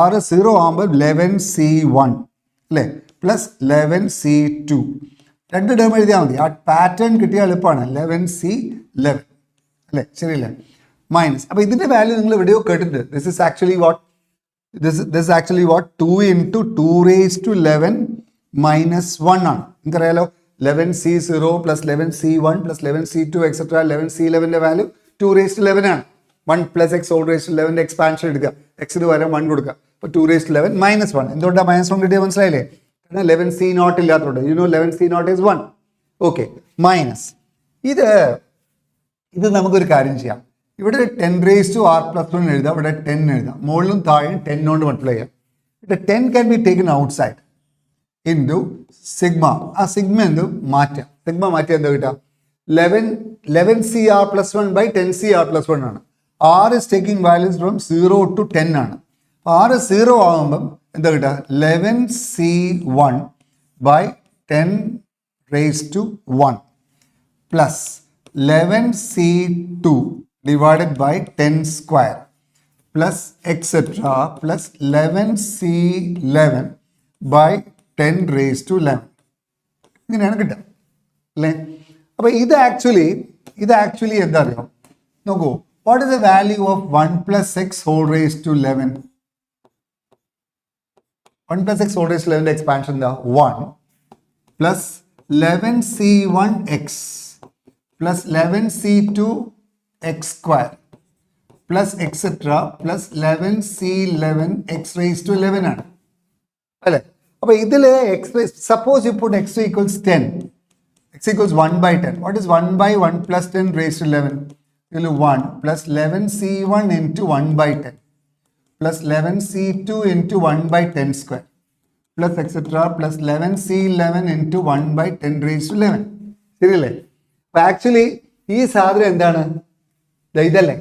R 0 ആകുമ്പോൾ 11C1 അല്ലേ? Plus 11C2. 2 ടേം എഴുതിയാൽ മതി. ആ പാറ്റേൺ കിട്ടിയ എളുപ്പമാണ്. 11C11 അല്ലേ? ശരിയല്ലേ? മൈനസ്, അപ്പോൾ ഇതിന്റെ വാല്യൂ നിങ്ങൾ എവിടെയോ കേട്ടിട്ടുണ്ട്. This is actually what 2 into 2⁻11 minus 1 ആണ്. നിങ്ങൾക്കറിയാലോ 11C0 plus 11C1 plus 11C2 etc. 11C11ന്റെ വാല്യൂ 2⁻11 ആണ്. 1 plus x whole raised to 11ന്റെ എക്സ്പാൻഷൻ എടുക്കുക, എക്സിന് പകരം 1 കൊടുക്കുക. അപ്പോൾ 2⁻11 minus 1. എന്തുകൊണ്ടാണ് -1 കിട്ടിയത് മനസ്സിലായില്ലേ? കാരണം 11C0 ഇല്ലാത്തതുകൊണ്ട്. 11C0 is 1. ഓക്കെ, മൈനസ് ഇത് നമുക്കൊരു കാര്യം ചെയ്യാം. ഇവിടെ 10⁻r+1 എഴുതാം, ഇവിടെ 10 എഴുതാം, മുകളിലും താഴെയും 10 കൊണ്ട് മൾട്ടിപ്ലൈ ചെയ്യാം. ഇവിടെ 10 can be taken outside into sigma. ആ സിഗ്മ എന്ത് മാറ്റാം? സിഗ്മ മാറ്റിയാൽ എന്താ കിട്ടുക? 11 CR plus 1 by 10 CR plus 1 ആണ്. R is taking values from 0 to 10 ആണ്. R 0 ആകുമ്പം എന്താ കിട്ടുക? 11 C1 by 10 raised to 1 plus 11 C2 divided by 10 square plus etc. plus 11 C11 by 10 raised to 11. ഇങ്ങനെയാണ് കിട്ടുക അല്ലേ? അപ്പോൾ ഇത് ആക്ച്വലി എന്താ അറിയാം? നോക്കൂ, what is the value of 1 plus x whole raised to 11? 1 plus x whole raised to 11 expansion എന്താ? 1 plus 11c1x plus 11c2x square plus etc. plus 11c11x raised to 11 ആണ് അല്ലേ? അപ്പോൾ ഇതിൽ suppose you put x equals 10, x equals 1 by 10. What is 1 by 1 plus 10 raised to 11? Equal to 1 plus 11c1 into 1 by 10 plus 11c2 into 1 by 10 square plus etc. plus 11c11 into 1 by 10 raised to 11. ശരിയല്ലേ? അപ്പോൾ ആക്ച്വലി ഈ സാധനം എന്താണ്? ഇതല്ലേ?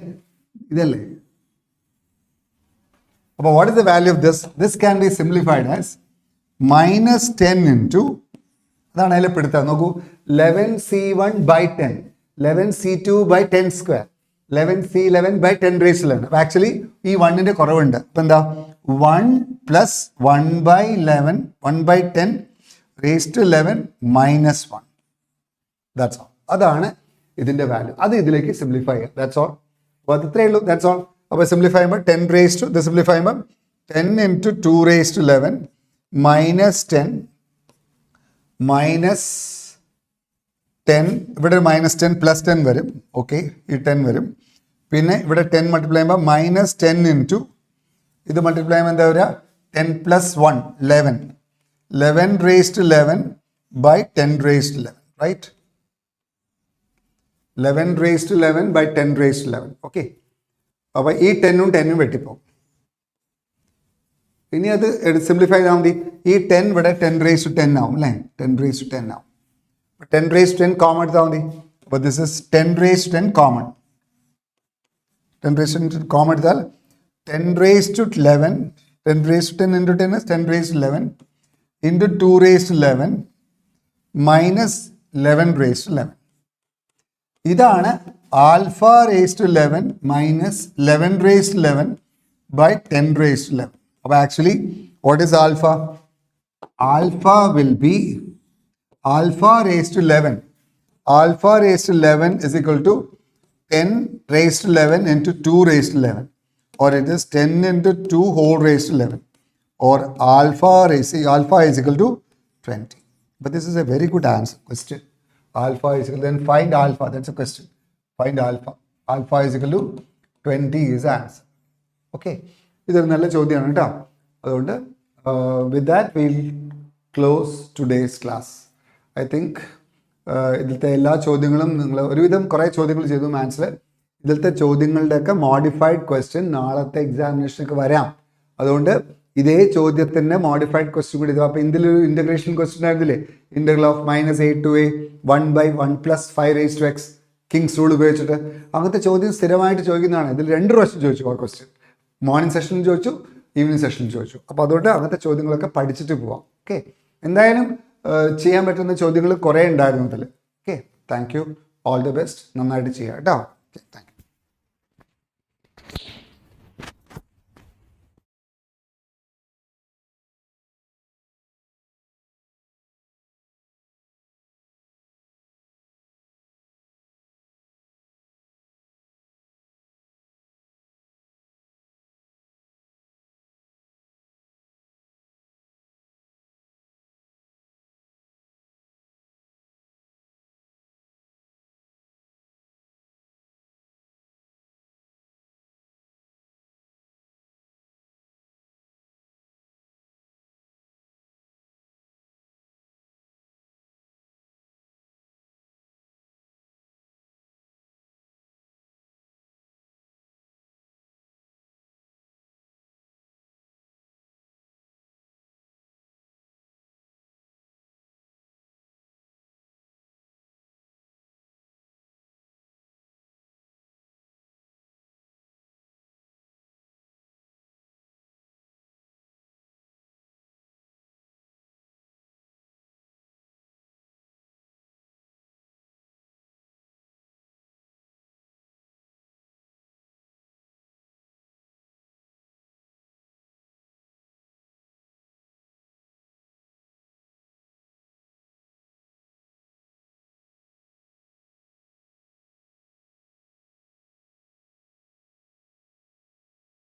അപ്പോൾ what is the value of this? This can be simplified as minus 10 into, അതാണ് അതിൽ പെടുത്തുക. നോക്കൂ, 11c1 by 10, 11c2 by 10 square, 11c11 by 10 raised to 11. അപ്പോൾ ആക്ച്വലി ഈ 1ന്റെ കുറവുണ്ട്. അപ്പം എന്താ? 1 plus 1 by 11, 1 by 10 raised to 11 minus 1. That's all. അതാണ് ഇതിന്റെ വാല്യൂ. അത് ഇതിലേക്ക് സിംപ്ലിഫൈ ചെയ്യാം. That's all. അപ്പോൾ അത് ഇത്രയേ ഉള്ളൂ. That's all. അപ്പോൾ സിംപ്ലിഫൈ ചെയ്യുമ്പോൾ 10 raised to, ഇത് സിംപ്ലിഫൈ ചെയ്യുമ്പോൾ 10 into 2 raised to 11 minus 10 minus 10, ഇവിടെ minus 10 plus 10 വരും. ഓക്കെ, ഈ 10 വരും. പിന്നെ ഇവിടെ 10 മൾട്ടിപ്ലൈ ചെയ്യുമ്പോൾ minus 10 into, ഇത് മൾട്ടിപ്ലൈ ചെയ്യുമ്പോൾ എന്താ വരിക? 10 plus 1, 11. 11 raised to 11 by 10 raised to 11, right? 11 raised to 11 by 10 raised to 11. Okay, അപ്പോൾ ഈ 10ഉം 10ഉം വെട്ടിപ്പോകും. ഇനി അത് സിംപ്ലിഫൈ ചെയ്താൽ മതി. ഈ 10 ഇവിടെ 10 raised to 10 ആവും അല്ലേ? 10 raised to 10 ആവും. 10 raised to 10 കോമൺ എടുത്താൽ മതി. അപ്പോൾ this is 10 raised to 10 common. 10 raised to 10 common എടുത്താൽ 10 raised to 11, 10 raised to 10 into 10 is 10 raised to 11 into 2 raised to 11 minus 11 raised to 11. ഇതാണ് alpha raised to 11 minus 11 raised to 11 by 10 raised to 11. അപ്പോൾ actually what is alpha? Alpha will be alpha raised to 11. Alpha raised to 11 is equal to 10 raised to 11 into 2 raised to 11. Or it is 10 into 2 whole raised to 11. Or alpha is equal to 20. But this is a very good answer question. Alpha is equal, then find alpha. That's a question. Find alpha. Alpha is equal to 20 is the answer. Okay. ഇതൊരു നല്ല ചോദ്യമാണ് കേട്ടോ. അതുകൊണ്ട് with that we'll close today's class. I think ഇതിലത്തെ എല്ലാ ചോദ്യങ്ങളും നിങ്ങൾ ഒരുവിധം കുറേ ചോദ്യങ്ങൾ ചെയ്തു മാത്സിൽ. ഇതിലത്തെ ചോദ്യങ്ങളുടെയൊക്കെ മോഡിഫൈഡ് ക്വസ്റ്റ്യൻ നാളത്തെ എക്സാമിനേഷനൊക്കെ വരാം. അതുകൊണ്ട് ഇതേ ചോദ്യത്തിൻ്റെ മോഡിഫൈഡ് ക്വസ്റ്റ്യൻ കൂടി ഇത്. അപ്പോൾ ഇതിലൊരു ഇൻ്റഗ്രേഷൻ ക്വസ്റ്റ്യൻ ആയിരുന്നില്ലേ? Integral of -a to a 1 by 1 plus 5 raised to x Kings rule ഉപയോഗിച്ചിട്ട് അങ്ങനത്തെ ചോദ്യം സ്ഥിരമായിട്ട് ചോദിക്കുന്നതാണ്. ഇതിൽ 2 പ്രാവശ്യം ചോദിച്ചു ആ ക്വസ്റ്റ്യൻ. മോർണിംഗ് സെഷനിൽ ചോദിച്ചു, ഈവനിങ് സെഷനിൽ ചോദിച്ചു. അപ്പോൾ അതുകൊണ്ട് അങ്ങനത്തെ ചോദ്യങ്ങളൊക്കെ പഠിച്ചിട്ട് പോവാം. ഓക്കെ, എന്തായാലും ചെയ്യാൻ പറ്റുന്ന ചോദ്യങ്ങൾ കുറേ ഉണ്ടായിരുന്നു ഇതിൽ. Okay, thank U, all the best. നന്നായിട്ട് ചെയ്യാം കേട്ടോ. Okay, thank U.